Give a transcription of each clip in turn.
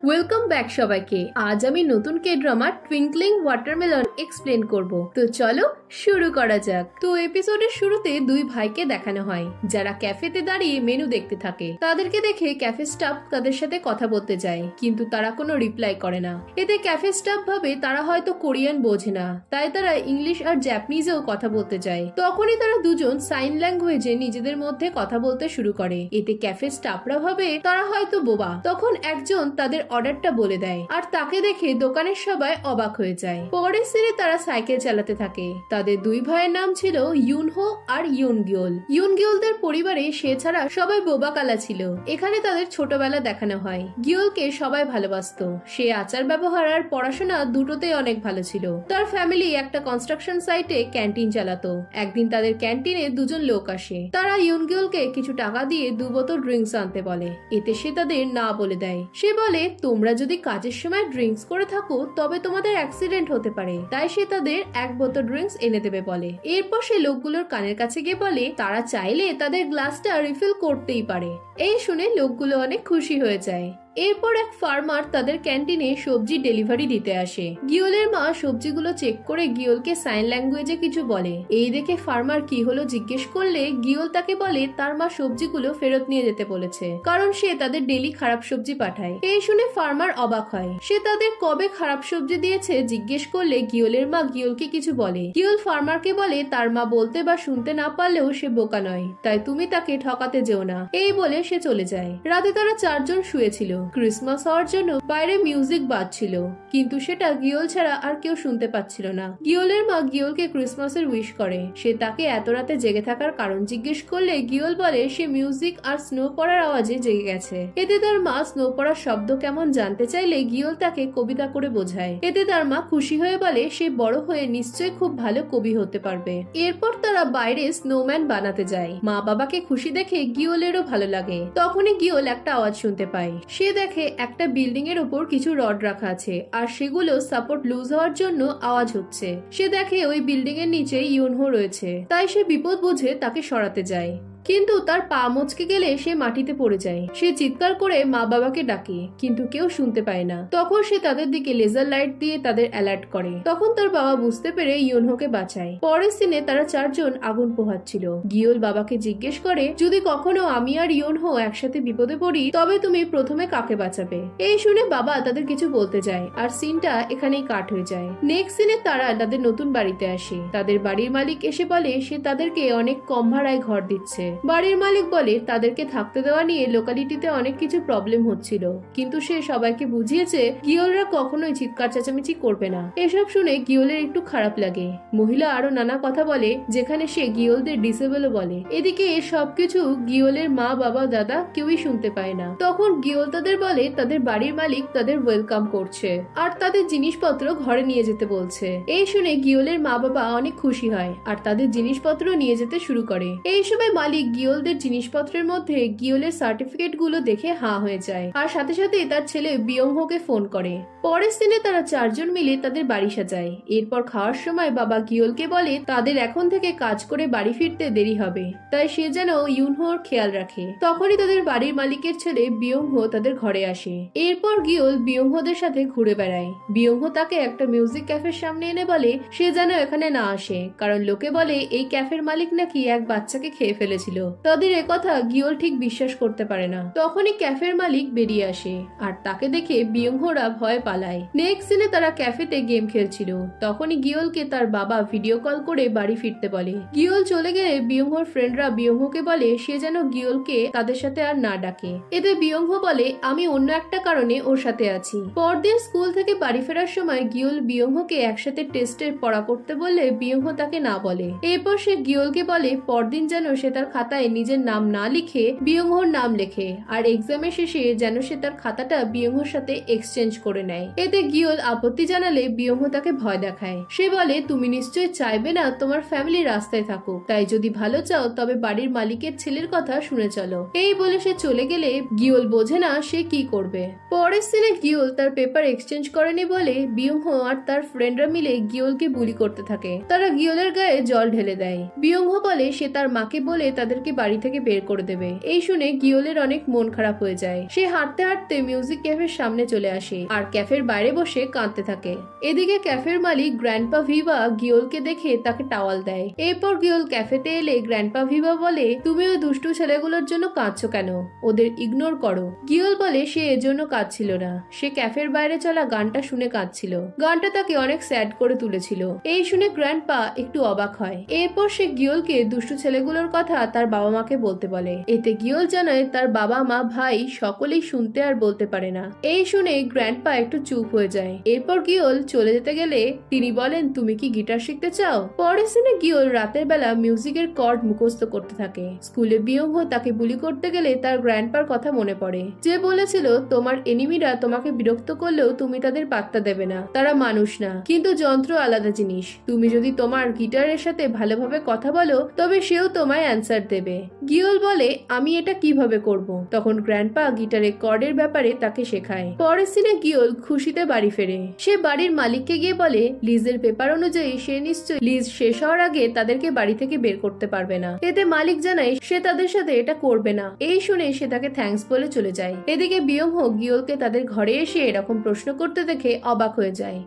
Welcome back সবাইকে। আজ আমি নতুন K drama twinkling watermelon explain করব। তো চলো শুরু করা যাক। তো এপিসোডের শুরুতে দুই ভাইকে দেখানো হয় যারা ক্যাফেতে দাঁড়িয়ে মেনু দেখতে থাকে। তাদেরকে দেখে ক্যাফে স্টাফ তাদের সাথে কথা বলতে যায়, কিন্তু তারা কোনো রিপ্লাই করে না। এতে ক্যাফে স্টাফ ভাবে তারা হয়তো কোরিয়ান বোঝে না, তাই তারা ইংলিশ আর জাপানিজেও কথা বলতে যায়। তখনই তারা দুজন সাইন ল্যাঙ্গুয়েজে নিজেদের মধ্যে কথা বলতে শুরু করে। এতে ক্যাফে স্টাফরা ভাবে তারা হয়তো বোবা। তখন একজন তাদের অর্ডারটা বলে দেয়, আর তাকে দেখে দোকানের সবাই অবাক হয়ে যায়। পরের সিনে তারা সাইকেল চালাতে থাকে। তাদের দুই ভাইয়ের নাম ছিল ইউনহো আর ইউনগিওল। ইউনগিওলদের পরিবারে সে ছাড়া সবাই বোবা কালা ছিল। এখানে তাদের ছোটবেলা দেখানো হয়। গিওলকে সবাই ভালোবাসতো। সে আচার ব্যবহার আর পড়াশোনা দুটোতেই অনেক ভালো ছিল। তার ফ্যামিলি একটা কনস্ট্রাকশন সাইটে ক্যান্টিন চালাতো। একদিন তাদের ক্যান্টিনে দুজন লোক আসে। তারা ইউনগিওলকে কিছু টাকা দিয়ে 2 বোতল ড্রিঙ্কস আনতে বলে। এতে সে তাদের না বলে দেয়। সে বলে, তোমরা যদি কাজের সময় ড্রিঙ্কস করে থাকো তবে তোমাদের অ্যাক্সিডেন্ট হতে পারে, তাই সে তাদের 1 বোতল ড্রিঙ্কস এনে দেবে বলে। এরপর সে লোকগুলোর কানের কাছে গিয়ে বলে তারা চাইলে তাদের গ্লাসটা রিফিল করতেই পারে। এই শুনে লোকগুলো অনেক খুশি হয়ে যায়। এরপর এক ফার্মার তাদের ক্যান্টিনে সবজি ডেলিভারি দিতে আসে। গিওলের মা সবজিগুলো চেক করে গিওলকে সাইন ল্যাঙ্গুয়েজে কিছু বলে। এই দেখে ফার্মার কি হলো জিজ্ঞেস করলে গিওল তাকে বলে তার মা সবজিগুলো ফেরত নিয়ে যেতে বলেছে, কারণ সে তাদের ডেলি খারাপ সবজি পাঠায়। এই শুনে ফার্মার অবাক হয়। সে তাদের কবে খারাপ সবজি দিয়েছে জিজ্ঞেস করলে গিওলের মা গিওলকে কিছু বলে। গিওল ফার্মারকে বলে তার মা বলতে বা শুনতে না পারলেও সে বোকা নয়, তাই তুমি তাকে ঠকাতে যেও না। এই বলে সে চলে যায়। রাতে তারা 4 জন শুয়েছিল। ক্রিসমাস হওয়ার জন্য বাইরে মিউজিক বাজছিল, কিন্তু সেটা গিওল ছাড়া আর কেউ শুনতে পাচ্ছিল না। গিওলের মা গিওলকে ক্রিসমাসের উইশ করে। সে তাকে এত রাতে জেগে থাকার কারণ জিজ্ঞেস করলে গিওল বলে সে মিউজিক আর স্নো পড়ার আওয়াজে জেগে গেছে। এতে তার মা স্নো পড়ার শব্দ কেমন জানতে চাইলে গিওল তাকে কবিতা করে বোঝায়। এতে তার মা খুশি হয়ে বলে সে বড় হয়ে নিশ্চয়ই খুব ভালো কবি হতে পারবে। এরপর তারা বাইরে স্নোম্যান বানাতে যায়। মা বাবাকে খুশি দেখে গিওলেরও ভালো লাগে। তখনই গিওল একটা আওয়াজ শুনতে পায়। সে দেখে একটা বিল্ডিং এর উপর কিছু রড রাখা আছে, আর সেগুলো সাপোর্ট লুজ হওয়ার জন্য আওয়াজ হচ্ছে। সে দেখে ওই বিল্ডিং এর নিচে ইউনহো রয়েছে, তাই সে বিপদ বুঝে তাকে সরাতে যায়। কিন্তু তার পা মচকে গেলে সে মাটিতে পড়ে যায়। সে চিৎকার করে মা বাবাকে ডাকে, কিন্তু কেউ শুনতে পায় না। তখন সে তাদের দিকে লেজার লাইট দিয়ে তাদের অ্যালার্ট করে। তখন তার বাবা বুঝতে পেরে ইউনহোকে বাঁচায়। পরের সিনে তারা 4 জন আগুন পোহাচ্ছিল। গিওল বাবাকে জিজ্ঞেস করে যদি কখনো আমি আর ইউনহো একসাথে বিপদে পড়ি তবে তুমি প্রথমে কাকে বাঁচাবে। এই শুনে বাবা তাদের কিছু বলতে যায়, আর সিনটা এখানেই কাট হয়ে যায়। নেক্সট সিনে তারা তাদের নতুন বাড়িতে আসে। তাদের বাড়ির মালিক এসে বলে সে তাদেরকে অনেক কম ভাড়ায় ঘর দিচ্ছে। বাড়ির মালিক বলে তাদেরকে থাকতে দেওয়া নিয়ে লোকালিটিতে অনেক কিছু প্রবলেম হচ্ছিল, কিন্তু সে সবাইকে বুঝিয়েছে গিওলরা কখনোই চিৎকার চেঁচামেচি করবে না। এসব শুনে গিওলের একটু খারাপ লাগে। মহিলা আরো নানা কথা বলে, যেখানে সে গিওলদের ডিসেবলও বলে। এদিকে সবকিছু গিওলের মা বাবা দাদা কেউই শুনতে পায় না। তখন গিওল তাদের বলে তাদের বাড়ির মালিক তাদের ওয়েলকাম করছে আর তাদের জিনিসপত্র ঘরে নিয়ে যেতে বলছে। এই শুনে গিওলের মা বাবা অনেক খুশি হয় আর তাদের জিনিসপত্র নিয়ে যেতে শুরু করে। এই সময় মালিক গিওলদের জিনিসপত্রের মধ্যে গিওলের সার্টিফিকেট গুলো দেখে হাঁ হয়ে যায়, আর সাথে সাথে তার ছেলে বিয়ংহোকে ফোন করে। পরের দিনে তারা 4 জন মিলে তাদের বাড়ি সাজায়। এরপর খাওয়ার সময় বাবা গিওলকে বলে তাদের এখন থেকে কাজ করে বাড়ি ফিরতে দেরি হবে, তাই সে যেন ইউনহোর খেয়াল রাখে। তখনই তাদের বাড়ির মালিকের ছেলে বিয়ংহো তাদের ঘরে আসে। এরপর গিওল বিয়ংহোদের সাথে ঘুরে বেড়ায়। বিয়ংহো তাকে একটা মিউজিক ক্যাফের সামনে এনে বলে সে যেন এখানে না আসে, কারণ লোকে বলে এই ক্যাফের মালিক নাকি এক বাচ্চাকে খেয়ে ফেলেছিল। তাদের একথা গিওল ঠিক বিশ্বাস করতে পারে না। তখনই ক্যাফের মালিক বেরিয়ে আসে, আর তাকে দেখে বিয়ংহোরা ভয় পালায়। নেক্সট সিনে তারা ক্যাফেতে গেম খেলছিল। তখনই গিওলকে তার বাবা ভিডিও কল করে বাড়ি ফিরতে বলে। গিওল চলে গেলে বিয়ংহোর ফ্রেন্ডরা বিয়ংহোকে বলে সে যেন গিওলকে তাদের সাথে আর না ডাকে। এতে বিয়ংহো বলে আমি অন্য একটা কারণে ওর সাথে আছি। পরদিন স্কুল থেকে বাড়ি ফেরার সময় গিওল বিয়ংহোকে একসাথে টেস্টের পড়া করতে বললে বিয়ংহো তাকে না বলে। এরপর সে গিওলকে বলে পরদিন যেন সে তার খাতায় নিজের নাম না লিখে বিয়ংহোর নাম লেখে, আর এক্সামের শেষে যেন সে তার খাতাটা বিয়ংহোর সাথে এক্সচেঞ্জ করে নেয়। এতে গিওল আপত্তি জানালে বিয়ংহো তাকে ভয় দেখায়। সে বলে তুমি নিশ্চয়ই চাইবে না তোমার ফ্যামিলি রাস্তায় থাকুক, তাই যদি ভালো চাও তবে বাড়ির মালিকের ছেলের কথা শুনে চলো। এই বলে সে চলে গেলে গিওল বোঝে না সে কি করবে। পরের সিনে গিওল তার পেপার এক্সচেঞ্জ করেনি বলে বিয়ংহো আর তার ফ্রেন্ডরা মিলে গিওলকে বুলি করতে থাকে। তারা গিওলের গায়ে জল ঢেলে দেয়। বিয়ংহো বলে সে তার মাকে বলে তাদের তাদেরকে বাড়ি থেকে বের করে দেবে। এই শুনে গিওলের অনেক মন খারাপ হয়ে যায়। সে হাঁটতে হাঁটতে মিউজিক ক্যাফের সামনে চলে আসে আর ক্যাফের বাইরে বসে কাঁদতে থাকে। এদিকে ক্যাফের মালিক গ্র্যান্ডপা ভিভা গিওলকে দেখে তাকে টাওয়াল দেয়। এরপর গিওল ক্যাফেতে এলে গ্র্যান্ডপা ভিভা বলে, তুমি ওই দুষ্টু ছেলেগুলোর জন্য কাঁদছো কেন? ওদের ইগনোর করো। গিওল বলে সে এজন্য কাঁদছিল না, সে ক্যাফের বাইরে চলা গানটা শুনে কাঁদছিল। গানটা তাকে অনেক স্যাড করে তুলেছিল। এই শুনে গ্র্যান্ডপা একটু অবাক হয়। এরপর সে গিওলকে দুষ্টু ছেলেগুলোর কথা তার বাবা মাকে বলতে বলে। এতে গিওল জানায় তার বাবা মা ভাই সকলেই শুনতে আর বলতে পারে না। এই শুনে গ্র্যান্ডপা একটু চুপ হয়ে যায়। এরপর গিওল চলে যেতে গেলে তিনি বলেন, তুমি কি গিটার শিখতে চাও? পরের সিনে গিওল রাতের বেলা মিউজিকের কর্ড মুখস্থ করতে থাকে। স্কুলে বিয়ংহো তাকে বুলি করতে গেলে তার গ্র্যান্ডপার কথা মনে পড়ে, যে বলেছিল তোমার এনিমিরা তোমাকে বিরক্ত করলেও তুমি তাদের পাত্তা দেবে না, তারা মানুষ না, কিন্তু যন্ত্র আলাদা জিনিস। তুমি যদি তোমার গিটারের সাথে ভালোভাবে কথা বলো তবে সেও তোমায় অ্যান্সার দেবে। গিওল বলে, আমি এটা কিভাবে করব? তখন গ্র্যান্ডপা গিটারের কর্ডের ব্যাপারে তাকে শেখায়। পরের সিনে গিওল খুশিতে বাড়ি ফেরে। সে বাড়ির মালিককে গিয়ে বলে, লিজের পেপার অনুযায়ী সে নিশ্চয়ই লিজ শেষ হওয়ার আগে তাদেরকে বাড়ি থেকে বের করতে পারবে না। এতে মালিক জানায় সে তাদের সাথে এটা করবে না। এই শুনে সে তাকে থ্যাঙ্কস বলে চলে যায়। এদিকে বিয়ংহো গিওলকে তাদের ঘরে এসে এরকম প্রশ্ন করতে দেখে অবাক হয়ে যায়।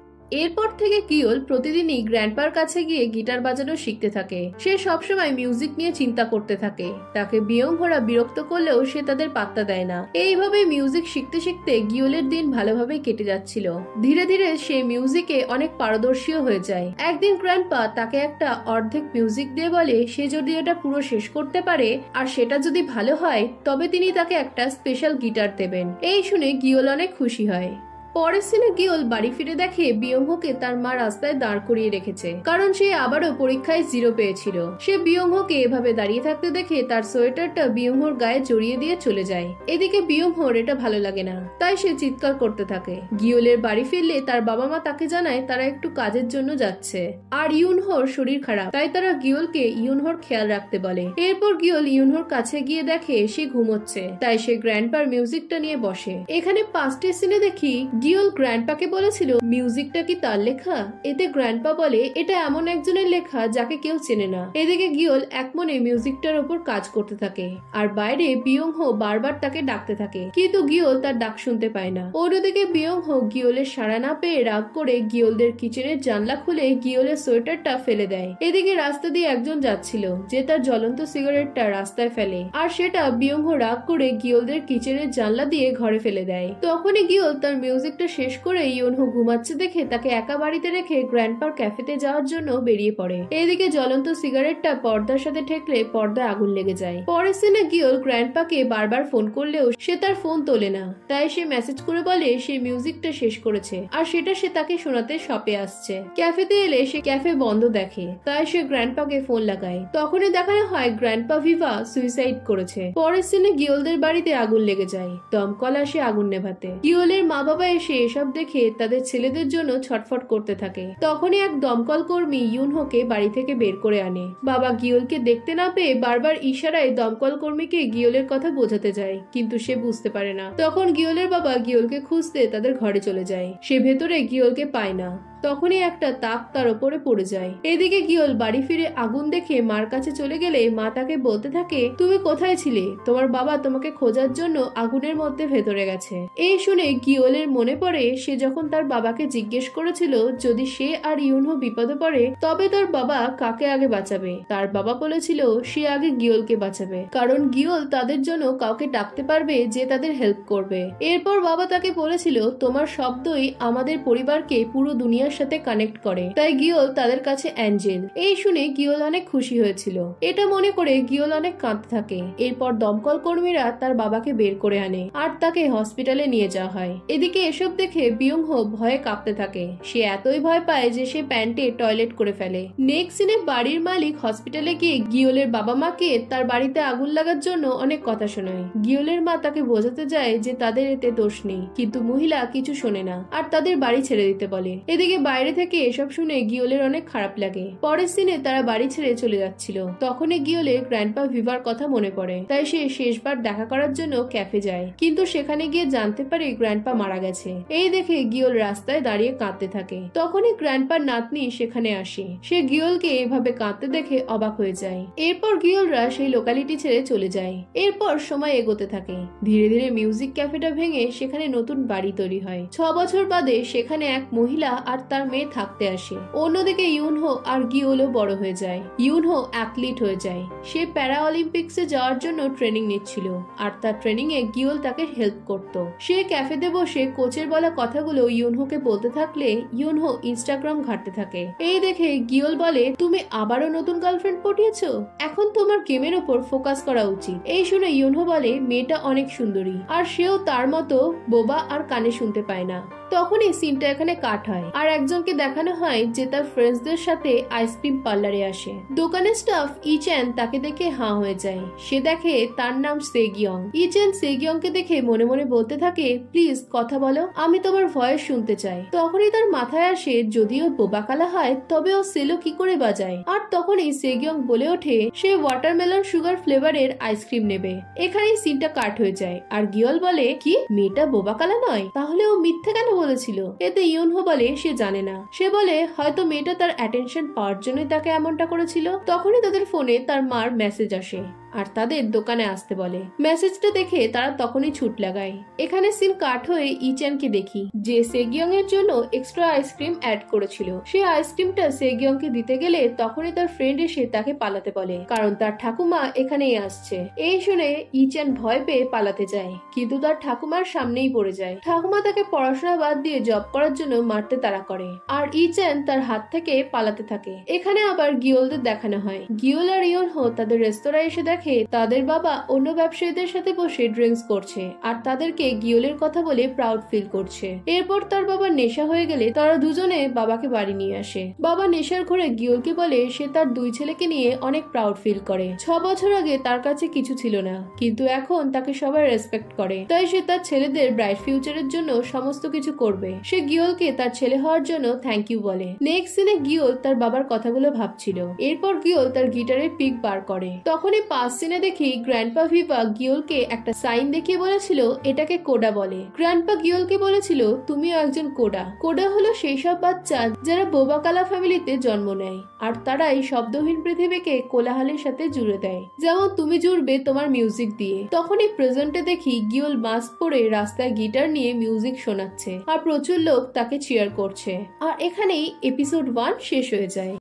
এরপর থেকে গিওল প্রতিদিনই গ্র্যান্ডপার কাছে গিয়ে গিটার বাজানো শিখতে থাকে। সে সবসময় মিউজিক নিয়ে চিন্তা করতে থাকে। তাকে বিয়ংহোরা বিরক্ত করলেও সে তাদের পাত্তা দেয় না। এইভাবে মিউজিক শিখতে শিখতে গিওলের দিন ভালোভাবেই কেটে যাচ্ছিল। ধীরে ধীরে সে মিউজিকে অনেক পারদর্শীও হয়ে যায়। একদিন গ্র্যান্ডপা তাকে একটা অর্ধেক মিউজিক দিয়ে বলে, সে যদি এটা পুরো শেষ করতে পারে আর সেটা যদি ভালো হয় তবে তিনি তাকে একটা স্পেশাল গিটার দেবেন। এই শুনে গিওল অনেক খুশি হয়। পরের সিনে গিওল বাড়ি ফিরে দেখে বিয়ংহোকে তার মা রাস্তায় দাঁড় করিয়ে রেখেছে, কারণ সে আবারও পরীক্ষায় 0 পেয়েছিল। সে বিয়ংহোকে এভাবে দাঁড়িয়ে থাকতে দেখে তার সোয়েটারটা বিয়ংহোর গায়ে জড়িয়ে দিয়ে চলে যায়। এদিকে বিয়ংহোর এটা ভালো লাগে না, তাই সে চিৎকার করতে থাকে। গিওলের বাড়ি ফিরলে তার বাবা মা তাকে জানায় তারা একটু কাজের জন্য যাচ্ছে আর ইউনহোর শরীর খারাপ, তাই তারা গিওলকে ইউনহোর খেয়াল রাখতে বলে। এরপর গিওল ইউনহোর কাছে গিয়ে দেখে সে ঘুমোচ্ছে, তাই সে গ্র্যান্ডপার মিউজিকটা নিয়ে বসে। এখানে 5টে সিনে দেখি গিওল গ্র্যান্ডপাকে বলেছিল, মিউজিকটা কি তার লেখা? এতে গ্র্যান্ডপা বলে, এটা এমন একজনের লেখা যাকে কেউ চেনে না। এদিকে গিওল একমনে মিউজিকটার উপর কাজ করতে থাকে আর বাইরে বিয়ংহো বারবার তাকে ডাকতে থাকে, কিন্তু গিওল তার ডাক শুনতে পায় না। অন্যদিকে বিয়ংহো গিওলের সাড়া না পেয়ে রাগ করে গিওলদের কিচেনের জানলা খুলে গিওলের সোয়েটারটা ফেলে দেয়। এদিকে রাস্তা দিয়ে একজন যাচ্ছিল যে তার জ্বলন্ত সিগারেটটা রাস্তায় ফেলে আর সেটা বিয়ংহো রাগ করে গিওলদের কিচেনের জানলা দিয়ে ঘরে ফেলে দেয়। তখনই গিওল তার মিউজিকটা শেষ করে ইউনহো ঘুমাচ্ছে দেখে তাকে একা বাড়িতে রেখে গ্র্যান্ডপার ক্যাফেতে যাওয়ার জন্য বেরিয়ে পড়ে। এদিকে জ্বলন্ত সিগারেটটা পর্দার সাথে ঠেকলে পর্দায় আগুন লেগে যায়। পরের সিনে গিওল গ্র্যান্ডপাকে বারবার ফোন করলেও সে তার ফোন তোলে না, তাই সে মেসেজ করে বলে সে মিউজিকটা শেষ করেছে আর সেটা সে তাকে শোনাতে শপে আসছে। ক্যাফেতে এলে সে ক্যাফে বন্ধ দেখে, তাই সে গ্র্যান্ডপাকে ফোন লাগায়। তখনই দেখানো হয় গ্র্যান্ডপা ভিভা সুইসাইড করেছে। পরের সিনে গিওলদের বাড়িতে আগুন লেগে যায়। দমকল আসে আগুন নেভাতে। গিওলের মা বাবা এসে এসব দেখে তাদের ছেলেদের জন্য ছটফট করতে থাকে। তখনই এক দমকল কর্মী ইউনহোকে বাড়ি থেকে বের করে আনে। বাবা গিওলকে দেখতে না পেয়ে বারবার ইশারায় দমকল কর্মীকে গিওলের কথা বোঝাতে যায়, কিন্তু সে বুঝতে পারে না। তখন গিওলের বাবা গিওলকে খুঁজতে তাদের ঘরে চলে যায়। সে ভেতরে গিওলকে পায় না। তখনই একটা তাক তার উপরে পড়ে যায়। এদিকে গিওল বাড়ি ফিরে আগুন দেখে মার কাছে চলে গেলে মা তাকে বলতে থাকে, তুমি কোথায় ছিলে? তোমার বাবা তোমাকে খোঁজার জন্য আগুনের মধ্যে ভেতরে গেছে। এই শুনে গিওলের মনে পড়ে সে যখন তার বাবাকে জিজ্ঞেস করেছিল যদি সে আর ইউনহো বিপদে পড়ে তবে তার বাবা কাকে আগে বাঁচাবে। তার বাবা বলেছিল সে আগে গিওলকে বাঁচাবে, কারণ গিওল তাদের জন্য কাউকে ডাকতে পারবে যে তাদের হেল্প করবে। এরপর বাবা তাকে বলেছিল তোমার শব্দই আমাদের পরিবারকে পুরো দুনিয়া সাথে কানেক্ট করে, তাই গিওল তাদের কাছে অ্যাঞ্জেল। এই শুনে গিওল অনেক খুশি হয়েছিল। এটা মনে করে গিওল অনেক কাঁদতে থাকে। এরপর দমকল কর্মীরা তার বাবাকে বের করে আনে আর তাকে হসপিটালে নিয়ে যাওয়া হয়। এদিকে এসব দেখে বিয়ংহো ভয়ে কাঁপতে থাকে। সে এতই ভয় পায় যে সে প্যান্টে টয়লেট করে ফেলে। নেক্সট সিনে বাড়ির মালিক হসপিটালে গিয়ে গিওলের বাবা মাকে তার বাড়িতে আগুন লাগার জন্য অনেক কথা শোনায়। গিওলের মা তাকে বোঝাতে যায় যে তাদের এতে দোষ নেই, কিন্তু মহিলা কিছু শোনে না আর তাদের বাড়ি ছেড়ে দিতে বলে। এদিকে বাইরে থেকে এসব শুনে গিওলের অনেক খারাপ লাগে। পরের সিনে তারা বাড়ি ছেড়ে চলে যাচ্ছিল। তখনই গিওলের গ্র্যান্ডপা ভিভার কথা মনে পড়ে, তাই সে শেষবার দেখা করার জন্য ক্যাফে যায়, কিন্তু সেখানে গিয়ে জানতে পারে গ্র্যান্ডপা মারা গেছে। এই দেখে গিওল রাস্তায় দাঁড়িয়ে কাঁদতে থাকে। তখনই গ্র্যান্ডপার নাতনি সেখানে আসে। সে গিওলকে এভাবে কাঁদতে দেখে অবাক হয়ে যায়। এরপর গিওলরা সেই লোকালিটি ছেড়ে চলে যায়। এরপর সময় এগোতে থাকে। ধীরে ধীরে মিউজিক ক্যাফেটা ভেঙে সেখানে নতুন বাড়ি তৈরি হয়। 6 বছর বাদে সেখানে এক মহিলা আর তার মেয়ে থাকতে আসে। অন্যদিকে ইউনহো আর গিওলও বড় হয়ে যায়। ইউনহো অ্যাথলিট হয়ে যায়। সে প্যারা অলিম্পিক্সে যাওয়ার জন্য ট্রেনিং নিচ্ছিল, আর তার ট্রেনিং এ গিওল তাকে হেল্প করত। সে ক্যাফেতে বসে কোচের বলা কথাগুলো ইউনহোকে বলতে থাকলে ইউনহো ইনস্টাগ্রাম ঘাঁটতে থাকে। এই দেখে গিওল বলে, তুমি আবারও নতুন গার্লফ্রেন্ড পটিয়েছো, এখন তোমার গেমের ওপর ফোকাস করা উচিত। এই শুনে ইউনহো বলে মেয়েটা অনেক সুন্দরী, আর সেও তার মতো বোবা আর কানে শুনতে পায় না। তখনই সিনটা এখানে কাট হয়, আর একজনকে দেখানো হয় যে তার ফ্রেন্ডসদের সাথে আইসক্রিম পার্লারে আসে। দোকানের স্টাফ ইচেন তাকে দেখে হাঁ হয়ে যায়। সে দেখে তার নাম সেগিয়ং। ইচেন সেগিয়ংকে দেখে মনে মনে বলতে থাকে, প্লিজ কথা বলো, আমি তোমার ভয়েস শুনতে চাই। তখনই তার মাথায় আসে যদিও বোবা কালা হয় তবে ও সেলো কি করে বাজায়। আর তখনই সেগিয়ং বলে ওঠে সে ওয়াটারমেলন সুগার ফ্লেভারের আইসক্রিম নেবে। এখানেই সিনটা কাট হয়ে যায়, আর গিওল বলে, কি মেয়েটা বোবা কালা নয়, তাহলে ও মিথ্যে কেন বলেছিল? এতে ইউনহো বলে সে জানে না। সে বলে হয়তো মেয়েটা তার অ্যাটেনশন পাওয়ার জন্যই তাকে এমনটা করেছিল। তখনই তাদের ফোনে তার মার মেসেজ আসে, আর তাদের দোকানে আসতে বলে। মেসেজটা দেখে তারা তখনই ছুট লাগায়। এখানে সিন কাট হয়ে ইচেনকে দেখি, যে সেগিয়ং এর জন্য এক্সট্রা আইসক্রিম অ্যাড করেছিল। সে আইসক্রিমটা সেগিয়ংকে দিতে গেলে তখনই তার ফ্রেন্ড এসে তাকে পালাতে বলে, কারণ তার ঠাকুমা এখানেই আসছে। এই শুনে ইচেন ভয় পেয়ে পালাতে যায়, কিন্তু তার ঠাকুমার সামনেই পড়ে যায়। ঠাকুমা তাকে পড়াশোনা বাদ দিয়ে জব করার জন্য মারতে তাড়া করে, আর ইচেন তার হাত থেকে পালাতে থাকে। এখানে আবার গিওলদের দেখানো হয়। গিওল আর ইউনহো তাদের রেস্তোরাঁয় এসে দেখে তাদের বাবা অন্য ব্যবসায়ীদের সাথে বসে ড্রিঙ্কস করছে, আর তাদেরকে গিওলের কথা বলে প্রাউড ফিল করছে। এরপর তার বাবা নেশা হয়ে গেলে তারা দুজনে বাবাকে বাড়ি নিয়ে আসে। বাবা নেশার ঘরে গিওলকে বলে সে তার 2 ছেলেকে নিয়ে অনেক প্রাউড ফিল করে। 6 বছর আগে তার কাছে কিছু ছিল না, কিন্তু এখন তাকে সবাই রেসপেক্ট করে। তাই সে তার ছেলেদের ব্রাইট ফিউচারের জন্য সমস্ত কিছু করবে। সে গিওলকে তার ছেলে হওয়ার জন্য থ্যাংক ইউ বলে। নেক্সট সিনে গিওল তার বাবার কথাগুলো ভাবছিল। এরপর গিওল তার গিটারের পিক বার করে। তখনই পাঁচ সিনে দেখি গ্র্যান্ডপা ভিভা গিওলকে একটা সাইন দেখিয়ে বলেছিল এটাকে কোডা বলে। গ্র্যান্ডপা গিওলকে বলেছিল তুমিও একজন কোডা। কোডা হলো সেই সব বাচ্চা যারা বোবাকালা ফ্যামিলিতে জন্ম নেয়, আর তারাই শব্দহীন পৃথিবীকে কোলাহলের সাথে জুড়ে দেয়, যেমন তুমি জুড়বে তোমার মিউজিক দিয়ে। তখনই প্রেজেন্টে দেখি গিওল মাস্ক পরে রাস্তায় গিটার নিয়ে মিউজিক শোনাচ্ছে, আর প্রচুর লোক তাকে চিয়ার করছে। আর এখানেই এপিসোড 1 শেষ হয়ে যায়।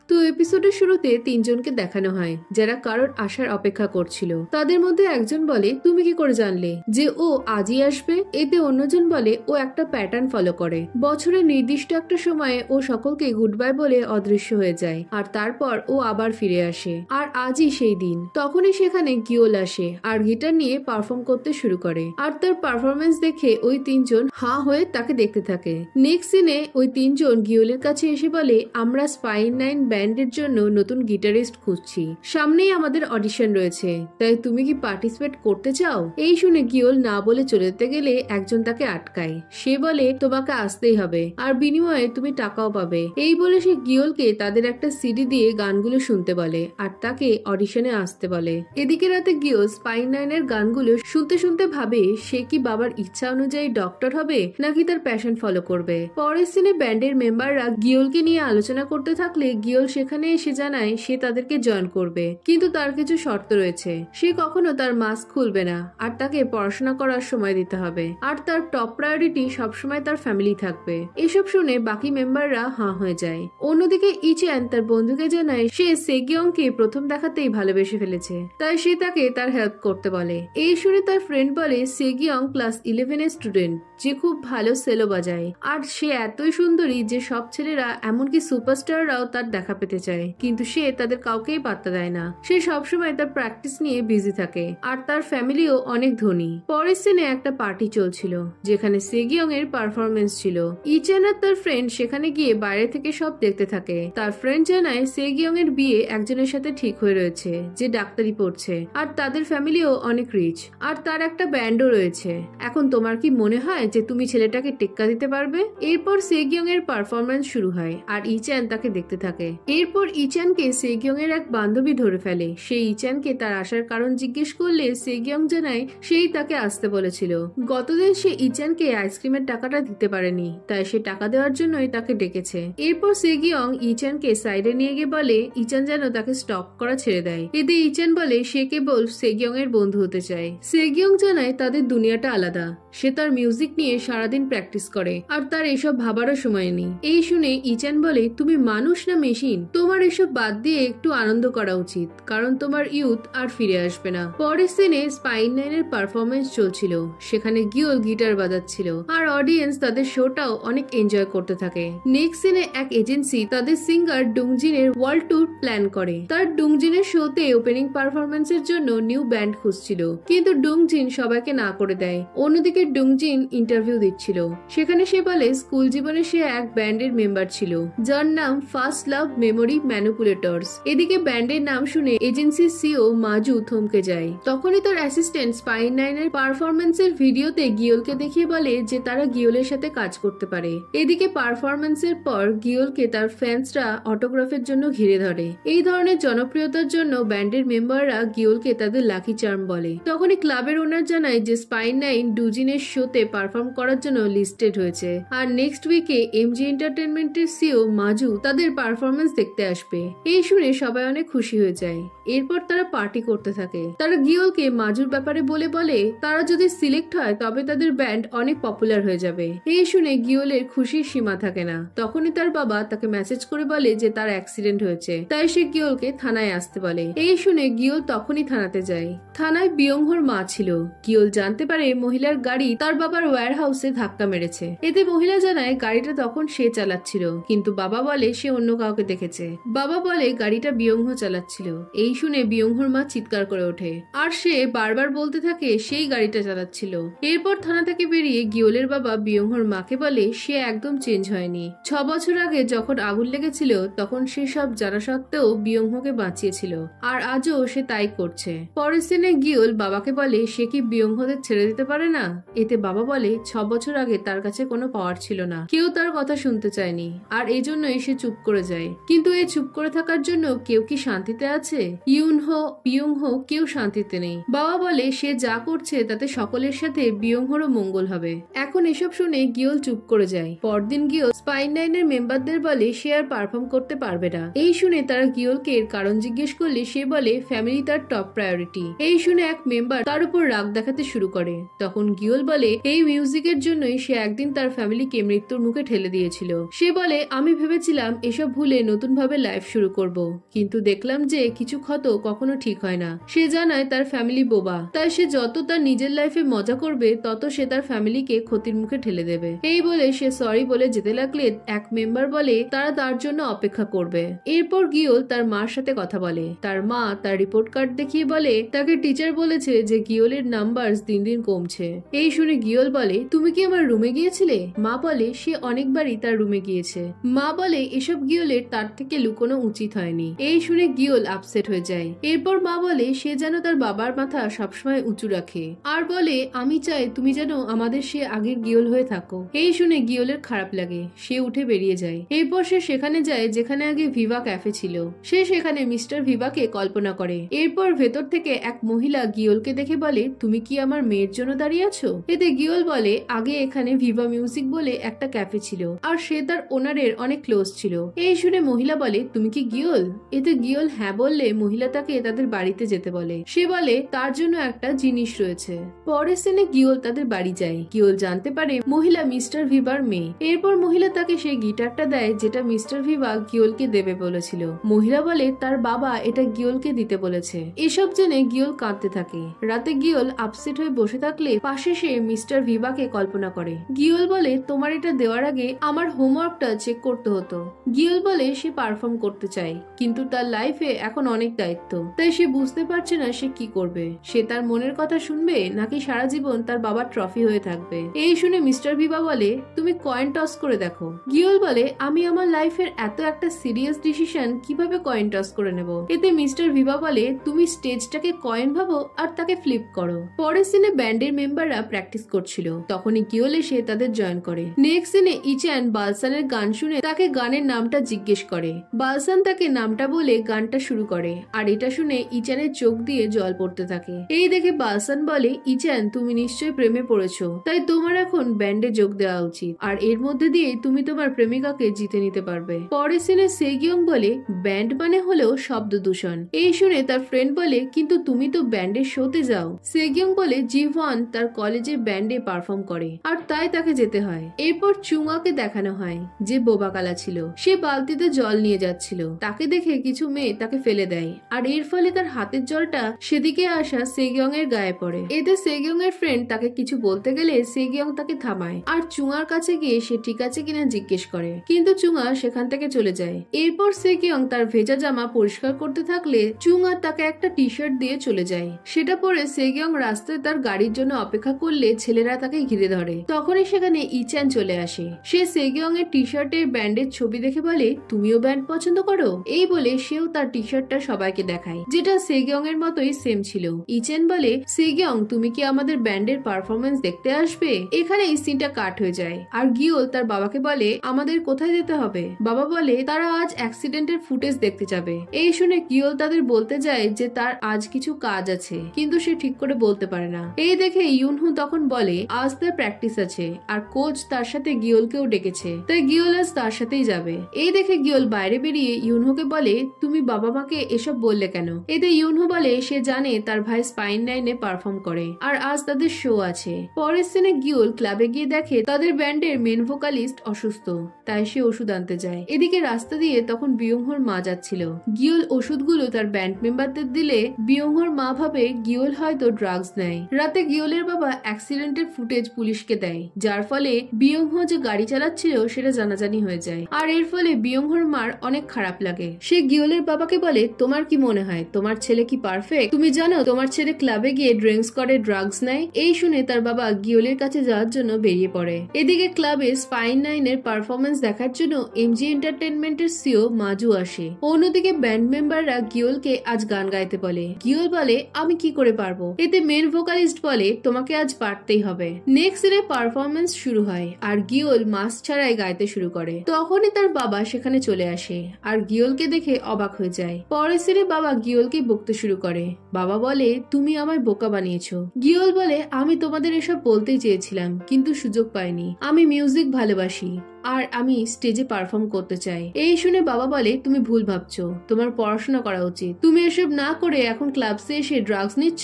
তো এপিসোডের শুরুতে 3 জনকে দেখানো হয় যারা কারোর আসার অপেক্ষা করছিল। তাদের মধ্যে একজন বলে তুমি কি করে জানলে যে ও আজই আসবে? এতে অন্যজন বলে ও একটা প্যাটার্ন ফলো করে। বছরের নির্দিষ্ট একটা সময়ে ও সকলকে গুড বাই বলে অদৃশ্য হয়ে যায়, আর তারপর ও আবার ফিরে আসে। আর আজই সেই দিন। তখনই সেখানে গিওল আসে আর গিটার নিয়ে পারফর্ম করতে শুরু করে, আর তার পারফরমেন্স দেখে ওই 3 জন হাঁ হয়ে তাকে দেখতে থাকে। নেক্সট সিনে ওই 3 জন গিওলের কাছে এসে বলে আমরা স্পাইন 9 ব্যান্ডের জন্য নতুন গিটারিস্ট খুঁজছি, সামনেই আমাদের অডিশন রয়েছে, তাই তুমি কি পার্টিসিপেট করতে চাও? এই শুনে গিওল না বলে চলে যেতে গেলে একজন তাকে আটকায়। সে বলে তোমাকে আসতেই হবে, আর বিনিময়ে তুমি টাকাও পাবে। এই বলে সে গিওলকে তাদের একটা সিডি দিয়ে গানগুলো শুনতে বলে, আর তাকে অডিশনে আসতে বলে। এদিকে রাতে গিওল স্পাইন 9 এর গানগুলো শুনতে শুনতে ভাবে সে কি বাবার ইচ্ছা অনুযায়ী ডক্টর হবে নাকি তার প্যাশন ফলো করবে। পরের সিনে ব্যান্ডের মেম্বাররা গিওলকে নিয়ে আলোচনা করতে থাকলে গিওল সেখানে এসে জানায় সে তাদেরকে জয়েন করবে, কিন্তু তার কিছু শর্ত রয়েছে। সে কখনো তার মাস্ক খুলবে না, আর তাকে পড়াশোনা করার সময় দিতে হবে, আর তার টপ প্রায়োরিটি সবসময় তার ফ্যামিলি থাকবে। এসব শুনে বাকি মেম্বাররা হাঁ হয়ে যায়। অন্যদিকে ইচেন তার বন্ধুকে জানায় সে সেগিয়ংকে প্রথম দেখাতেই ভালোবেসে ফেলেছে, তাই সে তাকে তার হেল্প করতে বলে। এই শুনে তার ফ্রেন্ড বলে সেগিয়ং ক্লাস 11 এর স্টুডেন্ট যে খুব ভালো সেলো বাজায়, আর সে এতই সুন্দরী যে সব ছেলেরা এমনকি সুপারস্টাররাও তার দেখা পেতে চায়, কিন্তু সে তাদের কাউকেই পাত্তা দেয় না। সে সবসময় তার প্র্যাকটিস নিয়ে বিজি থাকে, আর তার ফ্যামিলিও অনেক ধনী। পরের সিনে একটা পার্টি চলছিল যেখানে সেগিয়ং এর পারফরমেন্স ছিল। ইচান আর তার ফ্রেন্ড সেখানে গিয়ে বাইরে থেকে সব দেখতে থাকে। তার ফ্রেন্ড জানায় সেগিয়ং এর বিয়ে একজনের সাথে ঠিক হয়ে রয়েছে যে ডাক্তারি পড়ছে, আর তাদের ফ্যামিলিও অনেক রিচ, আর তার একটা ব্যান্ডও রয়েছে। এখন তোমার কি মনে হয় যে তুমি ছেলেটাকে টেক্কা দিতে পারবে? এরপর সেগিয়ং এর পারফরমেন্স শুরু হয় আর ইচান তাকে দেখতে থাকে। এরপর ইচানকে সেগিয়ং এর এক বান্ধবী ধরে ফেলে। সে ইচানকে তার আসার কারণ জিজ্ঞেস করলে সেগিয়ং জানায় সেই তাকে আসতে বলেছিল। গতদিন সে ইচানকে আইসক্রিমের টাকাটা দিতে পারেনি, তাই সে টাকা দেওয়ার জন্যই তাকে ডেকেছে। এরপর সেগিয়ং ইচানকে সাইডে নিয়ে গিয়ে বলে ইচান যেন তাকে স্টপ করা ছেড়ে দেয়। এতে ইচান বলে সে কেবল সেগিয়ং এর বন্ধু হতে চায়। সেগিয়ং জানায় তাদের দুনিয়াটা আলাদা। সে তার মিউজিক নিয়ে সারাদিন প্র্যাকটিস করে, আর তার এসব ভাবারও সময় নেই। এই শুনে ইচান বলে তুমি মানুষ না মেশিন? তোমার এসব বাদ দিয়ে একটু আনন্দ করা উচিত, কারণ তোমার ইউথ আর ফিরে আসবে না। পরের সিনে স্পাইন নাইনের পারফরমেন্স চলছিল। সেখানে গিওল গিটার বাজাচ্ছিল, আর অডিয়েন্স তাদের শোটাও অনেক এনজয় করতে থাকে। নেক্সট সিনে এক এজেন্সি তাদের সিঙ্গার ডুংজিনের ওয়ার্ল্ড ট্যুর প্ল্যান করে। তার ডুংজিনের শোতে ওপেনিং পারফরমেন্সের জন্য নিউ ব্যান্ড খুঁজছিল, কিন্তু ডুংজিন সবাইকে না করে দেয়। অন্যদিকে ডুংজিন ইন্টারভিউ দিচ্ছিল। সেখানে সে বলে স্কুল জীবনে সে এক ব্যান্ডের মেম্বার ছিল যার নাম ফার্স্ট লাভ মেমোরি ম্যানিপুলেটরস। এদিকে ব্যান্ডের নাম শুনে এজেন্সির সিও মাজু থমকে যায়। তখনই তার অ্যাসিস্ট্যান্ট স্পাইন নাইনের পারফরমেন্সের ভিডিওতে গিওলকে দেখিয়ে বলে যে তারা গিওলের সাথে কাজ করতে পারে। এদিকে পারফরমেন্সের পর গিওলকে তার ফ্যান্সরা অটোগ্রাফের জন্য ঘিরে ধরে। এই ধরনের জনপ্রিয়তার জন্য ব্যান্ডের মেম্বাররা গিওলকে তাদের লাকি চার্ম বলে। তখনই ক্লাবের ওনার জানায় যে স্পাইন নাইন ডুজিনের শোতে পারফর্ম করার জন্য লিস্টেড হয়েছে, আর নেক্সট উইকে এমজি এন্টারটেনমেন্টের সিও মাজু তাদের পারফরমেন্স দেখতে আসবে। এই শুনে সবাই অনেক খুশি হয়ে যায়। এরপর তারা পার্টি করতে থাকে। তারা গিওলকে মাজুর ব্যাপারে বলে তারা যদি সিলেক্ট হয় তবে তাদের ব্যান্ড অনেক পপুলার হয়ে যাবে। এই শুনে গিওলের খুশির সীমা থাকে না। তখনই তার বাবা তাকে মেসেজ করে বলে যে তার অ্যাক্সিডেন্ট হয়েছে, তাই সে গিওলকে থানায় আসতে বলে। এই শুনে গিওল তখনই থানাতে যায়। থানায় বিয়ংহোর মা ছিল। গিওল জানতে পারে মহিলার গাড়ি তার বাবার ওয়্যার হাউসে ধাক্কা মেরেছে। এতে মহিলা জানায় গাড়িটা তখন সে চালাচ্ছিল, কিন্তু বাবা বলে সে অন্য কাউকে দেখেছে। বাবা বলে গাড়িটা বিয়ংহো চালাচ্ছিল। এই শুনে বিয়ংহোর মা চিৎকার করে ওঠে, আর সে বারবার বলতে থাকে সেই গাড়িটা চালাচ্ছিল। এরপর থানা থেকে বেরিয়ে গিওলের বাবা বিয়ংহোর মাকে বলে সে একদম চেঞ্জ হয়নি। 6 বছর আগে যখন আগুন লেগেছিল তখন সে সব জানা সত্ত্বেও বিয়ংহোকে বাঁচিয়েছিল, আর আজও সে তাই করছে। পরের সিনে গিওল বাবাকে বলে সে কি বিয়ংহোদের ছেড়ে দিতে পারে না। এতে বাবা বলে 6 বছর আগে তার কাছে কোনো পাওয়ার ছিল না, কেউ তার কথা শুনতে চায়নি, আর এজন্যই সে চুপ করে যায়। কিন্তু এই চুপ করে থাকার জন্য কেউ কি শান্তিতে আছে? ইউনহো, বিয়ংহো কেউ শান্তিতে নেই। বাবা বলে সে যা করছে তাতে সকলের সাথে বিয়ংহোরও মঙ্গল হবে। এখন এসব শুনে গিওল চুপ করে যায়। পরদিন গিওল স্পাইন নাইনের মেম্বারদের বলে সে আর পারফর্ম করতে পারবে না। এই শুনে তারা গিওলকে এর কারণ জিজ্ঞেস করলে সে বলে ফ্যামিলি তার টপ প্রায়োরিটি। এই শুনে এক মেম্বার তার উপর রাগ দেখাতে শুরু করে। তখন গিওল বলে এই মিউজিকের জন্যই সে একদিন তার ফ্যামিলিকে মৃত্যুর মুখে ঠেলে দিয়েছিল। সে বলে আমি ভেবেছিলাম এসব ভুলে নতুন ভাবে লাইফ শুরু করব, কিন্তু দেখলাম যে কিছু ক্ষত কখনো ঠিক হয় না। সে জানায় তার ফ্যামিলি বোবা, তাই সে যত তার নিজের লাইফে মজা করবে তত সে তার ফ্যামিলিকে ক্ষতির মুখে ঠেলে দেবে। এই বলে সে সরি বলে যেতে লাগলে এক মেম্বার বলে তারা তার জন্য অপেক্ষা করবে। এরপর গিওল তার মার সাথে কথা বলে। তার মা তার রিপোর্ট কার্ড দেখিয়ে বলে তাকে টিচার বলেছে যে গিওলের নাম্বার দিন দিন কমছে। এই শুনে গিওল বলে তুমি কি আমার রুমে গিয়েছিলে? মা বলে সে অনেকবারই তার রুমে গিয়েছে। মা বলে এসব গিওলের তার থেকে লুকোনো উচিত হয়নি। এই শুনে গিওল আপসেট হয়ে যায়। এরপর মা বলে সে যেন তার বাবার মাথা সবসময় উঁচু রাখে, আর বলে আমি চাই তুমি যেন আমাদের সে আগের গিওল হয়ে থাকো। এই শুনে গিওলের খারাপ লাগে। সে উঠে বেরিয়ে যায়। এরপর সে সেখানে যায় যেখানে আগে ভিভা ক্যাফে ছিল। সে সেখানে মিস্টার ভিভাকে কল্পনা করে। এরপর ভেতর থেকে এক মহিলা গিওলকে দেখে বলে তুমি কি আমার মেয়ের জন্য দাঁড়িয়ে আছো? এতে গিওল বলে আগে এখানে ভিভা মিউজিক বলে একটা ক্যাফে ছিল, আর সে তার ওনারের অনেক ক্লোজ ছিল। এই শুনে মহিলা বলে তুমি কি গিওল? এতে গিওল হ্যাঁ বললে মহিলা তাকে তাদের বাড়িতে যেতে বলে। সে বলে তার জন্য একটা জিনিস রয়েছে। পরের সিনে গিওল তাদের বাড়ি যায়। গিওল জানতে পারে মহিলা মিস্টার ভিভার মেয়ে। এরপর মহিলা তাকে সেই গিটারটা দেয় যেটা মিস্টার ভিভা গিওলকে দেবে বলেছিল। মহিলা বলে তার বাবা এটা গিওলকে দিতে বলেছে। এসব জেনে গিওল কাঁদতে থাকে। রাতে গিওল আপসেট হয়ে বসে থাকলে পাশে সে মিস্টার ভিভাকে কল্পনা করে। গিওল বলে তোমার এটা দেওয়ার আগে আমার হোমওয়ার্কটা চেক করতে হতো। গিওল বলে সে পারফর্ম করতে চায়, কিন্তু তার লাইফে এখন অনেক দায়িত্ব, তাই সে বুঝতে পারছে না সে কি করবে। সে তার মনের কথা শুনবে নাকি সারা জীবন তার বাবার ট্রফি হয়ে থাকবে। এই শুনে মিস্টার ভিভা বলে তুমি কয়েন টস করে দেখো। গিওল বলে আমি আমার লাইফের এত একটা সিরিয়াস ডিসিশন কিভাবে কয়েন টস করে নেব। এতে মিস্টার ভিভা বলে তুমি স্টেজটাকে কয়েন ভাবো আর তাকে ফ্লিপ করো। পরের সিনে ব্যান্ডের মেম্বাররা প্র্যাকটিস করছিল, তখনই গিওল এসে তাদের জয়েন করে। নেক্সট সিনে ইচ্যান বালসানের গান শুনে তাকে গানের নামটা জিজ্ঞেস করে। বালসান তাকে নামটা বলে গানটা শুরু করে, আর এটা শুনে ইচ্যানের চোখ দিয়ে জল পড়তে থাকে। এই দেখে বালসান বলে ইচ্যান তুমি নিশ্চয়ই প্রেমে পড়েছো, তাই তোমার এখন ব্যান্ডে যোগ দেওয়া উচিত, আর এর মধ্যে দিয়ে তুমি তোমার প্রেমিকাকে জিতে নিতে পারবে। পরের সিনে সেগিয়ং বলে ব্যান্ড মানে হলো শব্দ দূষণ। এই শুনে তার ফ্রেন্ড বলে কিন্তু তুমি তো ব্যান্ডের শোতে যাও। সেগিয়ং বলে জিভন তার কলেজের ব্যান্ডে পারফর্ম করে আর তাই তাকে যেতে হয়। এরপর চুঙাকে দেখানো হয় যে বোবাকালা ছিল, সে বালতিতে জল নিয়ে যাচ্ছিল। তাকে দেখে কিছু মেয়ে তাকে ফেলে দেয়, আর এর ফলে তার হাতের জলটা সেদিকে আসা সেগিয়ং এর গায়ে পড়ে। এতে সেগিয়ং এর ফ্রেন্ড তাকে কিছু বলতে গেলে সেগিয়ং তাকে থামায় আর চুঙার কাছে গিয়ে সে ঠিক আছে কিনা জিজ্ঞেস করে, কিন্তু চুঙা সেখান থেকে চলে যায়। এরপর সেগিয়ং তার ভেজা জামা পরিষ্কার করতে থাকলে চুঙা তাকে একটা টি শার্ট দিয়ে চলে যায়। সেটা পরে সেগিয়ং রাস্তায় তার গাড়ির জন্য অপেক্ষা করলে ছেলেরা তাকে ঘিরে ধরে। তখনই সেখানে ইচ্যান চলে আসে। সে সেগিয়ং এর টি শার্টের ব্যান্ডের ছবি দেখে বলে তুমিও ব্যান্ড পছন্দ করো। এই বলে সেও তার টি শার্টটা সবাইকে দেখায়, যেটা সেগিয়ং এর মতোই সেম ছিল। ইচ্যান বলে সেগিয়ং তুমি কি আমাদের ব্যান্ডের পারফরমেন্স দেখতে আসবে? এখানে এই সিনটা কাট হয়ে যায়, আর গিওল তার বাবাকে বলে আমাদের কোথায় যেতে হবে? বাবা বলে তারা আজ অ্যাক্সিডেন্টের ফুটেজ দেখতে যাবে। এই শুনে গিওল তাদের বলতে যায় যে তার আজ কিছু কাজ আছে, কিন্তু সে ঠিক করে বলতে পারে না। এই দেখে ইউনহু তখন বলে আজ তার প্র্যাকটিস আছে, আর কোচ তার সাথে গিওলকেও ডেকেছে, তাই গিওল আজ তার সাথেই যাবে। এই দেখে গিওল বাইরে বেরিয়ে ইউনহুকে বলে তুমি বাবা মাকে এসব বললে কেন? এতে ইউনহু বলে সে জানে তার ভাই স্পাইন নাইনে পারফর্ম করে আর আজ তাদের শো আছে। পরের সিনে গিওল ক্লাবে গিয়ে দেখে তাদের ব্যান্ডের মেন ভোকালিস্ট অসুস্থ, তাই সে ওষুধ আনতে যায়। এদিকে রাস্তা দিয়ে তখন বিয়ংহোর মা যাচ্ছিল। গিওল ওষুধগুলো তার ব্যান্ড মেম্বারদের দিলে বিয়ংহোর মা ভাবে গিওল হয়তো ড্রাগস নেয়। রাতে গিওলের বাবা অ্যাক্সিডেন্টের ফুটেজ পুলিশকে দেয়, যার ফলে বিয়ংহো যে গাড়ি চালাচ্ছিল সেটা জানাজানি হয়ে যায়, আর এর ফলে বিয়ংহোর মার অনেক খারাপ লাগে। সে গিওলের বাবাকে বলে তোমার কি মনে হয় তোমার ছেলে কি পারফেক্ট? তুমি জানো তোমার ছেলে ক্লাবে গিয়ে ড্রিঙ্কস করে ড্রাগস নেয়। এই শুনে তার বাবা গিওলের কাছে যাওয়ার জন্য বেরিয়ে পড়ে। এদিকে ক্লাবে স্পাইন নাইনের পারফরমেন্স দেখার জন্য এমজি এন্টারটেইনমেন্টের সিও মাজু আসে। অন্যদিকে ব্যান্ড মেম্বাররা গিওলকে আজ গান গাইতে বলে। গিওল বলে আমি কি করে পারবো? এতে মেন ভোকালিস্ট বলে তোমাকে আজ পারতেই হবে। নেক্সট সিনে পারফরমেন্স শুরু হয় আর গিওল মাস্ক ছাড়াই গাইতে শুরু করে। তখনই তার বাবা সেখানে চলে আসে আর গিওলকে দেখে অবাক হয়ে যায়। পরের সিনে বাবা গিওলকে বকতে শুরু করে। বাবা বলে তুমি আমায় বোকা বানিয়েছো। গিওল বলে আমি তোমাদের এসব বলতেই চেয়েছিলাম, কিন্তু সুযোগ পাইনি। আমি মিউজিক ভালোবাসি আর আমি স্টেজে পারফর্ম করতে চাই। এই শুনে বাবা বলে তুমি ভুল ভাবছো, তোমার পড়াশোনা করা উচিত। তুমি এসব না করে এখন ক্লাবসে এসে ড্রাগস নিচ্ছ।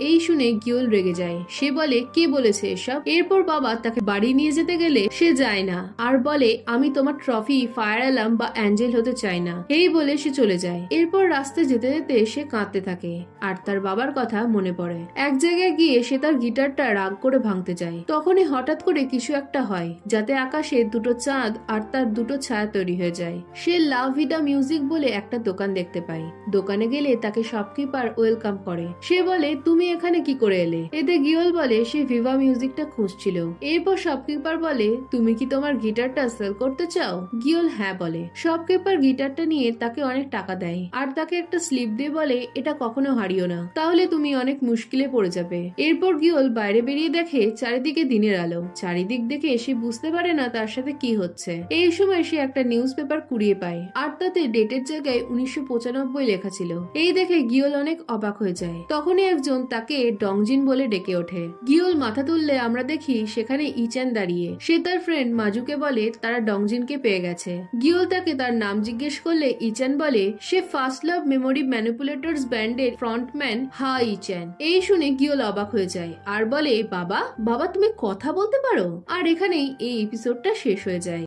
এই শুনে গিওল রেগে যায়। সে বলে কে বলেছে এসব? এরপর বাবা তাকে বাড়ি নিয়ে যেতে গেলে সে যায় না আর বলে আমি তোমার ট্রফি, ফায়ার অ্যালার্ম বা অ্যাঞ্জেল হতে চাই না। এই বলে সে চলে যায়। এরপর রাস্তায় যেতে যেতে সে কাঁদতে থাকে আর তার বাবার কথা মনে পড়ে। এক জায়গায় গিয়ে সে তার গিটারটা রাগ করে ভাঙতে যায়। তখনই হঠাৎ করে কিছু একটা হয়, যাতে আকাশে দুটো চাঁদ আর তার দুটো ছায়া তৈরি হয়ে যায়। সে লা ভিডা মিউজিক বলে একটা দোকান দেখতে পায়। দোকানে গেলে তাকে শপকিপার ওয়েলকাম করে। সে বলে তুমি এখানে কি করে এলে? এতে গিওল বলে সে ভিভা মিউজিকটা খুঁজছিল। এরপর শপকিপার বলে তুমি কি তোমার গিটারটা সেল করতে চাও? গিওল হ্যাঁ বলে। শপকিপার গিটারটা নিয়ে তাকে অনেক টাকা দেয় আর তাকে একটা স্লিপ দিয়ে বলে এটা কখনো হারিও না, তাহলে তুমি অনেক মুশকিলে পড়ে যাবে। এরপর গিওল বাইরে বেরিয়ে দেখে চারিদিকে দিনের আলো। চারিদিক দেখে সে বুঝতে পারে না তার সাথে কি হচ্ছে। এই সময় সে একটা নিউজ পেপার কুড়িয়ে পায় আর তাতে ডেটের জায়গায় 1995 লেখা ছিল। এই দেখে গিওল অনেক অবাক হয়ে যায়। তখনই একজন তাকে ডংজিন বলে ডেকে ওঠে। গিওল মাথা তুললে আমরা দেখি সেখানে ইচ্যান দাঁড়িয়ে। সে তার ফ্রেন্ড মাজুকে বলে তারা ডংজিনকে পেয়ে গেছে। গিওল তাকে তার নাম জিজ্ঞেস করলে ইচ্যান বলে সে ফার্স্ট লাভ মেমোরি ম্যানিপুলেটরস ব্যান্ডের ফ্রন্টম্যান হা ইচ্যান। এই শুনে গিওল অবাক হয়ে যায় আর বলে বাবা বাবা তুমি কথা বলতে পারো? আর এখানেই এই এপিসোডটা শেষ হয়ে যায়।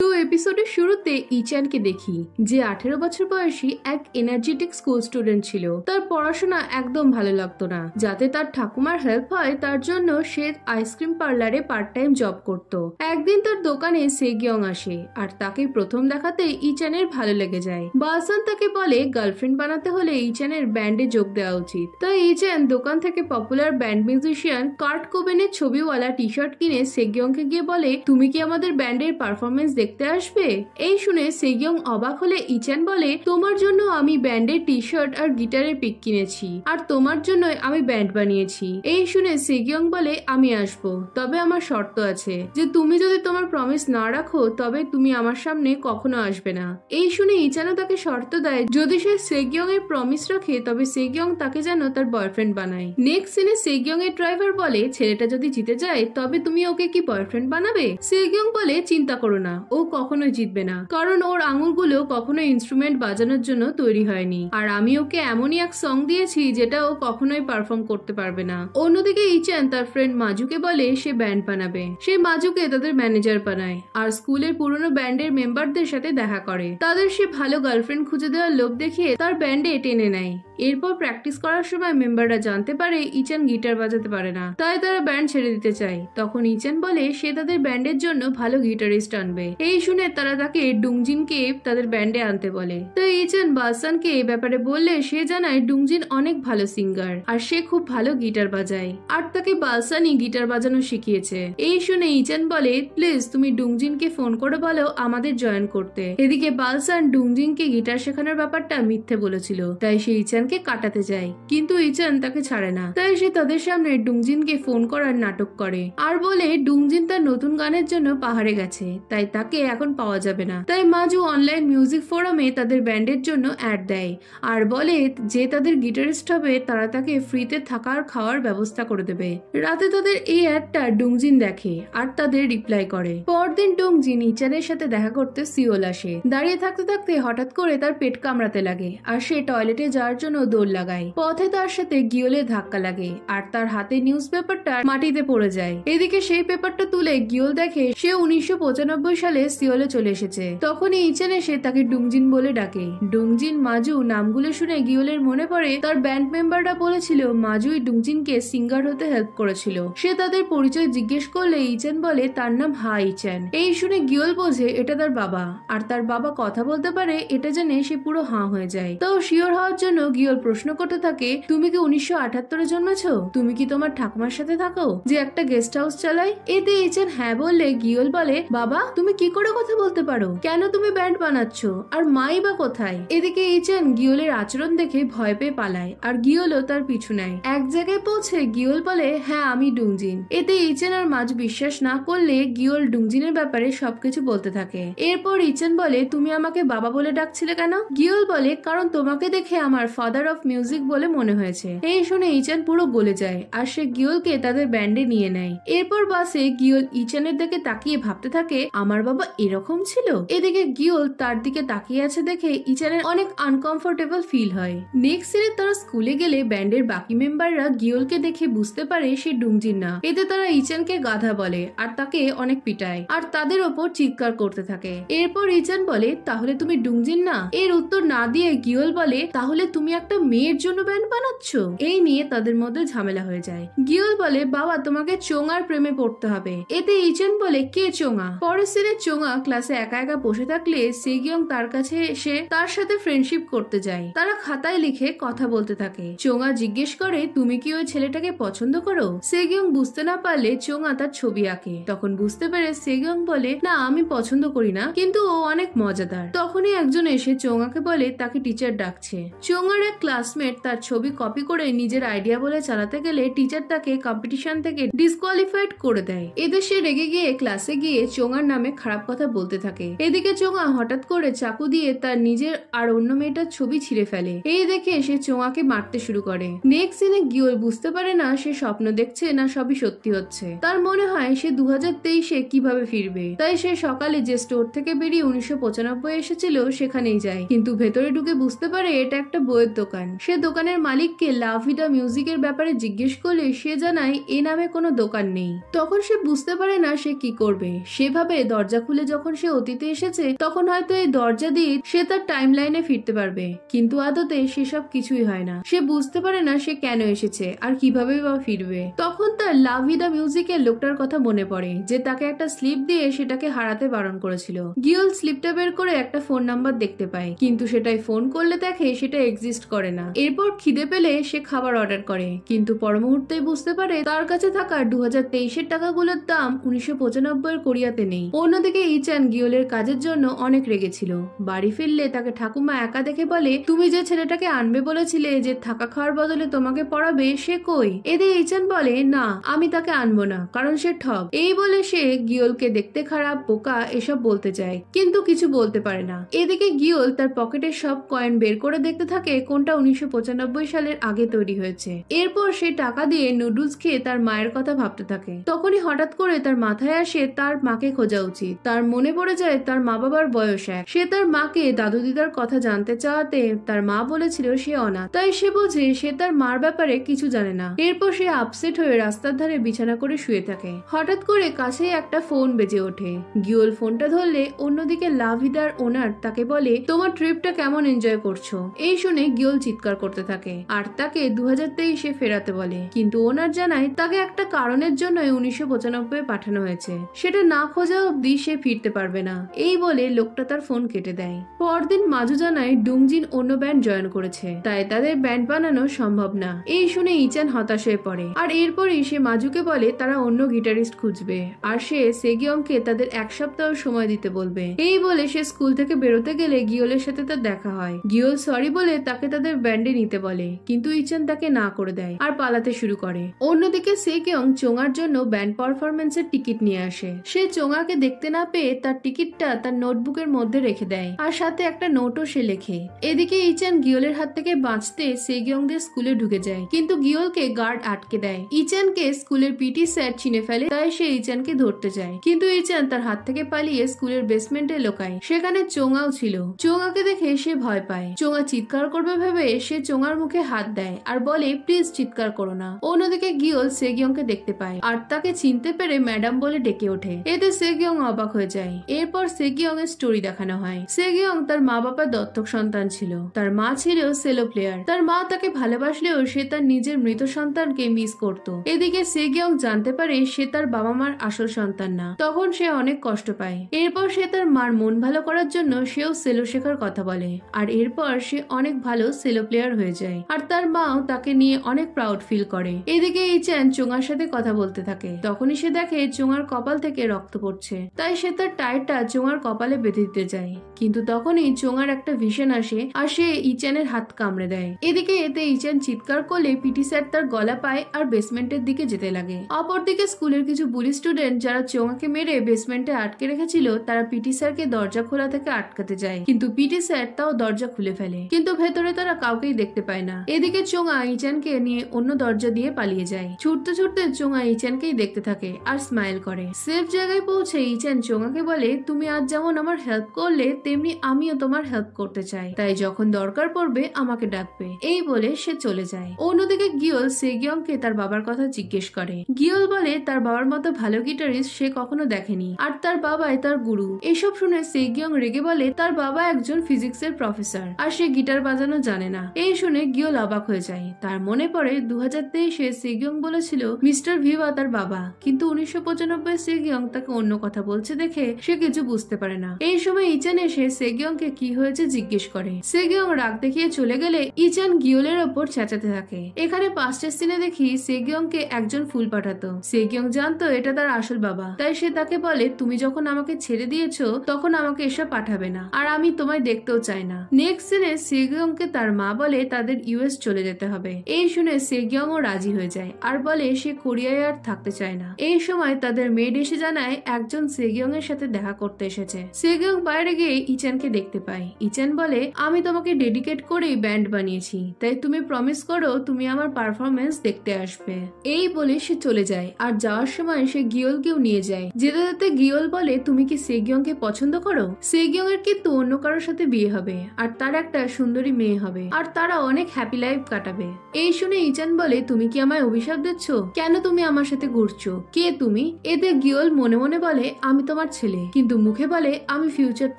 তো এপিসোডের শুরুতে ইচানকে দেখি, যে 18 বছর বয়সী এক এনার্জেটিক স্কুল স্টুডেন্ট ছিল। তার পড়াশোনা একদম ভালো লাগতো না। যাতে তার ঠাকুমার হেল্প হয় তার জন্য সে আইসক্রিম পার্লারে পার্ট টাইম জব করত। একদিন তার দোকানে সেগিয়ং আসে আর তাকে প্রথম দেখাতে ইচানের ভালো লেগে যায়। বালসান তাকে বলে গার্লফ্রেন্ড বানাতে হলে ইচানের ব্যান্ডে যোগ দেওয়া উচিত। তাই ইচান দোকান থেকে পপুলার ব্যান্ড মিউজিশিয়ান কার্ট কোবেনের ছবিওয়ালা টি শার্ট কিনে সেগিয়ংকে গিয়ে বলে, তুমি কি আমাদের ব্যান্ডের পারফরমেন্স দেখতে আসবে? এই শুনে সেগিয়ং অবাক হলে ইচান বলে, তোমার জন্য আমি ব্যান্ডের টি শার্ট আর গিটারের পিক কিনেছি, আর তোমার জন্য আমি ব্যান্ড বানিয়েছি। এই শুনে সেগিয়ং বলে, আমি আসবো, তবে আমার শর্ত আছে যে তুমি যদি তোমার প্রমিস না রাখো তবে তুমি আমার সামনে কখনো আসবে না। এই শুনে ইচানও তাকে শর্ত দেয়, যদি সে সেগিয়ং এর প্রমিস রাখে তবে সেগিয়ং তাকে যেন তার বয়ফ্রেন্ড বানায়। নেক্সট সিনে সেগিয়ং এর ড্রাইভার বলে, ছেলেটা যদি জিতে যায় তবে তুমি ওকে কি বয়ফ্রেন্ড বানাবে? সেগিয়ং বলে, চিন্তা করো না, ও কখনোই জিতবে না, কারণ ওর আঙুলগুলো কখনো ইনস্ট্রুমেন্ট বাজানোর জন্য তৈরি হয়নি, আর আমি ওকে এমনই এক সং দিয়েছি যেটা ও কখনোই পারফর্ম করতে পারবে না। অন্যদিকে ইচান তার ফ্রেন্ড মাজুকে বলে সে ব্যান্ড বানাবে। সে মাজুকে তাদের ম্যানেজার বানায় আর স্কুলের পুরনো ব্যান্ডের মেম্বারদের সাথে দেখা করে। তাদের সে ভালো গার্লফ্রেন্ড খুঁজে দেওয়ার লোভ দেখিয়ে তার ব্যান্ডে টেনে নেয়। এরপর প্র্যাকটিস করার সময় মেম্বাররা জানতে পারে ইচান গিটার বাজাতে পারে না, তাই তারা ব্যান্ড ছেড়ে দিতে চায়। তখন ইচান বলে সে তাদের ব্যান্ডের জন্য ভালো গিটারিস্ট আনবে। এই শুনে তারা তাকে ডুংজিনকে তাদের ব্যান্ডে আনতে বলে। তো ইচান বালসানকে এই ব্যাপারে বললে সে জানায় ডুংজিন অনেক ভালো সিঙ্গার আর সে খুব ভালো গিটার বাজায়, আর তাকে বালসানই গিটার বাজানো শিখিয়েছে। এই শুনে ইচান বলে, প্লিজ তুমি ডুংজিনকে ফোন করে বলো আমাদের জয়েন করতে। এদিকে বালসান ডুংজিনকে গিটার শেখানোর ব্যাপারটা মিথ্যে বলেছিল, তাই সে ইচানকে কাটাতে যায়, কিন্তু ইচান তাকে ছাড়ে না। তাই সে তাদের সামনে ডুংজিনকে ফোন করার নাটক করে আর বলে ডুংজিন তার নতুন গানের জন্য পাহাড়ে গেছে, তাই তাকে এখন পাওয়া যাবে না। তাই মাজু অনলাইন মিউজিক ফোরামে তাদের ব্যান্ডের জন্য অ্যাড দেয় আর বলে যে তাদের গিটারিস্ট হবে তারা তাকে ফ্রিতে থাকার খাওয়ার ব্যবস্থা করে দেবে। রাতে তাদের এই অ্যাডটা ডুংজিন দেখে আর তাদের রিপ্লাই করে। পরদিন ডুংজিন ইচানের সাথে দেখা করতে সিওল আসে। দাঁড়িয়ে থাকতে থাকতে হঠাৎ করে তার পেট কামড়াতে লাগে আর সে টয়লেটে যাওয়ার জন্য দৌড় লাগায়। পথে তার সাথে গিওলের ধাক্কা লাগে আর তার হাতে নিউজ পেপারটা মাটিতে পড়ে যায়। এদিকে সেই পেপারটা তুলে গিওল দেখে সে 1995 সালে সিওলে চলে এসেছে। তখনই ইচান এসে তাকে ডুংজিন বলে ডাকে। ডুংজিন, মাজু নামগুলো শুনে গিওলের মনে পড়ে তার ব্যান্ড মেম্বাররা বলেছিল মাজুই ডুংজিনকে সিঙ্গার হতে হেল্প করেছিল। সে তাদের পরিচয় জিজ্ঞেস করলে ইচান বলে তার নাম হা ইচান। এই শুনে গিওল বোঝে এটা তার বাবা, আর তার বাবা কথা বলতে পারে এটা জেনে সে পুরো হাঁ হয়ে যায়। তো শিওর হওয়ার জন্য গিওল প্রশ্ন করতে থাকে, তুমি কি 1978 জন্মেছ? তুমি কি তোমার ঠাকুমার সাথে থাকো যে একটা গেস্ট হাউস চালায়? এতে ইচান হ্যাঁ বললে গিওল বলে, বাবা তুমি কি করে কথা বলতে পারো? কেন তুমি ব্যান্ড বানাচ্ছ? আর মাই বা কোথায়? এদিকে ইচান গিওলের আচরণ দেখে ভয় পেয়ে পালায় আর গিওলও তার পিছু নেয়। এক জায়গায় পৌঁছে গিওল বলে, হ্যাঁ আমি ডুংজিন। এতে ইচান আর মাজু বিশ্বাস না করলে গিওল ডুংজিনের ব্যাপারে সবকিছু বলতে থাকে। এরপর ইচান বলে, তুমি আমাকে বাবা বলে ডাকছিলে কেন? গিওল বলে, কারণ তোমাকে দেখে আমার ফাদার অফ মিউজিক বলে মনে হয়েছে। এই শুনে ইচান পুরো গলে যায় আর সে গিওলকে তাদের ব্যান্ডে নিয়ে নেয়। এরপর বাসে গিওল ইচানের দিকে তাকিয়ে ভাবতে থাকে, আমার বাবা এরকম ছিল। এদিকে গিওল তার দিকে তাকিয়ে আছে দেখে ইচানের অনেক আনকমফোর্টেবল ফিল হয়। নেক্সট সিনে তারা স্কুলে গেলে ব্যান্ডের বাকি মেম্বাররা গিওলকে দেখে বুঝতে পারে সে ডুংজিন না। এতে তারা ইচানকে গাধা বলে আর তাকে অনেক পিটায় আর তাদের ওপর চিৎকার করতে থাকে। এরপর ইচান বলে, তাহলে তুমি ডুংজিন না? এর উত্তর না দিয়ে গিওল বলে, তাহলে তুমি একটা মেয়ের জন্য ব্যান্ড বানাচ্ছ? এই নিয়ে তাদের মধ্যে ঝামেলা হয়ে যায়। গিওল বলে, বাবা তোমাকে চোঙার প্রেমে পড়তে হবে। এতে ইচান বলে, কে চোঙা? পরের সিনে চোঙা ক্লাসে একা একা বসে থাকলে সেগিয়ং তার কাছে এসে তার সাথে ফ্রেন্ডশিপ করতে যায়। তারা খাতায় লিখে কথা বলতে থাকে। চোঙা জিজ্ঞেস করে, তুমি কি ওই ছেলেটাকে পছন্দ করো? সেগিয়ং বুঝতে না পারলে চোঙা তার ছবি আঁকে। তখন বুঝতে পেরে সেগিয়ং বলে, না আমি পছন্দ করি না, কিন্তু ও অনেক মজাদার। তখনই একজন এসে চোঙাকে বলে তাকে টিচার ডাকছে। চোঙার এক ক্লাসমেট তার ছবি কপি করে নিজের আইডিয়া বলে চালাতে গেলে টিচার তাকে কম্পিটিশন থেকে ডিসকোয়ালিফাইড করে দেয়। এতে সে রেগে গিয়ে ক্লাসে গিয়ে চোঙার নামে খারাপ কথা বলতে থাকে। এদিকে চোঙা হঠাৎ করে চাকু দিয়ে তার নিজের আর অন্য মেয়েটার ছবি ছিঁড়ে ফেলে। এই দেখে সে চোঙাকে মারতে শুরু করে। নেক্সট সিনে গিওল বুঝতে পারে না সে স্বপ্ন দেখছে না সবই সত্যি হচ্ছে। তার মনে হয় সে 2023-এ কিভাবে ফিরে ফিরবে। তাই সে সকালে যে স্টোর থেকে বেরিয়ে 1995 এসেছিল সেখানেই যায়, কিন্তু ভেতরে ঢুকে বুঝতে পারে এটা একটা বইয়ের দোকান। সে দোকানের মালিককে লা ভিডা মিউজিকের ব্যাপারে জিজ্ঞেস করলে সে জানায় এ নামে কোনো দোকান নেই। তখন সে বুঝতে পারে না সে কি করবে। সেভাবে দরজা খুলে যখন সে অতীতে এসেছে তখন হয়তো এই দরজা দিয়ে সে তার টাইম লাইনে ফিরতে পারবে, কিন্তু আদতে সেসব কিছুই হয় না। সে বুঝতে পারে না সে কেন এসেছে আর কিভাবে বা ফিরবে। তখন তার লা ভিডা মিউজিকের লোকটার কথা মনে পড়ে যে তাকে একটা স্লিপ দিয়ে সেটাকে হারাতে বারণ করেছিল। গিওল স্লিপটা বের করে একটা ফোন নাম্বার দেখতে পায়, কিন্তু সেটাই ফোন করলে দেখে সেটা এক্সিস্ট করে না। এরপর খিদে পেলে সে খাবার অর্ডার করে, কিন্তু পর মুহূর্তেই বুঝতে পারে তার কাছে থাকা 2023-এর টাকাগুলোর দাম 1995-এর কোরিয়াতে নেই। অন্যদিকে ইচান গিওলের কাজের জন্য অনেক রেগেছিল। বাড়ি ফিরলে তাকে ঠাকুমা একা দেখে বলে, তুমি যে ছেলেটাকে আনবে বলেছিলে যে থাকা খাওয়ার বদলে তোমাকে পড়াবে, সে কই? এতে ইচান বলে, না আমি তাকে আনবো না, কারণ সে ঠক। এই বলে সে গিওলকে দেখতে খারাপ, বোকা এসব বলতে চায়, কিন্তু কিছু বলতে পারে না। এদিকে গিওল তার পকেটের সব কয়েন বের করে দেখতে থাকে কোনটা 1995 সালের আগে তৈরি হয়েছে। এরপর সে টাকা দিয়ে নুডলস খেয়ে তার মায়ের কথা ভাবতে থাকে। তখনই হঠাৎ করে তার মাথায় আসে তার মাকে খোঁজা উচিত। তার মনে পড়ে যায় তার মা বাবার বয়স এক। সে তার মাকে দাদু দিদার কথা জানতে চাওয়াতে তার মা বলেছিল সে অনাথ, তাই সে বোঝে সে তার মার ব্যাপারে কিছু জানে না। এরপর সে আপসেট হয়ে রাস্তার ধারে বিছানা করে শুয়ে থাকে। হঠাৎ করে কাছে একটা ফোন বেজে ওঠে। গিওল ফোনটা ধরলে অন্যদিকে লা ভিডার ওনার তাকে বলে, তোমার ট্রিপটা কেমন এনজয় করছো? এই শুনে গিওল চিৎকার করতে থাকে আর তাকে 2023-এ ফেরাতে বলে, কিন্তু ওনার জানায় তাকে একটা কারণের জন্য 1995 পাঠানো হয়েছে, সেটা না খোঁজা অব্দি সে ফিরতে পারবে না। এই বলে লোকটা তার ফোন কেটে দেয়। পরদিন মাজু জানায় ডুংজিন অন্য ব্যান্ড জয়েন করেছে, তাই তাদের ব্যান্ড বানানো সম্ভব না। এই শুনে ইচান হতাশ হয়ে পড়ে আর এরপরই সে মাজুকে বলে তারা অন্য গিটারিস্ট খুঁজবে আর সে সেগিয়ংকে তাদের এক সপ্তাহ সময় দিতে বলবে। এই বলে সে স্কুল থেকে বেরোতে গেলে গিওলের সাথে তার দেখা হয়। গিওল সরি বলে তাকে তাদের ব্যান্ডে নিতে বলে, কিন্তু ইচান তাকে না করে দেয় আর পালাতে শুরু করে। অন্যদিকে সেগিয়ং চোঙার জন্য ব্যান্ড পারফরমেন্সের টিকিট নিয়ে আসে। সে চোঙাকে দেখতে না পেয়ে তার টিকিটটা তার নোটবুকের মধ্যে রেখে দেয় আর সাথে একটা নোটও সে লেখে। এদিকে ইচান গিওলের হাত থেকে বাঁচতে সেগিয়ংদের স্কুলে ঢুকে যায়, কিন্তু গিওলকে গার্ড আটকে দেয়। ইচানকে স্কুলের পিটি স্যার চিনে ফেলে, তাই সে ইচানকে ধরতে যায়, কিন্তু ইচান তার হাত থেকে পালিয়ে স্কুলের বেসমেন্টে লোকায়। সেখানে চোঙাও ছিল। চোঙাকে দেখে সে ভয় পায়। চোঙা চিৎকার করবে ভেবে সে চোঙার মুখে হাত দেয় আর বলে, প্লিজ চিৎকার করো না। অন্যদিকে গিওল সেগিয়ংকে দেখতে পায় আর তাকে চিনতে পেরে ম্যাডাম বলে ডেকে ওঠে। এতে সেগিয়ং অবাক হয়ে যায়। এরপর সেগিয়ং এর স্টোরি দেখানো হয়। সেগিয়ং তার মা বাবার দত্তক সন্তান ছিল। তার মা ছিল সেলো প্লেয়ার। তার মা তাকে ভালোবাসলেও সে তার নিজের মৃত সন্তানকে মিস করত। এদিকে সেগিয়ং জানতে পারে সে তার বাবা মার আসল সন্তান না। তখন সে অনেক কষ্ট পায়। এরপর সে তার মার মন ভালো করার জন্য সেও সেলো শেখার কথা বলে আর এরপর সে অনেক ভালো সেলো প্লেয়ার হয়ে যায় আর তার মাও তাকে নিয়ে অনেক প্রাউড ফিল করে। এদিকে ইচান চোঙার সাথে কথা বলতে থাকে। তখনই সে দেখে চোঙার কপাল থেকে রক্ত পড়ছে, তাই সে তার টায়ারটা চোঙার কপালে বেঁধে দিতে যায়, কিন্তু তখনই চোঙার একটা ভিশন আসে আর সে ইচানের হাত কামড়ে দেয়। এদিকে এতে ইচান চিৎকার করলে পিটি স্যার তার গলা পায় আর বেসমেন্টের দিকে যেতে লাগে। অপরদিকে স্কুলের কিছু বুলি স্টুডেন্ট যারা চোঙাকে মেরে বেসমেন্টে আটকে রেখেছিল তারা পিটি স্যারকে দরজা খোলা থেকে আটকাতে যায়, কিন্তু পিটি স্যার তাও দরজা খুলে ফেলে, কিন্তু ভেতরে তারা কাউকেই দেখতে পায় না। এদিকে চোঙা ইচানকে নিয়ে অন্য দরজা দিয়ে পালিয়ে যায়। ছুটতে ছুটতে চোঙা ইচানকেই দেখতে থাকে আর স্মাইল করে। সেফ জায়গায় পৌঁছে ইচান চোঙাকে বলে, তুমি আজ যেমন আমার হেল্প করলে তেমনি আমিও তোমার হেল্প করতে চাই, তাই যখন দরকার পড়বে আমাকে ডাকবে। এই বলে সে চলে যায়। অন্যদিকে গিওল সেগিয়ংকে তার বাবার কথা জিজ্ঞেস করে। গিওল বলে তার বাবার মতো ভালো গিটারিস্ট সে কখনো দেখেনি আর তার বাবাই তার গুরু। এসব শুনে সেগিয়ং রেগে বলে তার বাবা একজন ফিজিক্সের প্রফেসর আর সে গিটার বাজানো জানে না। এই শুনে গিওল অবাক হয়ে যায়। তার মনে পড়ে 2023-এ সেগিয়ং বলেছিল মিস্টার ভিভা তার বাবা, কিন্তু 1995 সেগিয়ং তাকে অন্য কথা বলছে দেখে সে কিছু বুঝতে পারে না। এই সময় ইচান এসে সেগিয়ংকে কি হয়েছে জিজ্ঞেস করে। সেগিয়ং রাগ দেখিয়ে চলে গেলে ইচান গিওলের ওপর চেঁচাতে থাকে। এখানে পাস্টের সিনে দেখি সেগিয়ংকে একজন ফুল পাঠাতো। সেগিয়ং জানতো এটা তার আসল বাবা, তাই সে তাকে বলে, তুমি যখন আমাকে ছেড়ে দিয়েছো তখন আমাকে এসব পাঠাবে না আর আমি তোমায় দেখতেও চাই না। নেক্সট সিনে সেগিয়ংকে তার মা বলে তাদের ইউএস চলে যেতে হবে। এই শুনে সেগিয়ংও রাজি হয়ে যায় আর বলে সে কোরিয়ায় আর থাকতে চায় না। এই সময় তাদের মেড এসে জানায় একজন সেগিয়ং এর সাথে দেখা করতে এসেছে। সেগিয়ং বাইরে গিয়ে ইচানকে দেখতে পায়। ইচান বলে, আমি তোমাকে ডেডিকেট করেই ব্যান্ড বানিয়েছি, তাই তুমি প্রমিস করো তুমি আমার পারফরমেন্স দেখতে আসবে। এই বলে সে চলে যায় আর যাওয়ার সময় সে গিওলকেও নিয়ে যায় যে যেতে যেতে গিওল বলে, তুমি কি সেগিয়ং কে পছন্দ করো? সেগিয়ং এর কিন্তু অন্য কারোর সাথে বিয়ে হবে আর তার একটা সুন্দরী মেয়ে হবে আর তারা অনেক হ্যাপি লাইফ কাটাবে। এই শুনে ইচান বলে, তুমি কি আমায় অভিশাপ দিচ্ছ? কেন তুমি আমার সাথে ঘুরছো? কে তুমি? এতে গিওল মনে মনে বলে, আমি তোমার ছেলে, কিন্তু মুখে বলে আমি ফিউচার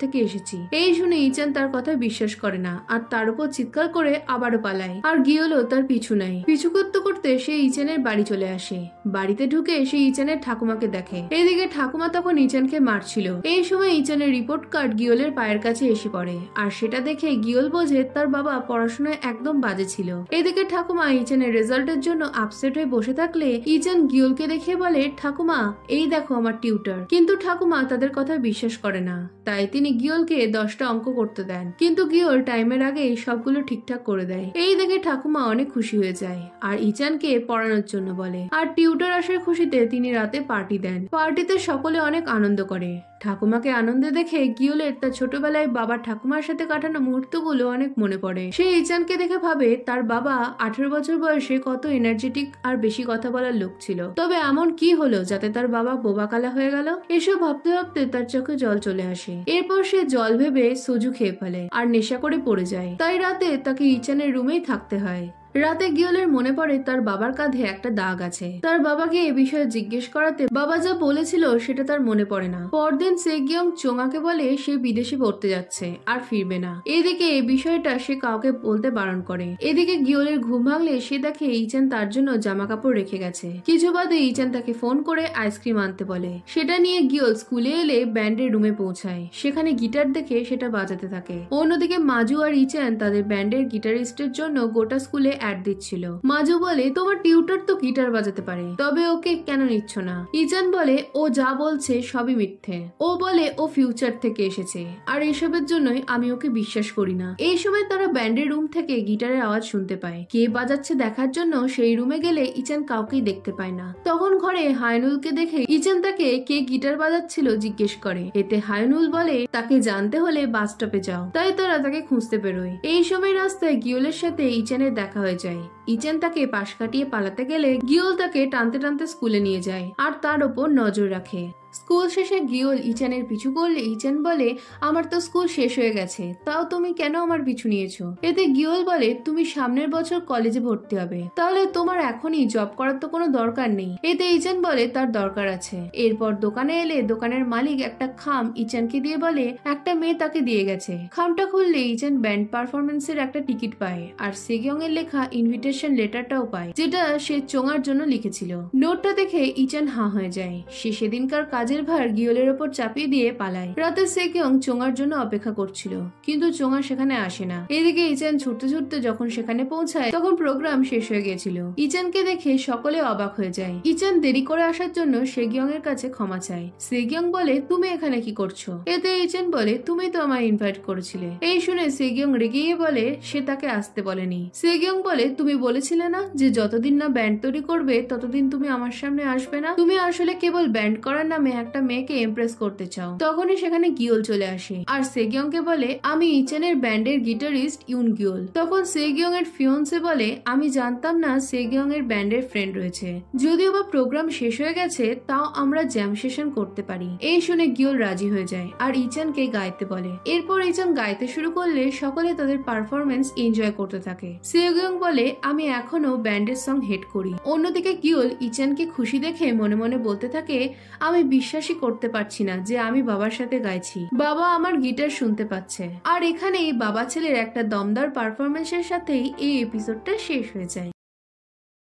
থেকে এসেছি। এই শুনে ইচান তার কথা বিশ্বাস করে না আর তার উপর চিৎকার করে আবারও পালায়। আর গিওলও তার পিছু নেয়। পিছু করতে করতে সে ইচানের বাড়ি চলে আসে। বাড়িতে ঢুকে সে ইচানের ঠাকুমাকে দেখে। এদিকে ঠাকুমা তখন ইচানকে মারছিল। এই সময় ইচানের রিপোর্ট কার্ড গিওলের পায়ের কাছে এসে পড়ে আর সেটা দেখে গিওল বোঝে তার বাবা পড়াশোনায় একদম বাজে ছিল। এদিকে ঠাকুমা ইচানের রেজাল্টের জন্য আপসেট হয়ে বসে থাকলে ইচান গিওলকে দেখে বলে, ঠাকুমা এই দেখো আমার টিউটর। কিন্তু ঠাকুমা তাদের কথা বিশ্বাস করে না, তাই তিনি গিওলকে 10টা অঙ্ক করতে দেন। কিন্তু গিওল টাইমের আগে সবগুলো ঠিকঠাক করে দেয়। এই দেখে ঠাকুমা অনেক খুশি হয়ে যায় আর ইচানকে পড়ানোর জন্য বলে। আর টিউটর আসার খুশিতে তিনি রাতে পার্টি দেন। পার্টিতে সকলে অনেক আনন্দ করে। ঠাকুমাকে আনন্দে দেখে গিওলের তার ছোটবেলায় বাবা ঠাকুমার সাথে কাটানো মুহূর্তগুলো অনেক মনে পড়ে। সে ইচানকে দেখে ভাবে তার বাবা 18 বছর বয়সে কত এনার্জেটিক আর বেশি কথা বলার লোক ছিল। তবে এমন কি হলো যাতে তার বাবা বোবাকালা হয়ে গেল? এসব ভাবতে ভাবতে তার চোখে জল চলে আসে। এরপর সে জল ভেবে সোজু খেয়ে ফেলে আর নেশা করে পড়ে যায়। তাই রাতে তাকে ইচানের রুমেই থাকতে হয়। রাতে গিওলের মনে পড়ে তার বাবার কাঁধে একটা দাগ আছে। তার বাবাকে এ বিষয়ে জিজ্ঞেস করাতে বাবা যা বলেছিল সেটা তার মনে পড়ে না। পরদিন সেগিয়ং চোঙাকে বলে সে বিদেশে পড়তে যাচ্ছে আর ফিরবে না। এদিকে এই বিষয়টা সে কাউকে বলতে বারণ করে। এদিকে গিওলের ঘুম ভাঙলে সে দেখে ইচান তার জন্য জামা কাপড় রেখে গেছে। কিছু বাদে ইচান তাকে ফোন করে আইসক্রিম আনতে বলে। সেটা নিয়ে গিওল স্কুলে এলে ব্যান্ডের রুমে পৌঁছায়। সেখানে গিটার দেখে সেটা বাজাতে থাকে। অন্যদিকে মাজু আর ইচান তাদের ব্যান্ডের গিটারিস্টের জন্য গোটা স্কুলে অ্যাড দিচ্ছিল। মাজু বলে, তোমার টিউটর তো গিটার বাজাতে পারে, তবে ওকে কেন নিচ্ছ না? ইচান বলে, ও যা বলছে সবই মিথ্যে। ও বলে ও ফিউচার থেকে এসেছে আর এসবের জন্যই আমি ওকে বিশ্বাস করি না। এই সময় তারা ব্যান্ডের রুম থেকে গিটারের আওয়াজ শুনতে পায়। কে বাজাচ্ছে দেখার জন্য সেই রুমে গেলে ইচান কাউকেই দেখতে পায় না। তখন ঘরে হায়নুলকে দেখে ইচান তাকে কে গিটার বাজাচ্ছিল জিজ্ঞেস করে। এতে হায়নুল বলে, তাকে জানতে হলে বাস স্টপে যাও। তাই তারা তাকে খুঁজতে বেরোয়। এই সময় রাস্তায় গিওলের সাথে ইচানের দেখা হয়ে যায়। ইচান তাকে পাশ কাটিয়ে পালাতে গেলে গিওল তাকে টানতে টানতে স্কুলে নিয়ে যায় আর তার ওপর নজর রাখে। স্কুল শেষে গিওল ইচানের পিছু করলে ইচান বলে, আমার তো স্কুল শেষ হয়ে গেছে, তাও তুমি কেন আমার পিছু নিয়েছো? এতে গিওল বলে, তুমি সামনের বছর কলেজে ভর্তি হবে, তাহলে তোমার এখনই জব করার তো কোনো দরকার নেই। এতে ইচান বলে তার দরকার আছে। এরপর দোকানে এলে দোকানের মালিক একটা খাম ইচানকে দিয়ে বলে একটা মেয়ে তাকে দিয়ে গেছে। খামটা খুললে ইচান ব্যান্ড পারফরমেন্সের একটা টিকিট পায় আর সেগিয়ং এর লেখা ইনভিটেশন লেটারটাও পায়, যেটা সে চোঙার জন্য লিখেছিল। নোটটা দেখে ইচান হাঁ হয়ে যায়। সে সেদিনকার কাজের ভার গিওলের ওপর চাপিয়ে দিয়ে পালায়। রাতে সেগিয়ং চোঙার জন্য অপেক্ষা করছিল, কিন্তু চোঙা সেখানে আসে না। এদিকে ইচান ছুটতে ছুটতে যখন সেখানে পৌঁছায় তখন প্রোগ্রাম শেষ হয়ে গিয়েছিল। ইচানকে দেখে সকলে অবাক হয়ে যায়। ইচান দেরি করে আসার জন্য সেগিয়ং এর কাছে ক্ষমা চায়। সেগিয়ং বলে, তুমি এখানে কি করছো? এতে ইচান বলে, তুমি তো আমায় ইনভাইট করেছিলে। এই শুনে সেগিয়ং রেগে গিয়ে বলে সে তাকে আসতে বলেনি। সেগিয়ং বলে, তুমি বলেছিলে না যে যতদিন না ব্যান্ড তৈরি করবে ততদিন তুমি আমার সামনে আসবে না? তুমি আসলে কেবল ব্যান্ড করার নামে একটা মেয়েকে ইমপ্রেস করতে চাও। তখনই সেখানে গিওল চলে আসে আর সেগিয়ংকে বলে, আমি ইচানের ব্যান্ডের গিটারিস্ট ইউন গিওল। তখন সেগিয়ং এর ফিয়ন্সে বলে, আমি জানতাম না সেগিয়ং এর ব্যান্ডের ফ্রেন্ড রয়েছে, যদিও বা প্রোগ্রাম শেষ হয়ে গেছে তাও আমরা জ্যাম সেশন করতে পারি। এই শুনে গিওল রাজি হয়ে যায় আর ইচানকে গাইতে বলে। এরপর ইচান গাইতে শুরু করলে সকলে তাদের পারফরমেন্স এনজয় করতে থাকে। সেগিয়ং বলে, আমি এখনো ব্যান্ডের সং হেড করি। অন্যদিকে গিওল ইচানকে খুশি দেখে মনে মনে বলতে থাকে, আমি বিশ্বাসই করতে পারছি না যে আমি বাবার সাথে গাইছি, বাবা আমার গিটার শুনতে পাচ্ছে। আর এখানেই বাবা ছেলের একটা দমদার পারফরমেন্সের সাথেই এই এপিসোডটা শেষ হয়ে যায়।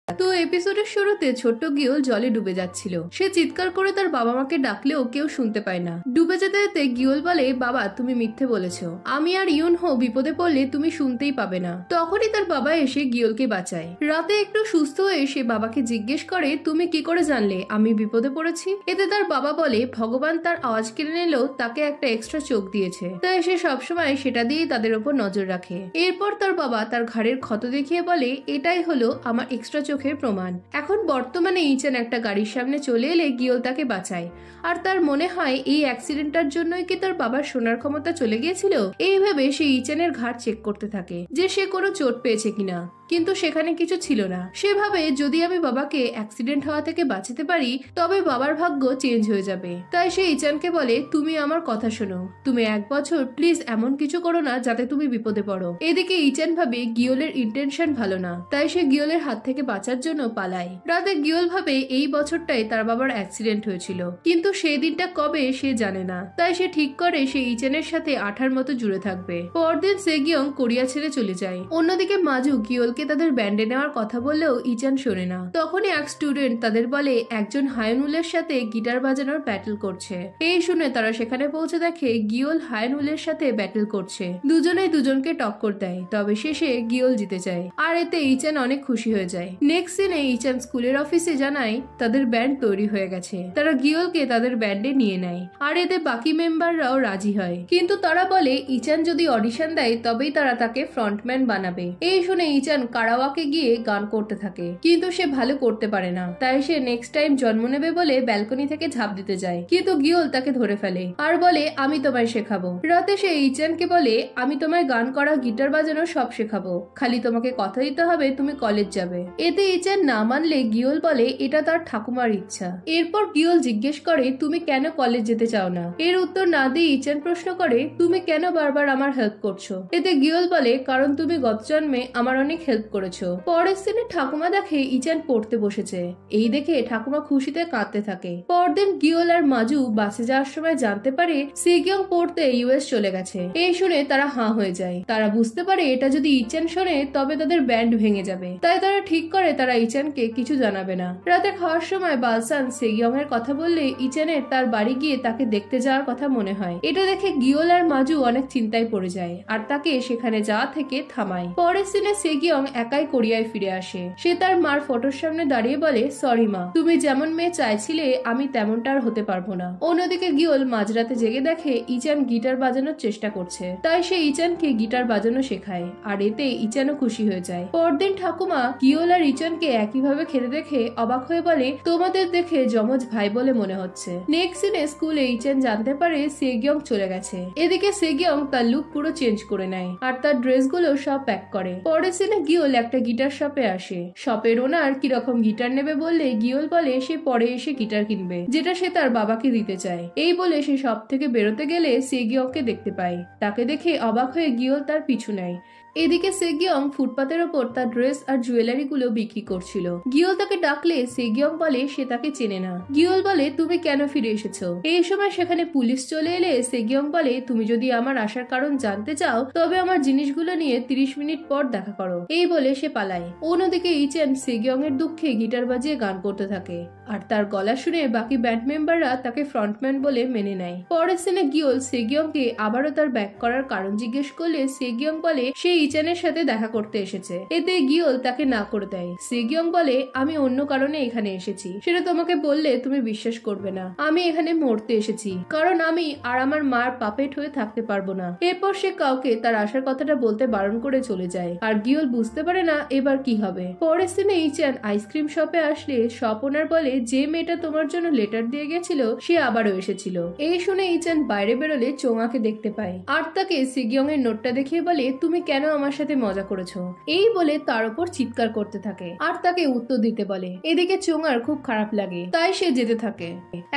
তো এপিসোডের শুরুতে ছোট্ট গিওল জলে ডুবে যাচ্ছিল। সে চিৎকার করে তার বাবা মাকে ডাকলেও কেউ শুনতে পায় না। ডুবে যেতে যেতে গিওল বলে, বাবা তুমি মিথ্যে বলেছো, আমি আর ইউনহো বিপদে পড়লে তুমি শুনতেই পাবে না। তখনই তার বাবা এসে গিওলকে বাঁচায়। রাতে একটু সুস্থ হয়ে সে বাবাকে জিজ্ঞেস করে, তুমি কি করে জানলে আমি বিপদে পড়েছি? এতে তার বাবা বলে, ভগবান তার আওয়াজ কেড়ে নিলেও তাকে একটা এক্সট্রা চোখ দিয়েছে, তাই সে সবসময় সেটা দিয়ে তাদের উপর নজর রাখে। এরপর তার বাবা তার ঘাড়ের ক্ষত দেখিয়ে বলে, এটাই হলো আমার এক্সট্রা চোখের প্রমাণ। এখন বর্তমানে ইচান একটা গাড়ির সামনে চলে এলে গিওল তাকে বাঁচায় আর তার মনে হয় এই অ্যাক্সিডেন্টটার জন্যই কি তার বাবার শোনার ক্ষমতা চলে গিয়েছিল। এইভাবে সে ইচানের ঘাড় চেক করতে থাকে যে সে কোনো চোট পেয়েছে কিনা। কিন্তু সেখানে কিছু ছিল না। সেভাবে যদি আমি বাবাকে অ্যাক্সিডেন্ট হওয়া থেকে বাঁচাতে পারি তবে বাবার ভাগ্য চেঞ্জ হয়ে যাবে। তাই সে ইচানকে বলে, তুমি আমার কথা শোনো, তুমি 1 বছর প্লিজ এমন কিছু করো না যাতে তুমি বিপদে পড়ো। এদিকে ইচান ভাবে গিওলের ইন্টেনশন ভালো না, তাই সে গিওলের হাত থেকে বাঁচার জন্য পালায়। রাতে গিওল ভাবে এই বছরটাই তার বাবার অ্যাক্সিডেন্ট হয়েছিল, কিন্তু সেই দিনটা কবে সে জানে না। তাই সে ঠিক করে সে ইচানের সাথে আঠার মতো জুড়ে থাকবে। পরদিন সেগিয়ং কোরিয়া ছেড়ে চলে যায়। অন্যদিকে মাজু গিওলকে তাদের ব্যান্ডে নেওয়ার কথা বললেও ইচান শোনে না। তখনই এক স্টুডেন্ট তাদের বলে একজন হায়নুলের সাথে গিটার বাজানোর ব্যাটল করছে। এই শুনে তারা সেখানে পৌঁছে দেখে গিওল হায়নুলের সাথে ব্যাটল করছে। দুজনেই দুজনকে টক্কর দেয়, তবে শেষে গিওল জিতে যায়। আর এতে ইচান অনেক খুশি হয়ে যায়। নেক্সট সিনে ইচান স্কুলের অফিসে জানায় তাদের ব্যান্ড তৈরি হয়ে গেছে। তারা গিওলকে তাদের ব্যান্ডে নিয়ে নেয়, আর এতে বাকি মেম্বাররাও রাজি হয়। কিন্তু তারা বলে ইচান যদি অডিশন দেয় তবেই তারা তাকে ফ্রন্টম্যান বানাবে। এই শুনে ইচান কারাওয়াকে গিয়ে গান করতে থাকে, কিন্তু সে ভালো করতে পারে না। তাই সে নেক্সট টাইম জন্ম নেবে বলে ব্যালকনি থেকে ঝাঁপ দিতে যায়, কিন্তু গিওল তাকে ধরে ফেলে আর বলে আমি তোমায় শেখাবো। রাতে সে ইচানকে বলে আমি তোমায় গান করা, গিটার বাজানো সব শেখাবো, খালি তোমাকে কথা দিতে হবে তুমি কলেজ যাবে। এতে ইচান না মানলে গিওল বলে এটা তার ঠাকুমার ইচ্ছা। এরপর গিওল জিজ্ঞেস করে তুমি কেন কলেজ যেতে চাও না। এর উত্তর না দিয়ে ইচান প্রশ্ন করে তুমি কেন বারবার আমার হেল্প করছো। এতে গিওল বলে কারণ তুমি গত জন্মে আমার অনেক হেল্প করেছো। পরের দিনে ঠাকুমা দেখে ইচান পড়তে বসেছে। এই দেখে ঠাকুমা খুশিতে কাঁদতে থাকে। পরদিন গিওল আর মাজু বাসে যাওয়ার সময় জানতে পারে সেগিয়ং পড়তে ইউএস চলে গেছে। এই শুনে তারা হাঁ হয়ে যায়। তারা বুঝতে পারে এটা যদি ইচান শোনে তবে তাদের ব্যান্ড ভেঙে যাবে। তাই তারা ঠিক করে তারা ইচানকে কিছু জানাবে না। রাতে খাওয়ার সময় বালসান সেগিয়ং এর কথা বললে ইচানের তার বাড়ি গিয়ে তাকে দেখতে যাওয়ার কথা মনে হয়। এটা দেখে গিওল আর মাজু অনেক চিন্তায় পড়ে যায় আর তাকে সেখানে যাওয়া থেকে থামায়। পরের সিনে সেগিয়ং একাই কোরিয়ায় ফিরে আসে। সে তার মার ফটোর সামনে দাঁড়িয়ে বলে সরি মা, তুমি যেমন মেয়ে চাইছিলে আমি তেমনটা আর হতে পারবো না। অন্যদিকে গিওল মাঝরাতে জেগে দেখে ইচান গিটার বাজানোর চেষ্টা করছে, তাই সে ইচানকে গিটার বাজানো শেখায় আর এতে ইচানও খুশি হয়ে যায়। পরদিন ঠাকুমা গিওল আর ইচানকে একইভাবে খেতে দেখে অবাক হয়ে বলে তোমাদের দেখে যমজ ভাই বলে মনে হচ্ছে। নেক্সট সিনে স্কুলে ইচান জানতে পারে সেগিয়ং চলে গেছে। এদিকে সেগিয়ং তার লুক পুরো চেঞ্জ করে নেয় আর তার ড্রেসগুলো সব প্যাক করে। পরের সিনে গিওল একটা গিটার শপে আসে। শপের ওনার কিরকম গিটার নেবে বললে গিওল বলে সে পরে এসে গিটার কিনবে, যেটা সে তার বাবাকে দিতে চায়। এই বলে সে শপ থেকে বেরোতে গেলে সেগিয়ংকে দেখতে পায়। তাকে দেখে অবাক হয়ে গিওল তার পিছু নেয়। এদিকে সেগিয়ং ফুটপাতের ওপর তার ড্রেস আর জুয়েলারি গুলো বিক্রি করছিল। গিওল তাকে ডাকলে সেগিয়ং বলে সে তাকে চেনে না। গিওল বলে তুমি কেন ফিরে এসেছো। এই সময় সেখানে পুলিশ চলে এলে সেগিয়ং বলে তুমি যদি আমার আসার কারণ জানতে চাও তবে আমার জিনিসগুলো নিয়ে 30 মিনিট পর দেখা করো। এই বলে সে পালায়। অন্যদিকে ইচেন সেগিয়ং এর দুঃখে গিটার বাজিয়ে গান করতে থাকে আর তার গলা শুনে বাকি ব্যান্ড মেম্বাররা তাকে ফ্রন্টম্যান বলে মেনে নেয়। পরের সিনে গিওল সেগিয়ংকে আবারও তার ব্যাক করার কারণ জিজ্ঞেস করলে সেগিয়ং বলে সে ইচানের সাথে দেখা করতে এসেছে। এতে গিওল তাকে না করে দেয়। সেগিয়ং বলে আমি অন্য কারণে এখানে এসেছি, সেটা তোমাকে বললে তুমি বিশ্বাস করবে না। আমি এখানে মরতে এসেছি, কারণ আমি আর আমার মার পাপেট হয়ে থাকতে পারবো না। এরপর সে কাউকে তার আসার কথাটা বলতে বারণ করে চলে যায় আর গিওল বুঝতে পারে না এবার কি হবে। পরের দিনে ইচান আইসক্রিম শপে আসলে শপ ওনার বলে যে মেয়েটা তোমার জন্য লেটার দিয়ে গেছিল সে আবারও এসেছিল। এই শুনে ইচান বাইরে বেরোলে চোঙাকে দেখতে পায় আর তাকে সেগিয়ং এর নোটটা দেখিয়ে বলে তুমি কেন আমার সাথে মজা করেছো। এই বলে তার উপর চিৎকার করতে থাকে আর তাকে উত্তর দিতে বলে। এদিকে চোঙার খুব খারাপ লাগে, তাই সে যেতে থাকে।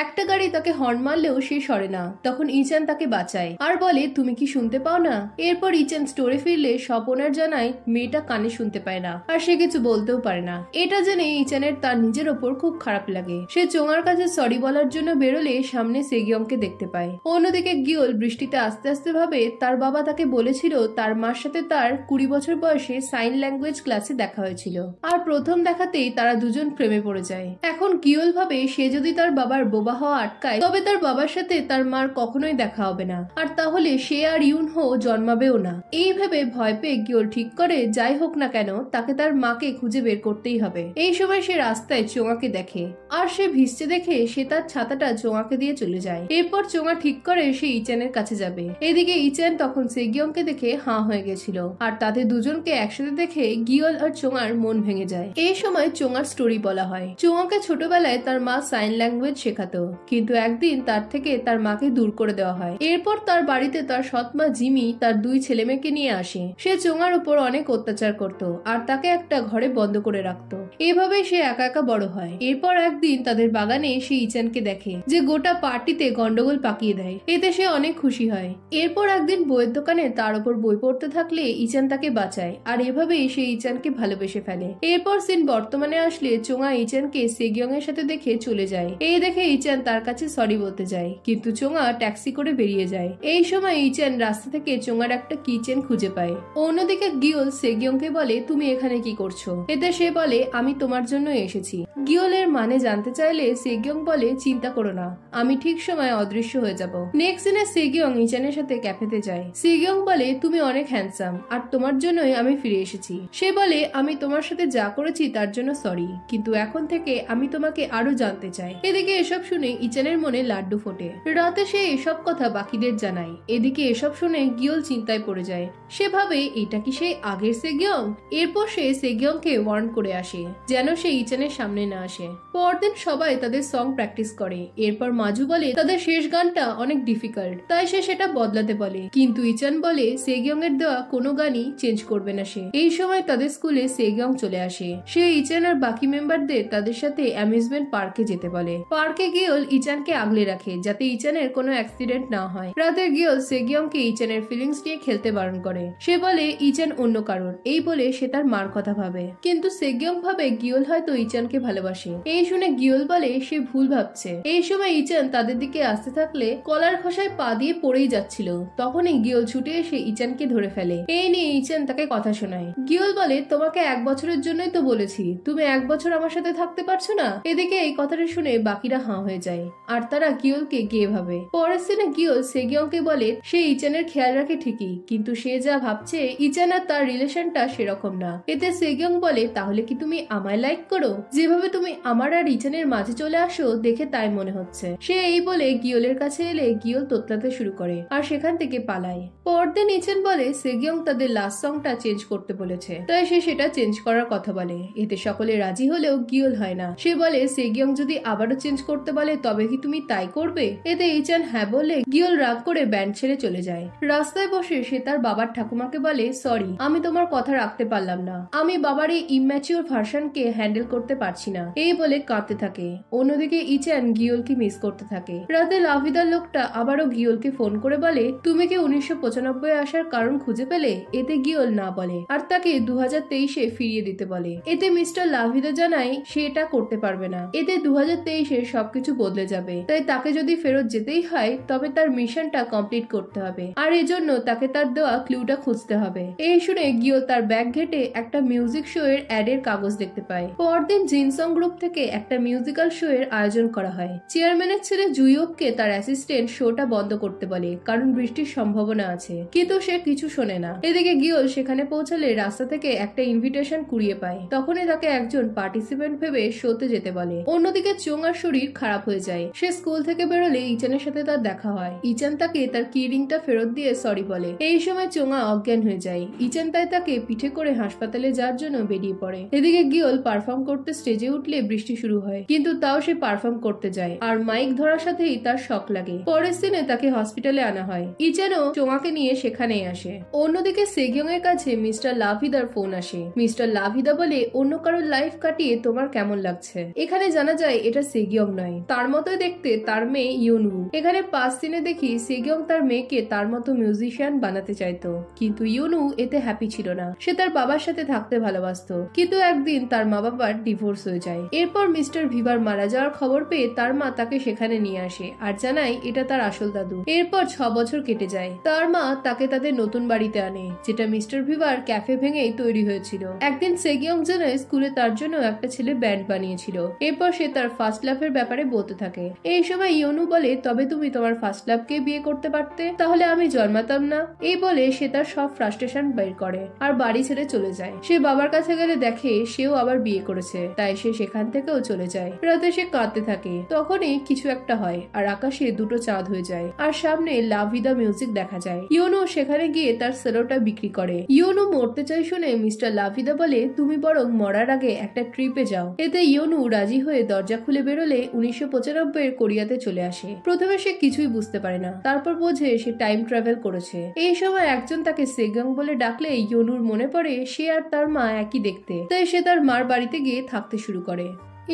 একটা গাড়ি তাকে হর্ন মারলেও সে সরে না। তখন ইচান তাকে বাঁচায় আর বলে তুমি কি শুনতে পাও না। এরপর ইচান স্টোরে ফিরলে শপ ওনার জানায় মেয়েটা কানে শুনতে পায় না আর সে কিছু বলতেও পারে না। এটা জেনে ইচানের তার নিজের ওপর খুব খারাপ লাগে। সে চোঙার কাছে সরি বলার জন্য বেরোলে সামনে সেগিয়ংকে দেখতে পায়। অন্যদিকে গিওল বৃষ্টিতে আস্তে আস্তে ভাবে তার বাবা তাকে বলেছিল তার মার সাথে তার 20 বছর বয়সে সাইন ল্যাঙ্গুয়েজ ক্লাসে দেখা হয়েছিল আর প্রথম দেখাতেই তারা দুজন প্রেমে পড়ে যায়। এখন গিওল ভাবে সে যদি তার বাবার বোবা হওয়া আটকায় তবে তার বাবার সাথে তার মার কখনোই দেখা হবে না আর তাহলে সে আর ইউনহো জন্মাবেও না। এই ভেবে ভয় পেয়ে গিওল ঠিক করে যাই হোক না কেন তাকে তার মাকে খুঁজে বের করতেই হবে। এই সময় সে রাস্তায় চোঙাকে দেখে আর সে ভিজতে দেখে সে তার ছাতাটা চোঙাকে দিয়ে চলে যায়। এরপর চোঙা ঠিক করে সে ইচানের কাছে যাবে। এদিকে ইচান তখন সেগিয়ংকে দেখে হাঁ হয়ে গেছিল। আর তাদের দুজনকে একসাথে দেখে গিয়ল আর চোঙার মন ভেঙে যায়। এই সময় চোঙার স্টোরি বলা হয়। চোঙাকে ছোটবেলায় তার মা সাইন ল্যাঙ্গুয়েজ শেখাতো, কিন্তু একদিন তার থেকে তার মাকে দূর করে দেওয়া হয়। এরপর তার বাড়িতে তার সৎমা জিমি তার 2 ছেলে মেয়েকে নিয়ে আসে। সে চোঙার উপর অনেক অত্যাচার করত আর তাকে একটা ঘরে বন্ধ করে রাখতো। এভাবেই সে একা একা বড় হয়। এরপর একদিন তাদের বাগানে সে ইচানকে দেখে, যে গোটা পার্টিতে গন্ডগোল পাকিয়ে দেয়। এতে সে অনেক খুশি হয়। এরপর একদিন বইয়ের দোকানে তার উপর বই পড়তে থাকলে ইচান তাকে বাঁচায়, আর এভাবেই সে ইচানকে ভালোবেসে ফেলে। এরপর সিন বর্তমানে আসলে চোঙা ইচানকে সেগিয়ং এর সাথে দেখে চলে যায়। এই দেখে ইচান তার কাছে সরি বলতে যায়, কিন্তু চোঙা ট্যাক্সি করে বেরিয়ে যায়। এই সময় ইচান রাস্তা থেকে চোঙার একটা কিচেন খুঁজে পায়। অন্যদিকে গিয়ল সেগিয়ংকে বলে, তুমি এখানে কি করছো? এতে সে বলে, আমি তোমার জন্য এসেছি। গিয়লের মানে জানতে চাইলে সেগিয়ং বলে, চিন্তা করো না, আমি ঠিক সময় অদৃশ্য হয়ে যাব। নেক্সট দিনে সেগিয়ং ইচানের সাথে ক্যাফেতে যায়। সেগিয়ং বলে, তুমি অনেক হ্যান্ডসাম, আর তোমার জন্যই আমি ফিরে এসেছি। সে বলে, আমি তোমার সাথে যা করেছি তার জন্য সরি, কিন্তু এখন থেকে আমি তোমাকে আরো জানতে চাই। এদিকে এসব শুনে ইচানের মনে লাড্ডু ফোটে। রাতে সে এসব কথা বাকিদের জানায়। এদিকে এসব শুনে গিয়ল চিন্তায় পড়ে যায়। সে ভাবে, এটা কি সেই আগের সেগিয়ং? এরপর সে সেগিয়ংকে ওয়ার্ন করে আসে যেন সে ইচানের সামনে না আসে। পরদিন সবাই তাদের সং প্র্যাকটিস করে। এরপর মাজু বলে তাদের শেষ গানটা অনেক ডিফিকাল্ট, তাই সে সেটা বদলাতে বলে, কিন্তু ইচান বলে সেগিয়ং এর দেওয়া কোনো গানই চেঞ্জ করবে না সে। এই সময় তাদের স্কুলে সেগিয়ং চলে আসে। সে ইচান আর বাকি মেম্বারদের তাদের সাথে অ্যামিউজমেন্ট পার্কে যেতে বলে। পার্কে গিয়ল ইচানকে আগলে রাখে যাতে ইচানের কোনো অ্যাক্সিডেন্ট না হয়। রাতে গিয়ল সেগিয়ংকে ইচানের ফিলিংস নিয়ে খেলতে বারণ করে। সে বলে ইচান অন্য কারণ, এই বলে সে তার মার কথা ভাবে, কিন্তু সেগিয়ং ভাবে গিয়ল হয়তো ইচানকে ভালোবাসে। এই শুনে গিয়ল বলে সে ভুল ভাবছে। এই সময় ইচান তাদের দিকে আসতে থাকলে কলার খোসায় পা দিয়ে পড়েই যাচ্ছিল। তখনই গিয়ল ছুটে এসে ইচানকে ধরে ফেলে। এই নিয়ে ইচান তাকে কথা শোনায়। গিয়ল বলে, তোমাকে 1 বছরের জন্যই তো বলেছি, তুমি 1 বছর আমার সাথে থাকতে পারছো না? এদিকে এই কথাটা শুনে বাকিরা হাঁ হয়ে যায়, আর তারা গিয়লকে গিয়ে ভাবে। পরের দিনে গিয়ল সেগিয়ংকে বলে সে ইচানের খেয়াল রাখে ঠিকই, কিন্তু সে যা ভাবছে ইচান আর তার রিলেশনটা সেরকম না। এতে সেগিয়ং বলে, তাহলে কি তুমি আমায় লাইক করো? যেভাবে তুমি আমার আর ইচানের মাঝে চলে আসো দেখে তাই মনে হচ্ছে। সে এই বলে গিয়লের কাছে এলে গিয়ল তোতলাতে শুরু করে আর সেখান থেকে পালায়। পরদিন ইচান বলে সেগিয়ং তাদের লাস্ট সংটা চেঞ্জ করতে বলেছে, তাই সে সেটা চেঞ্জ করার কথা বলে। এতে সকলে রাজি হলেও গিয়ল হয় না। সে বলে সেগিয়ং যদি আবারও চেঞ্জ করতে বলে তবে কি তুমি তাই করবে? এতে ইচান হ্যাঁ বলে গিয়ল রাগ করে ব্যান্ড ছেড়ে চলে যায়। রাস্তায় বসে সে তার বাবার ঠাকুমাকে বলে, সরি, আমি তোমার কথা রাখতে পারলাম না, আমি বাবার এই ইম্যাচিওর ভার্সনকে হ্যান্ডেল করতে পারছি না, এই বলে কাঁদতে থাকে। অন্যদিকে ইচান গিয়লকে মিস করতে থাকে। রাতে লাভিদার লোকটা আবারও গিয়লকে ফোন করে বলে, তুমি কি 1995 আসার কারণ খুঁজে পেলে? এতে গিয়ল না বলে আর তাকে 2023-এ ফিরিয়ে দিতে বলে। এতে মিস্টার লাভিদা জানায় সে এটা করতে পারবে না। এতে 2023-এ সবকিছু বদলে যাবে, তাই তাকে যদি ফেরত যেতেই হয় তবে তার মিশনটা কমপ্লিট করতে হবে, আর এজন্য তাকে তার দেওয়া ক্লুটা খুঁজতে হবে। এই শুনে গিয়ল তার ব্যাগ ঘেটে একটা মিউজিক শো এর অ্যাডের কাগজ দেখতে পায়। পরদিন জিনসং গ্রুপ থেকে একটা মিউজিক্যাল শো এর আয়োজন করা হয়। চেয়ারম্যানের ছেলে জুইওককে তার অ্যাসিস্ট্যান্ট শোটা বন্ধ করতে বলে, কারণ বৃষ্টির সম্ভাবনা আছে, কিন্তু সে কিছু শোনে না। এদিকে গিয়ল সেখানে পৌঁছালে রাস্তা থেকে একটা ইনভিটেশন কুড়িয়ে পায়। তখনই তাকে একজন পার্টিসিপেন্ট ভেবে শোতে যেতে বলে। অন্যদিকে চোঙার শরীর খারাপ হয়ে যায়। সে স্কুল থেকে বেরোলে ইচানের সাথে তার দেখা হয়। ইচান তাকে তার কি রিংটা ফেরত দিয়ে সরি বলে। এই সময় চোঙা অজ্ঞান হয়ে যায়। ইচান তাই তাকে পিঠে করে হাসপাতালে যাওয়ার জন্য বেরিয়ে পড়ে। এদিকে গিয়ল পারফর্ম করতে স্টেজে উঠলে বৃষ্টি শুরু হয়, কিন্তু তাও সে পারফর্ম করতে যায় আর মাইক ধরার সাথেই তার শক লাগে। পরের দিনে তাকে হসপিটালে আনা হয়। ইচানও চোঙাকে নিয়ে সেখানেই আসে। অন্যদিকে সেগিয়ং এর কাছে মিস্টার লাভিদার ফোন আসে। মিস্টার লাভিদা বলে, অন্য কারোর লাইফ কাটিয়ে তোমার কেমন লাগছে? এখানে জানা যায় এটা সেগিয়ং নয়, তার মতোই দেখতে তার মেয়ে ইউনু। এখানে 5 দিনে দেখি সেগিয়ং তার মেয়েকে তার মতো মিউজিশিয়ান বানাতে চাইতো, কিন্তু ইউনু এতে হ্যাপি ছিল না। সে তার বাবার সাথে থাকতে ভালোবাসতো, কিন্তু একদিন তার মা বাবার ডিভোর্স হয়ে যায়। এরপর মিস্টার ভিভার মারা যাওয়ার খবর পেয়ে তার মা তাকে সেখানে নিয়ে আসে আর জানায় এটা তার আসল দাদু। এরপর 6 বছর কেটে যায়। তার মা তাকে তাদের নতুন বাড়িতে আনে, যেটা মিস্টার ভিভার ক্যাফে ভেঙেই তৈরি হয়েছিল। একদিন সেগিয়ং জানায় স্কুলে তার জন্য একটা ছেলে ব্যান্ড বানিয়েছিল। এরপর সে তার ফার্স্ট লাভের ব্যাপারে বলতে থাকে। এই সময় ইউনু বলে, তবে তুমি তোমার ফার্স্ট লাভকে বিয়ে করতে পারতে, তাহলে আমি জন্মাতাম না। এই বলে সে তার সব ফ্রাস্ট্রেশন বের করে আর বাড়ি ছেড়ে চলে যায়। সে বাবার কাছে গেলে দেখে সেও আবার বিয়ে করেছে, তাই সে সেখান থেকেও চলে যায়। রাতে সে কাঁদতে থাকে। তখনই কিছু একটা হয় আর আকাশে 2টো চাঁদ হয়ে যায় আর সামনে লাভিদা মিউজিক দেখা যায়। ইউনু সেখানে গিয়ে তার সেলোটা টাকায় বিক্রি করে। ইয়োনু মরতে চাই শুনে মিস্টার লাভিদা বলে তুমি বরং মরার আগে একটা ট্রিপে যাও। এতে ইয়োনু রাজি হয়ে দরজা খুলে বেরোলে 1995 এর কোরিয়াতে চলে আসে। প্রথমে সে কিছুই বুঝতে পারে না, তারপর বোঝে সে টাইম ট্রাভেল করেছে। এই সময় একজন তাকে সেগং বলে ডাকলে ইয়োনুর মনে পড়ে সে আর তার মা একই দেখতে, তাই সে তার মার বাড়িতে গিয়ে থাকতে শুরু করে।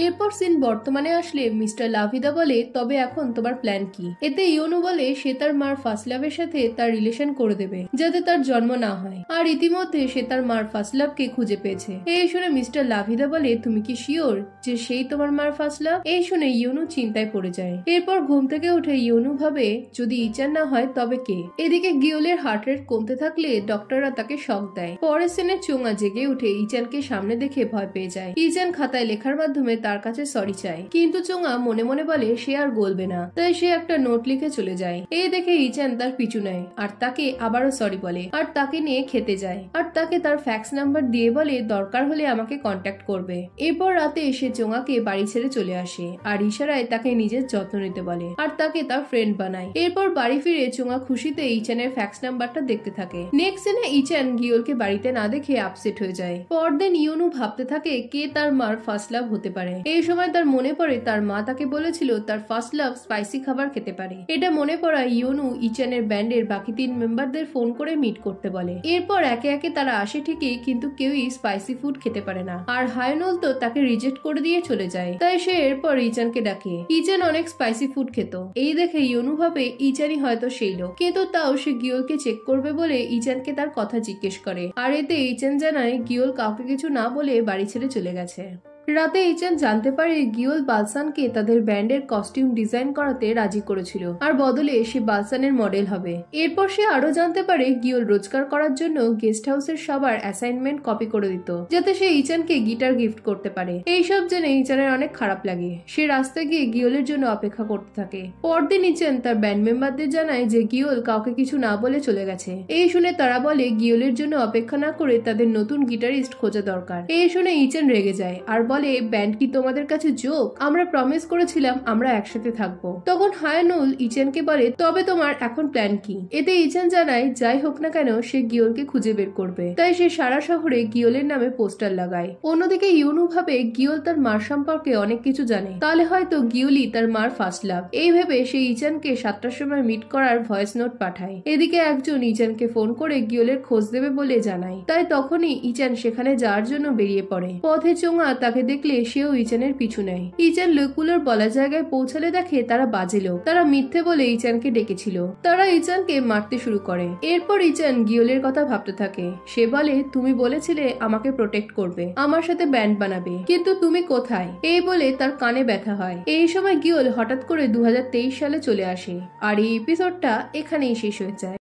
এরপর সিন বর্তমানে আসলে মিস্টার লাভিদা বলে তবে এখন তোমার প্ল্যান কি? এতে ইয়োনু বলে সে তার মার ফার্স্ট লাভের সাথে তার রিলেশন করে দেবে যাতে তার জন্ম না হয়, আর ইতিমধ্যে সে তার মার ফার্স্ট লাভকে খুঁজে পেয়েছে। এই শুনে মিস্টার লাভিদা বলে তুমি কি শিওর যে সেই তোমার মার ফার্স্ট লাভ? এই শুনে ইয়োনু চিন্তায় পড়ে যায়। এরপর ঘুম থেকে উঠে ইয়োনু ভাবে যদি ইচান না হয় তবে কে? এদিকে গিওলের হার্ট রেট কমতে থাকলে ডক্টররা তাকে শক দেয়। পরের সিনে চোঙা জেগে উঠে ইচানকে সামনে দেখে ভয় পেয়ে যায়। ইচান খাতায় লেখার মাধ্যমে তার কাছে সরি চায়, কিন্তু চোঙা মনে মনে বলে সে আর বলবে না, তাই সে একটা নোট লিখে চলে যায়। এই দেখে ইচান তার পিছু নেয় আর তাকে আবারও সরি বলে আর তাকে নিয়ে খেতে যায় আর তাকে তার ফ্যাক্স নাম্বার দিয়ে বলে দরকার হলে আমাকে কন্ট্যাক্ট করবে। এরপর রাতে এসে চোঙাকে বাড়ি ছেড়ে চলে আসে আর ইশারায় তাকে নিজের যত্ন নিতে বলে আর তাকে তার ফ্রেন্ড বানায়। এরপর বাড়ি ফিরে চোঙা খুশিতে ইচানের ফ্যাক্স নাম্বারটা দেখতে থাকে। নেক্সট সিনে ইচান গিওলকে বাড়িতে না দেখে আপসেট হয়ে যায়। পরদিন ইয়োনু ভাবতে থাকে কে তার মার ফার্স্ট লাভ হতে পারে। এই সময় তার মনে পড়ে তার মা তাকে বলেছিল তার ফার্স্ট লাভ স্পাইসি খাবার খেতে পারে। এটা মনে পড়া ইয়োনু ইচানের ব্যান্ডের বাকি 3 মেম্বারদের ফোন করে মিট করতে বলে। এরপর একে একে তারা আসে ঠিকই, কিন্তু কেউই স্পাইসি ফুড খেতে পারে না আর হায়নুল তো তাকে রিজেক্ট করে দিয়ে চলে যায়। তাই সে এরপর ইচানকে ডাকে। ইচান অনেক স্পাইসি ফুড খেত। এই দেখে ইয়োনু ভাবে ইচানই হয়তো সেই লোক, কিন্তু তাও সে গিওলকে চেক করবে বলে ইচানকে তার কথা জিজ্ঞেস করে আর এতে ইচান জানায় গিওল কাউকে কিছু না বলে বাড়ি ছেড়ে চলে গেছে। রাতে ইচান জানতে পারে গিওল বালসানকে তাদের ব্যান্ডের কস্টিউম ডিজাইন করাতে রাজি করেছিল আর বদলে সে বালসানের মডেল হবে। এরপর সে আরো জানতে পারে গিওল রোজগার করার জন্য গেস্ট হাউসের সবার অ্যাসাইনমেন্ট কপি করে দিত যাতে সে ইচানকে গিটার গিফট করতে পারে। এইসব জেনে ইচানের অনেক খারাপ লাগে। সে রাস্তায় গিয়ে গিওলের জন্য অপেক্ষা করতে থাকে। পরদিন ইচান তার ব্যান্ড মেম্বারদের জানায় যে গিওল কাউকে কিছু না বলে চলে গেছে। এই শুনে তারা বলে গিওলের জন্য অপেক্ষা না করে তাদের নতুন গিটারিস্ট খোঁজা দরকার। এই শুনে ইচান রেগে যায় আর বলে ব্যান্ড কি তোমাদের কাছে জোক? আমরা প্রমিস করেছিলাম আমরা একসাথে থাকবো। তখন হায়ানুল ইচানকে বলে তবে তোমার এখন প্ল্যান কি? এতে ইচান জানায় যাই হোক না কেন সে গিওলকে খুঁজে বের করবে, তাই সে সারা শহরে গিওলের নামে পোস্টার লাগায়। অন্যদিকে ইয়োনু ভাবে গিওল তার মার সম্পর্কে অনেক কিছু জানে, তাহলে হয়তো গিওলই তার মার ফার্স্ট লাভ। এই ভেবে সে ইচানকে 7টার সময় মিট করার ভয়েস নোট পাঠায়। এদিকে একজন ইচানকে ফোন করে গিওলের খোঁজ দেবে বলে জানায়, তাই তখনই ইচান সেখানে যাওয়ার জন্য বেরিয়ে পড়ে। পথে চোঙা তাকে দেখলে সেও ইচানের পিছু নেয়। ইচান লোকগুলোর বলা জায়গায় পৌঁছালে দেখে তারা বাজে লোক। তারা মিথ্যে বলে ইচানকে ডেকেছিল। তারা ইচানকে মারতে শুরু করে। এরপর ইচান গিওলের কথা ভাবতে থাকে। সে বলে তুমি বলেছিলে আমাকে প্রোটেক্ট করবে, আমার সাথে ব্যান্ড বানাবে, কিন্তু তুমি কোথায়? এই বলে তার কানে ব্যথা হয়। এই সময় গিওল হঠাৎ করে 2023 সালে চলে আসে আর এই এপিসোডটা এখানেই শেষ হয়ে যায়।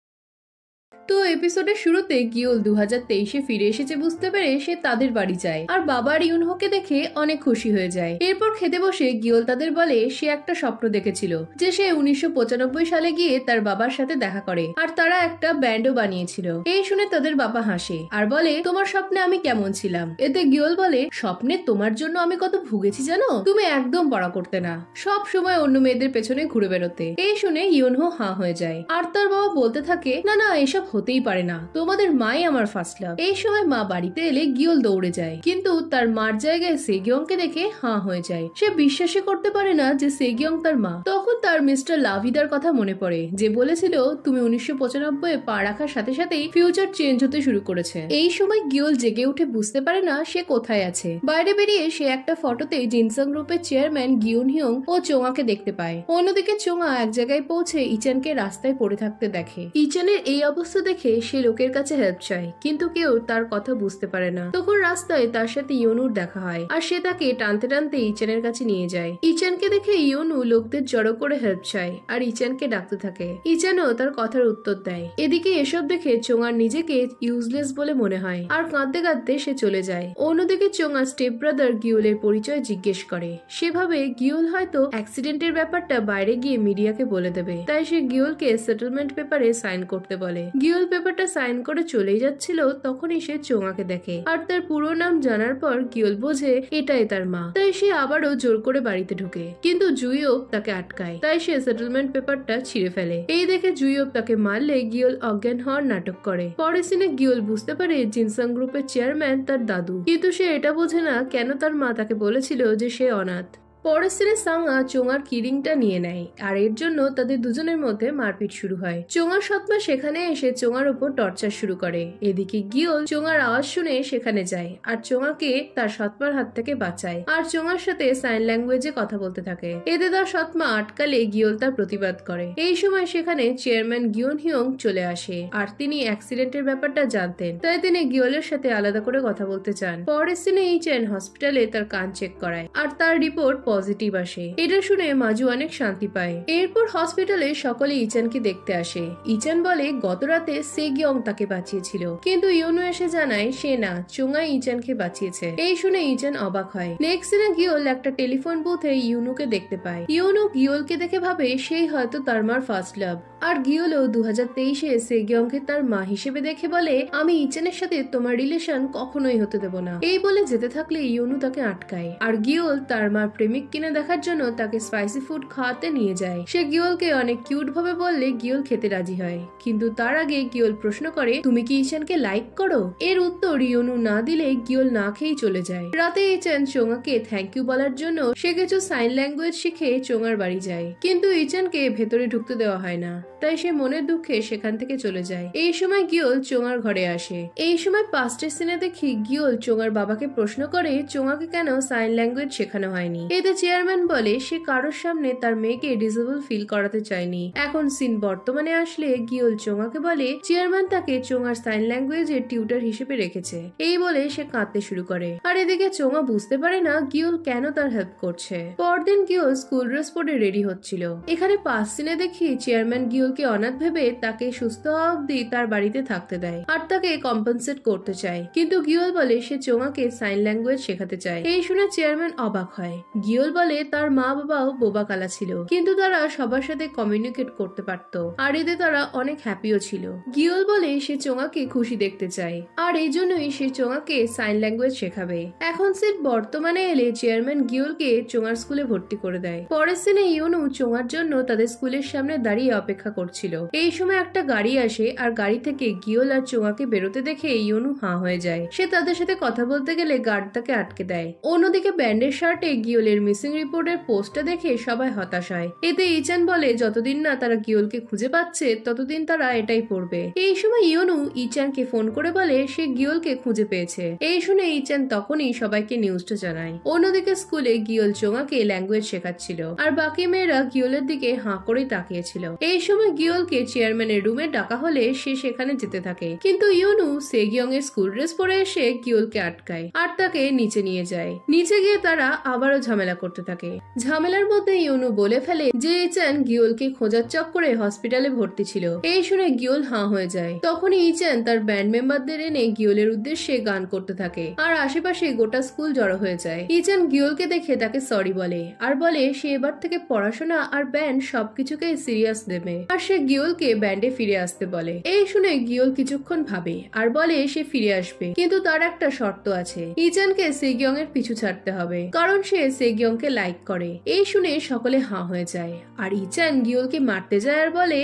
তো এপিসোডের শুরুতে গিওল 2023-এ ফিরে এসেছে বুঝতে পেরে সে তাদের বাড়ি যায় আর বাবার ইউনহোকে দেখে অনেক খুশি হয়ে যায়। এরপর খেতে বসে গিওল তাদের বলে সে একটা স্বপ্ন দেখেছিল যে সে 1995 সালে গিয়ে তার বাবার সাথে দেখা করে আর তারা একটা ব্যান্ডও বানিয়েছিল। এই শুনে তাদের বাবা হাসে আর বলে তোমার স্বপ্নে আমি কেমন ছিলাম? এতে গিওল বলে স্বপ্নে তোমার জন্য আমি কত ভুগেছি জানো? তুমি একদম পড়া করতে না, সব সময় অন্য মেয়েদের পেছনে ঘুরে বেরোতে। এই শুনে ইউনহো হাঁ হয়ে যায় আর তার বাবা বলতে থাকে না না এসব হতেই পারে না, তোমাদের মাই আমার ফার্স্ট লাভ। এই সময় মা বাড়িতে এলে গিওল দৌড়ে যায়, কিন্তু তার মার জায়গায় সেগিয়ংকে দেখে হাঁ হয়ে যায়। সে বিশ্বাসই করতে পারে না যে সেগিয়ং তার মা। তখন তার মিস্টার লাভিদার কথা মনে পড়ে যে বলেছিল তুমি 1995-এ পা রাখার সাথে সাথেই ফিউচার চেঞ্জ হতে শুরু করেছে। এই সময় গিওল জেগে উঠে বুঝতে পারে না সে কোথায় আছে। বাইরে বেরিয়ে সে একটা ফটোতে জিনসাং গ্রুপের চেয়ারম্যান গিউন হিয়ং ও চোঙাকে দেখতে পায়। অন্যদিকে চোঙা এক জায়গায় পৌঁছে ইচানকে রাস্তায় পড়ে থাকতে দেখে। ইচানের এই অবস্থা দেখে সে লোকের কাছে হেল্প চায়, কিন্তু কেউ তার কথা বুঝতে পারে না। তখন রাস্তায় তার সাথে ইয়োনুর দেখা হয় আর সে তাকে টানতে টানতে ইচানের কাছে নিয়ে যায়। ইচানকে দেখে ইয়োনু লোকদের জড়ো করে হেল্প চায় আর ইচানকে ডাকতে থাকে। ইচানও তার কথার উত্তর দেয়। এদিকে এসব দেখে চোঙার নিজেকে ইউজলেস বলে মনে হয় আর কাঁদতে কাঁদতে সে চলে যায়। অন্যদিকে চোঙা স্টেপ ব্রাদার গিওলের পরিচয় জিজ্ঞেস করে। সেভাবে গিওল হয়তো অ্যাক্সিডেন্টের ব্যাপারটা বাইরে গিয়ে মিডিয়াকে বলে দেবে, তাই সে গিওলকে সেটেলমেন্ট পেপারে সাইন করতে বলে। গিওল পেপারটা সাইন করে চলেই যাচ্ছিল, তখনই সে চোঙাকে দেখে। আর তার পুরো নাম জানার পর গিওল বোঝে এটাই তার মা। তাই সে আবারও জোর করে বাড়িতে ঢুকে, কিন্তু জুইও তাকে আটকায়। তাই সে সেটেলমেন্ট পেপারটা ছিঁড়ে ফেলে। এই দেখে জুইও তাকে মারলে গিওল অজ্ঞান হওয়ার নাটক করে। পরের সিনে গিওল বুঝতে পারে জিনসাং গ্রুপের চেয়ারম্যান তার দাদু, কিন্তু সে এটা বোঝে না কেন তার মা তাকে বলেছিল যে সে অনাথ। পরের সিনে সাংয়া চোঙার কিরিংটা নিয়ে নেয়, আর এর জন্য তাদের দুজনের মধ্যে মারপিট শুরু হয়। চোঙার সৎমা সেখানে এসে চোঙার উপর টর্চার শুরু করে। এদিকে গিওল চোঙার আওয়াজ শুনে সেখানে যায় আর চোঙাকে তার সৎমার হাত থেকে বাঁচায়, আর চোঙার সাথে সাইন ল্যাঙ্গুয়েজে কথা বলতে থাকে। এতে তার সৎমা আটকালে গিওল তার প্রতিবাদ করে। এই সময় সেখানে চেয়ারম্যান গিওন হিয়ং চলে আসে, আর তিনি অ্যাক্সিডেন্টের ব্যাপারটা জানতেন, তাই তিনি গিওলের সাথে আলাদা করে কথা বলতে চান। পরের সিনে ইচেন হসপিটালে তার কান চেক করায়, আর তার রিপোর্ট পজিটিভ আসে। এটা শুনে মাজু অনেক শান্তি পায়। এরপর হসপিটালে সকলে ইচানকে দেখতে আসে। ইচান বলে গত রাতে সেগিয়ং তাকে বাঁচিয়েছিল, কিন্তু ইউনু এসে জানায় সে না, চোঙাই ইচানকে বাঁচিয়েছে। এই শুনে ইচান অবাক হয়। নেক্সট দিনে গিওল একটা টেলিফোন বুথে ইউনুকে দেখতে পায়। ইউনু গিওলকে দেখে ভাবে সেই হয়তো তার মার ফার্স্ট লাভ। আর গিওলও 2023-এ সেগিয়ংকে তার মা হিসেবে দেখে বলে, আমি ইচানের সাথে তোমার রিলেশন কখনোই হতে দেব না। এই বলে যেতে থাকলে ইউনু তাকে আটকায়, আর গিওল তার মার প্রেমিক কিনে দেখার জন্য তাকে স্পাইসি ফুড খাওয়াতে নিয়ে যায়। সে গিওলকে অনেক কিউট ভাবে বললে গিওল খেতে রাজি হয়, কিন্তু তার আগে গিওল প্রশ্ন করে, তুমি কি ইচানকে লাইক করো? এর উত্তর ইউনু না দিলে গিওল না খেয়েই চলে যায়। রাতে ইচান চোঙাকে থ্যাংক ইউ বলার জন্য সে কিছু সাইন ল্যাঙ্গুয়েজ শিখে চোঙার বাড়ি যায়, কিন্তু ইচানকে ভেতরে ঢুকতে দেওয়া হয় না, তাই সে মনের দুঃখে সেখান থেকে চলে যায়। এই সময় গিওল চোঙার ঘরে আসে। এই সময় পাস্টের সিনে দেখি গিওল চোঙার বাবাকে প্রশ্ন করে চোঙাকে কেন সাইন ল্যাঙ্গুয়েজ শেখানো হয়নি। এতে চেয়ারম্যান বলে সে কারোর সামনে তার মেয়েকে ডিসেবল ফিল করাতে চায়নি। এখন সিন বর্তমানে আসলে গিওল চোঙাকে বলে চেয়ারম্যান তাকে চোঙার সাইন ল্যাঙ্গুয়েজের টিউটার হিসেবে রেখেছে। এই বলে সে কাঁদতে শুরু করে, আর এদিকে চোঙা বুঝতে পারে না গিওল কেন তার হেল্প করছে। পরদিন গিওল স্কুল ড্রেস পরে রেডি হচ্ছিল। এখানে পাঁচ সিনে দেখি চেয়ারম্যান গিওলকে অনাথ ভেবে তাকে সুস্থ হওয়া অব্দি তার বাড়িতে থাকতে দেয়, আর তাকে কম্পেনসেট করতে চায়, কিন্তু গিওল বলে সে চোঙাকে সাইন ল্যাঙ্গুয়েজ শেখাতে চায়। এই শুনে চেয়ারম্যান অবাক হয়। গিওল বলে তার মা বাবাও বোবা কালা ছিল, কিন্তু তারা সবার সাথে কমিউনিকেট করতে পারত, আর এতে তারা অনেক হ্যাপিও ছিল। গিওল বলে সে চোঙাকে খুশি দেখতে চায়, আর এই জন্যই সে চোঙাকে সাইন ল্যাঙ্গুয়েজ শেখাবে। এখন সিট বর্তমানে এলে চেয়ারম্যান গিওলকে চোঙার স্কুলে ভর্তি করে দেয়। পরের সিনে ইউনু চোঙার জন্য তাদের স্কুলের সামনে দাঁড়িয়ে অপেক্ষা করছিল। এই সময় একটা গাড়ি আসে, আর গাড়ি থেকে গিওল আর চোঙাকে বেরোতে দেখে ইউনু হাঁ হয়ে যায়। সে তাদের সাথে কথা বলতে গেলে গার্ড তাকে আটকে দেয়। অন্যদিকে ব্যান্ডের শার্টে গিওলের মিসিং রিপোর্টের পোস্টটা দেখে সবাই হতাশ হয়। এতে ইচান বলে যতদিন না তারা গিওলকে খুঁজে পাচ্ছে ততদিন তারা এটাই পড়বে। এই সময় ইউনু ইচানকে ফোন করে বলে সে গিওলকে খুঁজে পেয়েছে। এই শুনে ইচান তখনই সবাইকে নিউজটা জানায়। অন্যদিকে স্কুলে গিওল চোঙাকে ল্যাঙ্গুয়েজ শেখাচ্ছিল, আর বাকি মেয়েরা গিওলের দিকে হাঁ করে তাকিয়েছিল। এই সময় গিওলকে চেয়ারম্যানের রুমে ডাকা হলে সে সেখানে যেতে থাকে, কিন্তু ইউনু সেগিয়ং এর স্কুল ড্রেস পরে এসে গিওলকে আটকায়, আর তাকে নিচে নিয়ে যায়। নিচে গিয়ে তারা আবারও ঝামেলা করতে থাকে। ঝামেলার মধ্যে ইউনু বলে ফেলে যে ইচান গিওলকে খোঁজার চক্করে হসপিটালে ভর্তি ছিল। এই শুনে গিওল হাঁ হয়ে যায়। তখনই ইচান তার ব্যান্ড মেম্বারদের এনে গিওলের উদ্দেশ্যে গান করতে থাকে, আর আশেপাশে গোটা স্কুল জড়ো হয়ে যায়। ইচান গিওলকে দেখে তাকে সরি বলে, আর বলে সে এবার থেকে পড়াশোনা আর ব্যান্ড সবকিছুকে সিরিয়াস দেবে, আর সে গিওলকে ব্যান্ডে ফিরে আসতে বলে। এই শুনে গিওল কিছুক্ষণ ভাবে আর বলে সে ফিরে আসবে, কিন্তু তার একটা শর্ত আছে, ইচানকে সেগিয়ং এর পিছু ছাড়তে হবে, কারণ সে সেগিয়ংকে লাইক করে। এই শুনে সকলে হাঁ হয়ে যায়, আর ইচান গিওলকে মারতে যায় আর বলে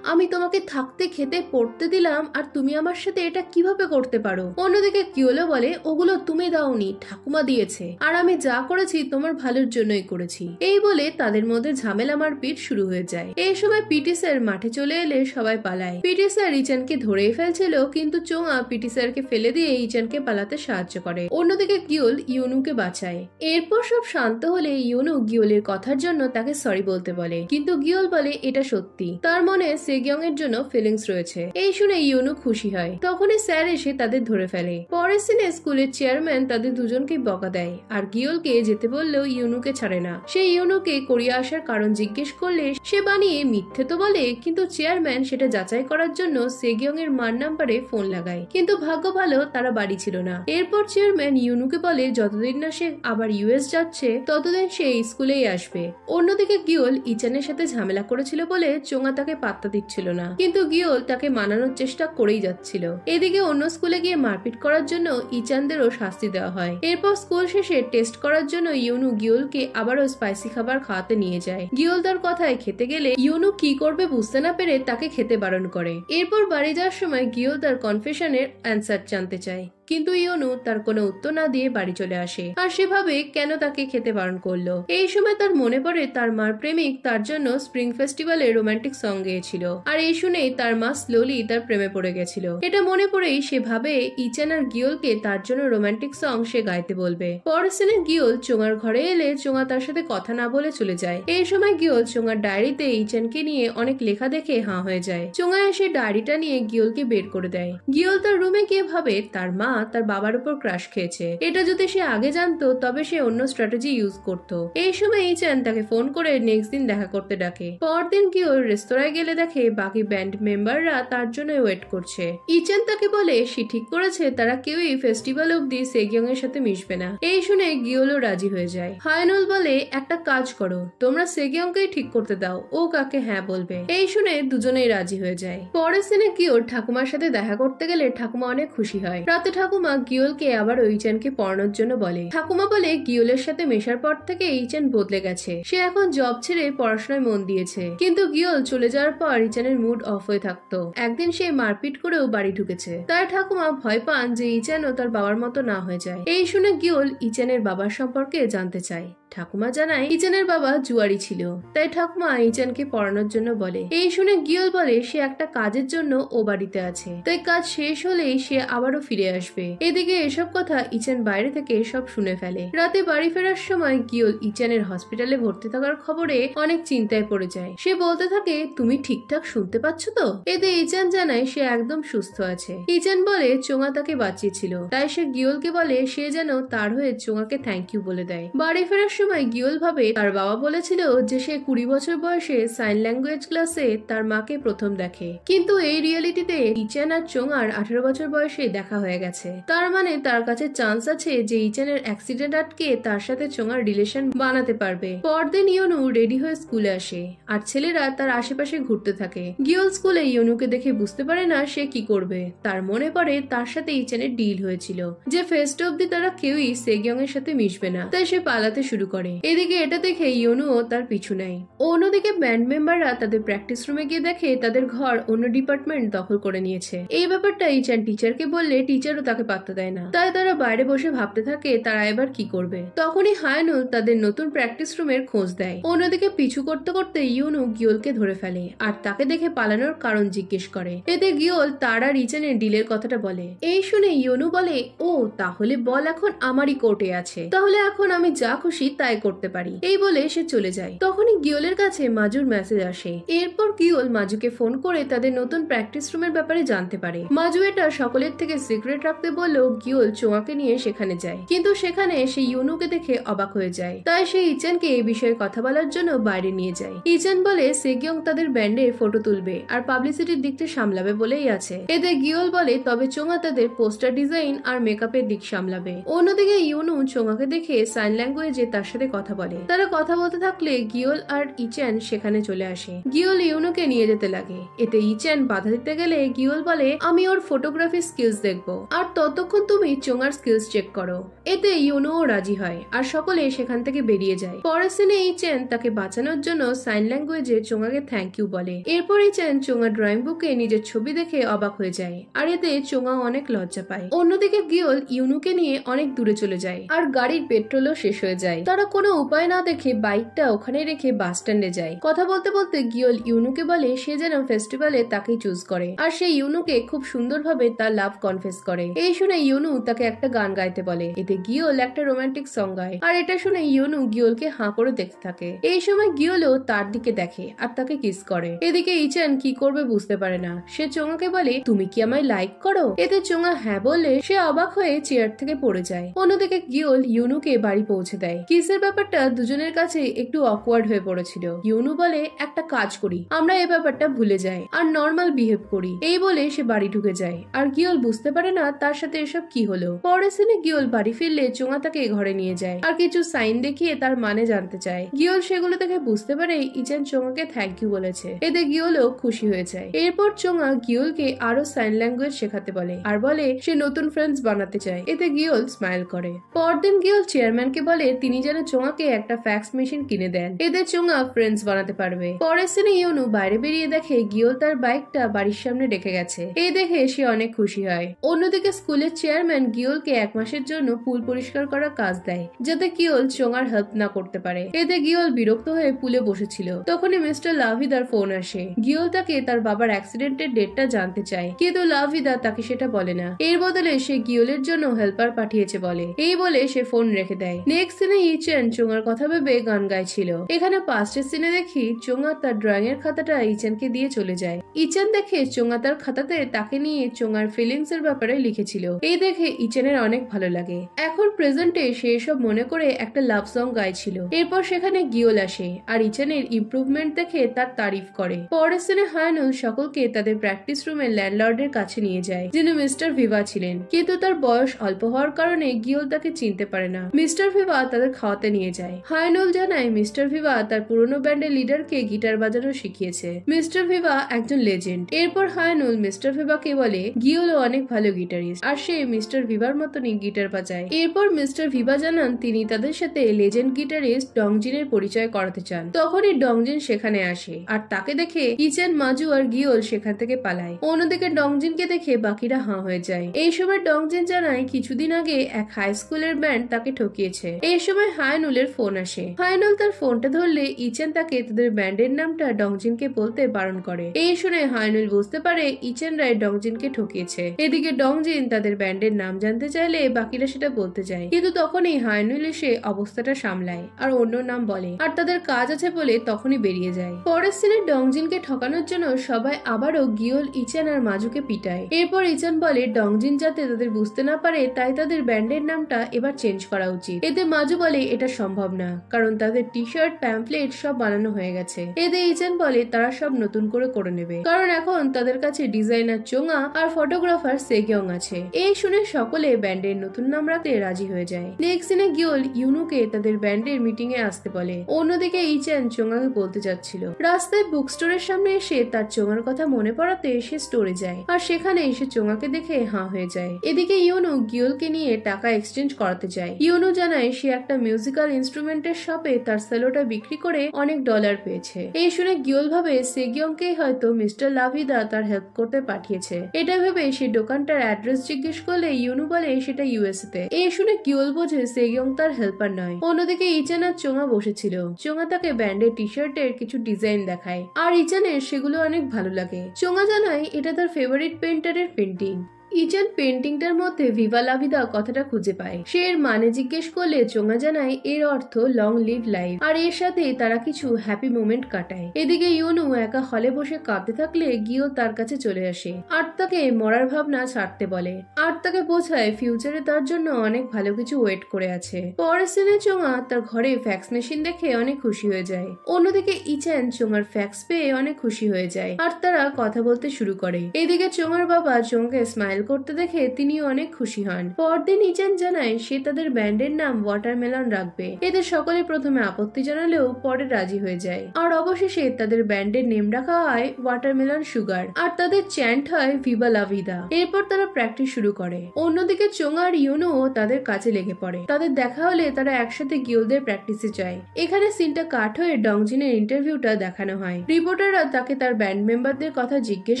আমি তোমাকে থাকতে খেতে পড়তে দিলাম, আর তুমি আমার সাথে এটা কিভাবে করতে পারো? অন্যদিকে গিওলও বলে ওগুলো তুমি দাওনি, ঠাকুমা দিয়েছে, আর আমি যা করেছি তোমার ভালোর জন্যই করেছি। এই বলে তাদের মধ্যে ঝামেলা মারপিট শুরু হয়ে যায়। এই সময় পিটি স্যার মাঠে চলে এলে সবাই পালায়। পিটি স্যার ইচানকে ধরেই ফেলছিল, কিন্তু চোঙা পিটি স্যারকে ফেলে দিয়ে ইচানকে পালাতে সাহায্য করে। অন্যদিকে গিওল ইউনুকে বাঁচায়। এরপর সব শান্ত হলে ইউনু গিওলের কথার জন্য তাকে সরি বলতে বলে, কিন্তু গিওল বলে এটা সত্যি, তার মনে সেগিয়ং এর জন্য ফিলিংস রয়েছে। এই শুনে ইউনু খুশি হয়। তখনই স্যার এসে তাদের ধরে ফেলে। পরের সিনে স্কুলের চেয়ারম্যান তাদের দুজনকে বকা দেয়, আর গিওলকে যেতে বললেও ইউনুকে ছাড়ে না। সে ইউনুকে কোরিয়া আসার কারণ জিজ্ঞেস করলে সে বানিয়ে মিথ্যে তো বলে কিন্তু চেয়ারম্যান সেটা যাচাই করার জন্য সেগিয়ং এর মার নাম্বারে ফোন লাগায়, কিন্তু ভাগ্য ভালো তারা বাড়ি ছিল না। এরপর চেয়ারম্যান ইউনুকে বলে যতদিন না সে আবার ইউএস যাচ্ছে ততদিন সে স্কুলেই আসবে। অন্যদিকে গিওল ইচানের সাথে ঝামেলা করেছিল বলে চোঙা তাকে পাত্তা দিচ্ছিল না, কিন্তু গিওল তাকে মানানোর চেষ্টা করেই যাচ্ছিল। এদিকে অন্য স্কুলে গিয়ে মারপিট করার জন্য ইচানদেরও শাস্তি দেওয়া হয়। এরপর স্কুল শেষে টেস্ট করার জন্য ইউনু গিওলকে আবারও স্পাইসি খাবার খাওয়াতে নিয়ে যায়। গিওল তার কথায় খেতে গেলে ইউনু কি করবে বুঝতে না পেরে তাকে খেতে বারণ করে। এরপর বাড়ি যাওয়ার সময় গিওল তার কনফেশনের অ্যান্সার জানতে চায়, কিন্তু ইউনু তার কোনো উত্তর না দিয়ে বাড়ি চলে আসে। আর সেভাবে কেন তাকে খেতে বারণ করলো। এই সময় তার মনে পড়ে তার মার প্রেমিক তার জন্য স্প্রিং ফেস্টিভ্যালে রোমান্টিক সং গেয়েছিল, আর এই শুনেই তার মা স্লোলি তার প্রেমে পড়ে গেছিল। এটা মনে পড়েই সে ভাবে ইচান আর গিওলকে তার জন্য রোমান্টিক সং সে গাইতে বলবে। পরের সিনে গিওল চোঙার ঘরে এলে চোঙা তার সাথে কথা না বলে চলে যায়। এই সময় গিওল চোঙার ডায়েরিতে ইচানকে নিয়ে অনেক লেখা দেখে হাঁ হয়ে যায়। চোঙা এসে ডায়েরিটা নিয়ে গিওলকে বের করে দেয়। গিওল তার রুমে গিয়ে ভাবে তার মা তার বাবার উপর ক্রাশ খেয়েছে। এটা যদি সে আগে জানতো তবে সে অন্য স্ট্র্যাটেজি ইউজ করত। এই সময় ইচান তাকে ফোন করে নেক্সট দিন দেখা করতে ডাকে। পরদিন গিওল রেস্তোরাঁয় গেলে দেখে বাকি ব্যান্ড মেম্বাররা তার জন্য ওয়েট করছে। ইচান তাকে বলে সে ঠিক করেছে তারা কেউই ফেস্টিভ্যাল অব্দি সেগিয়ং এর সাথে মিশবে না। এই শুনে গিওলও রাজি হয়ে যায়। হায়নুল বলে একটা কাজ করো, তোমরা সেগিয়ংকেই ঠিক করতে দাও, ও কাকে হ্যাঁ বলবে। এই শুনে দুজনেই রাজি হয়ে যায়। পরের সিনে গিওল ঠাকুমার সাথে দেখা করতে গেলে ঠাকুমা অনেক খুশি হয়। রাতে ঠাকুমা গিওলকে আবার ইচানকে পড়ানোর জন্য বলে। ঠাকুমা বলে গিওলের সাথে মেশার পর থেকে ইচান বদলে গেছে, সে এখন জব ছেড়ে পড়াশোনায় মন দিয়েছে। কিন্তু গিওল চলে যাওয়ার পর ইচানের মুড অফ হয়ে থাকতো। একদিন সে মারপিট করেও বাড়ি ঢুকেছে। তাই ঠাকুমা ভয় পান যে ইচানও তার বাবার মতো না হয়ে যায়। এই শুনে গিওল ইচানের বাবার সম্পর্কে জানতে চায়। ঠাকুমা জানায় ইচানের বাবা জুয়ারি ছিল, তাই ঠাকুমা ইচানকে পড়ানোর জন্য বলে। এই শুনে গিওল বলে সে একটা কাজের জন্য ও বাড়িতে আছে, তাই কাজ শেষ হলেই সে আবারও ফিরে আসবে। এদিকে এসব কথা ইচান বাইরে থেকে সব শুনে ফেলে। রাতে বাড়ি ফেরার সময় গিওল ইচানের হসপিটালে ভর্তি থাকার খবরে অনেক চিন্তায় পড়ে যায়। সে বলতে থাকে তুমি ঠিকঠাক শুনতে পাচ্ছ তো? এতে ইচান জানায় সে একদম সুস্থ আছে। ইচান বলে চোঙা তাকে বাঁচিয়েছিল, তাই সে গিওলকে বলে সে যেন তার হয়ে চোঙাকে থ্যাংক ইউ বলে দেয়। বাড়ি ফেরার সময় গিওল ভাবে তার বাবা বলেছিল যে সে 20 বছর বয়সে সাইন ল্যাঙ্গুয়েজ ক্লাসে তার মাকে প্রথম দেখে, কিন্তু এই রিয়েলিটিতে ইচান আর চোঙার 18 বছর বয়সে দেখা হয়ে গেছে। তার মানে তার কাছে চান্স আছে যে ইচানের অ্যাক্সিডেন্ট আটকে তার সাথে চোঙার রিলেশন বানাতে পারবে। পরদিন ইউনু রেডি হয়ে স্কুলে আসে আর ছেলেরা তার আশেপাশে ঘুরতে থাকে। গিওল স্কুলে ইউনুকে দেখে বুঝতে পারে না সে কি করবে। তার মনে পড়ে তার সাথে ইচানের ডিল হয়েছিল যে ফেস্ট অব্দি তারা কেউই সেগিয়ং এর সাথে মিশবে না, তাই সে পালাতে শুরু করে। এদিকে এটা দেখে ইউনুও তার পিছু নেয়। অন্যদিকে ব্যান্ড মেম্বাররা তাদের প্র্যাকটিস রুমে গিয়ে দেখে তাদের ঘর অন্য ডিপার্টমেন্ট দখল করে নিয়েছে। এই ব্যাপারটা ইচান টিচারকে বললে টিচারও তাকে পাত্তা দেয় না, তাই তারা বাইরে বসে ভাবতে থাকে তারা এবার কি করবে। তখনই হায়ানুল তাদের নতুন প্র্যাকটিস রুমের খোঁজ দেয়। অন্যদিকে পিছু করতে করতে ইউনু গিওলকে ধরে ফেলে আর তাকে দেখে পালানোর কারণ জিজ্ঞেস করে। এতে গিওল তার আর ইচানের ডিলের কথাটা বলে। এই শুনে ইউনু বলে ও তাহলে বল এখন আমারই কোর্টে আছে, তাহলে এখন আমি যা খুশি তাই করতে পারি। এই বলে সে চলে যায়। তখনই গিওলের কাছে মাজুর মেসেজ আসে। এরপর গিওল মাজুকে ফোন করে তাদের নতুন প্র্যাকটিস রুমের ব্যাপারে জানতে পারে। মাজু এটা সকলের থেকে সিক্রেট রাখতে বললেও গিওল চোঙাকে নিয়ে সেখানে যায়, কিন্তু সেখানে সে ইউনুকে দেখে অবাক হয়ে যায়। তাই সে ইচানকে এই বিষয়ে কথা বলার জন্য বাইরে নিয়ে যায়। ইচান বলে সেগিয়ং তাদের ব্যান্ডের ফটো তুলবে আর পাবলিসিটির দিকটা সামলাবে বলেই আছে। এতে গিওল বলে তবে চোঙা তাদের পোস্টার ডিজাইন আর মেকআপের দিক সামলাবে। অন্যদিকে ইউনু চোঙাকে দেখে সাইন ল্যাঙ্গুয়েজে তার সাথে কথা বলে। তারা কথা বলতে থাকলে গিওল আর ইচান সেখানে চলে আসে। গিওল ইউনুকে নিয়ে যেতে লাগে। এতে ইচান বাধা দিতে গেলে গিওল বলে আমি ওর ফটোগ্রাফি স্কিলস দেখবো, আর ততক্ষণ তুমি চোঙার স্কিলস চেক করো। এতে ইউনুও রাজি হয় আর সকলে সেখান থেকে বেরিয়ে যায়। পরের সিনে ইচান তাকে বাঁচানোর জন্য সাইন ল্যাঙ্গুয়েজে চোঙাকে থ্যাংক ইউ বলে। এরপর ইচান চোঙার ড্রয়িং বুকে নিজের ছবি দেখে অবাক হয়ে যায় আর এতে চোঙা অনেক লজ্জা পায়। অন্যদিকে গিওল ইউনুকে নিয়ে অনেক দূরে চলে যায় আর গাড়ির পেট্রোলও শেষ হয়ে যায়। তারা কোনো উপায় না দেখে বাইকটা ওখানে রেখে বাস স্ট্যান্ডে যায়। কথা বলতে বলতে গিওল ইউনুকে বলে সে যেন ফেস্টিভ্যালে তাকেই চুজ করে আর সে ইউনুকে খুব সুন্দরভাবে তার লাভ কনফেস করে। এই শুনে ইউনু তাকে একটা গান গাইতে বলে। এতে গিওল একটা রোমান্টিক সং গায় আর এটা শুনে ইউনু গিওলকে হাঁ করে দেখতে থাকে। এই সময় গিওলও তার দিকে দেখে আর তাকে কিস করে। এদিকে ইচান কি করবে বুঝতে পারে না। সে চোঙাকে বলে তুমি কি আমায় লাইক করো? এতে চোঙা হ্যাঁ বললে সে অবাক হয়ে চেয়ার থেকে পড়ে যায়। অন্যদিকে গিওল ইউনুকে বাড়ি পৌঁছে দেয়। কিস ফিসের ব্যাপারটা দুজনের কাছে একটু অকওয়ার্ড হয়ে পড়েছিল। ইউনু বলে, একটা কাজ করি, আমরা এই ব্যাপারটা ভুলে যাই আর নর্মাল বিহেভ করি। এই বলে সে বাড়ি ঢুকে যায় আর গিওল বুঝতে পারে না তার সাথে এসব কি হলো। পরের সিনে গিওল বাড়ি ফিরলে চোঙা তাকে ঘরে নিয়ে যায় আর কিছু সাইন দেখিয়ে তার মানে জানতে চায়। গিওল সেগুলো দেখে বুঝতে পারে ইচান চোঙাকে থ্যাংক ইউ বলেছে। এতে গিওলও খুশি হয়ে যায়। এরপর চোঙা গিওলকে আরো সাইন ল্যাঙ্গুয়েজ শেখাতে বলে আর বলে সে নতুন ফ্রেন্ডস বানাতে চায়। এতে গিওল স্মাইল করে। পরদিন গিওল চেয়ারম্যানকে বলে তিনি যেন চোঙাকে একটা ফ্যাক্স মেশিন কিনে দেন, এতে চোঙা ফ্রেন্ডস বানাতে পারবে। পরের সিনে ইউনু বাইরে বেরিয়ে দেখে গিওল তার বাইকটা বাড়ির সামনে রেখে গেছে। এই দেখে সে অনেক খুশি হয়। অন্যদিকে স্কুলের চেয়ারম্যান গিওলকে 1 মাসের জন্য পুল পরিষ্কার করার কাজ দেয়, যাতে গিওল চোঙার হেল্প না করতে পারে। এতে গিওল বিরক্ত হয়ে পুলে বসেছিল। তখনই মিস্টার লাভিদার ফোন আসে। গিওল তাকে তার বাবার অ্যাক্সিডেন্টের ডেটটা জানতে চায়, কিন্তু লাভিদা তাকে সেটা বলে না। এর বদলে সে গিওলের জন্য হেল্পার পাঠিয়েছে বলে। এই বলে সে ফোন রেখে দেয়। নেক্সট সিনে ইচেন চোঙার কথা ভেবে গান গাইছিল। এখানে পাস্টের সিনে দেখি চোঙা তার ড্রয়িং এর খাতাটা ইচেনকে দিয়ে চলে যায়। ইচেন দেখে চোঙা তার খাতাতে তাকে নিয়ে চোঙার ফিলিংস এর ব্যাপারে লিখেছিল। এই দেখে ইচেনের অনেক ভালো লাগে। এখন প্রেজেন্টে সে এসব মনে করে একটা লাভ সং গাইছিল। এরপর সেখানে গিওল আসে আর ইচেনের ইমপ্রুভমেন্ট দেখে তার তারিফ করে। পরের সিনে হায়ানুল সকলকে তাদের প্র্যাকটিস রুমে ল্যান্ডলর্ডের কাছে নিয়ে যায়, যিনি মিস্টার ভিভা ছিলেন, কিন্তু তার বয়স অল্প হওয়ার কারণে গিওল তাকে চিনতে পারে না। মিস্টার ভিভা তাদের খাওয়াতে নিয়ে যায়। হায়ানুল জানায় মিস্টার ভিভা তার পুরনো ব্যান্ডের লিডারকে গিটার বাজানো শিখিয়েছে। মিস্টার ভিভা একজন লেজেন্ড। এরপর হায়ানুল মিস্টার ভিভাকে বলে গিওলও অনেক ভালো গিটারিস্ট আর সে মিস্টার ভিভার মতনই গিটার বাজায়। এরপর মিস্টার ভিভা জানান তিনি তাদের সাথে লেজেন্ড গিটারিস্ট ডংজিনের পরিচয় করাতে চান। তখনই ডংজিন সেখানে আসে আর তাকে দেখে ইচেন, মাজু আর গিওল সেখান থেকে পালায়। অন্যদিকে ডংজিনকে দেখে বাকিরা হাঁ হয়ে যায়। এই সময় ডংজিন জানায় কিছুদিন আগে এক হাই স্কুলের ব্যান্ড তাকে ঠকিয়েছে। এই সময় হায়ানুলের ফোন আসে। হায়ানুল তার ফোনটা ধরলে ইচেন তাকে তাদের ব্যান্ডের নামটা ডংজিনকে বলতে বারণ করে। এই শুনে হায়ানুল বুঝতে পারে ইচেন রায় ডংজিনকে ঠকিয়েছে। এদিকে ডংজিন তাদের ব্যান্ডের নাম জানতে চাইলে বাকিরা সেটা বলতে যায়, কিন্তু তখনই হায়ানুল এসে অবস্থাটা সামলায় আর অন্য নাম বলে আর তাদের কাজ আছে বলে তখনই বেরিয়ে যায়। পরের সিনে ডংজিনকে ঠকানোর জন্য সবাই আবারও গিওল, ইচেন আর মাজুকে পিটায়। এরপর ইচেন বলে ডংজিন যাতে তাদের বুঝতে না পারে তাই তাদের ব্যান্ডের নামটা এবার চেঞ্জ করা উচিত। এতে মাজু বলে এটা সম্ভব না, কারণ তাদের টি শার্ট, প্যাম্পলেট সব বানানো হয়ে গেছে। এতে ইচেন বলে তারা সব নতুন করে নেবে, কারণ এখন তাদের কাছে ডিজাইনার চোঙা আর ফটোগ্রাফার সেগিয়ং আছে। এই শুনে সকলে ব্যান্ডের নতুন নাম রাখতে রাজি হয়ে যায়। নেক্সট সিনে গিওল ইউনুকে তাদের ব্যান্ডের মিটিং এ আসতে বলে। অন্যদিকে ইচেন চোঙাকে বলতে যাচ্ছিল। রাস্তায় বুক স্টোরের সামনে এসে তার চোঙার কথা মনে পড়াতে সে স্টোরে যায় আর সেখানে এসে চোঙাকে দেখে হাঁ হয়ে যায়। এদিকে ইউনু গিওলকে নিয়ে টাকা এক্সচেঞ্জ করাতে যায়। ইউনু জানায় সে একটা মিউজিক্যাল ইনস্ট্রুমেন্টের শপে তার সেলোটা বিক্রি করে অনেক ডলার পেয়েছে। এই শুনে গিওল ভাবে সেগিয়ংকেই হয়তো মিস্টার লাভিদা তার হেল্প করতে পাঠিয়েছে। এটা ভেবে সে দোকানটার অ্যাড্রেস জিজ্ঞেস করলে ইউনু বলে সেটা ইউএসএ তে। এই শুনে গিওল বোঝে সেগিয়ং তার হেল্পার নয়। অন্যদিকে ইচেন আর চোঙা বসেছিল। চোঙা তাকে ব্যান্ডের টি শার্টের কিছু ডিজাইন দেখায় আর ইচেনের সেগুলো অনেক ভালো লাগে। চোঙা জানায় এটা তার ফেভারিট পেন্টারের পেন্টিং। ইচেন পেন্টিংটার মধ্যে ভিভা লা ভিদা কথাটা খুঁজে পায়। সে এর মানে জিজ্ঞেস করলে চোঙা জানায় এর অর্থ লং লিভ লাইফ আর এর সাথে তারা কিছু হ্যাপি মোমেন্ট কাটায়। এদিকে ইউনু একা হলে বসে কাঁদতে থাকলে গিও তার কাছে চলে আসে আর তাকে মরার ভাবনা ছাড়তে বলে আর তাকে বোঝায় ফিউচারে তার জন্য অনেক ভালো কিছু ওয়েট করে আছে। পরের সিনে চোঙা তার ঘরে ফ্যাক্স মেশিন দেখে অনেক খুশি হয়ে যায়। অন্যদিকে ইচেন চোঙার ফ্যাক্স পেয়ে অনেক খুশি হয়ে যায় আর তারা কথা বলতে শুরু করে। এদিকে চোঙার বাবা চোঙাকে স্মাইল করতে দেখে তিনি অনেক খুশি হন। পরদিন ইচেন জানায় সে তাদের ব্যান্ডের নাম ওয়াটারমেলন রাখবে। এতে সকলে প্রথমে আপত্তি জানালেও পরে রাজি হয়ে যায় আর অবশেষে তাদের ব্যান্ডের নেম রাখা হয় ওয়াটারমেলন সুগার আর তাদের চ্যান্ট হয় ভিভা লা ভিদা। এরপর তারা প্র্যাকটিস শুরু করে। অন্যদিকে চোঙা আর ইউনো তাদের কাছে লেগে পড়ে। তাদের দেখা হলে তারা একসাথে গিল্ডের প্র্যাকটিসে যায়। এখানে সিনটা কাট হয়ে ডংজিনের ইন্টারভিউটা দেখানো হয়। রিপোর্টাররা তাকে তার ব্যান্ড মেম্বারদের কথা জিজ্ঞেস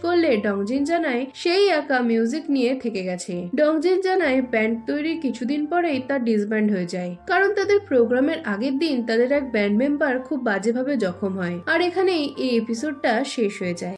করলে ডংজিন জানায় সেই একা মিউজিক নিয়ে থেকে গেছে। ডংজিন জানায় ব্যান্ড তৈরির কিছুদিন পরেই তার ডিসব্যান্ড হয়ে যায়, কারণ তাদের প্রোগ্রামের আগের দিন তাদের এক ব্যান্ড মেম্বার খুব বাজেভাবে জখম হয়। আর এখানেই এই এপিসোডটা শেষ হয়ে যায়।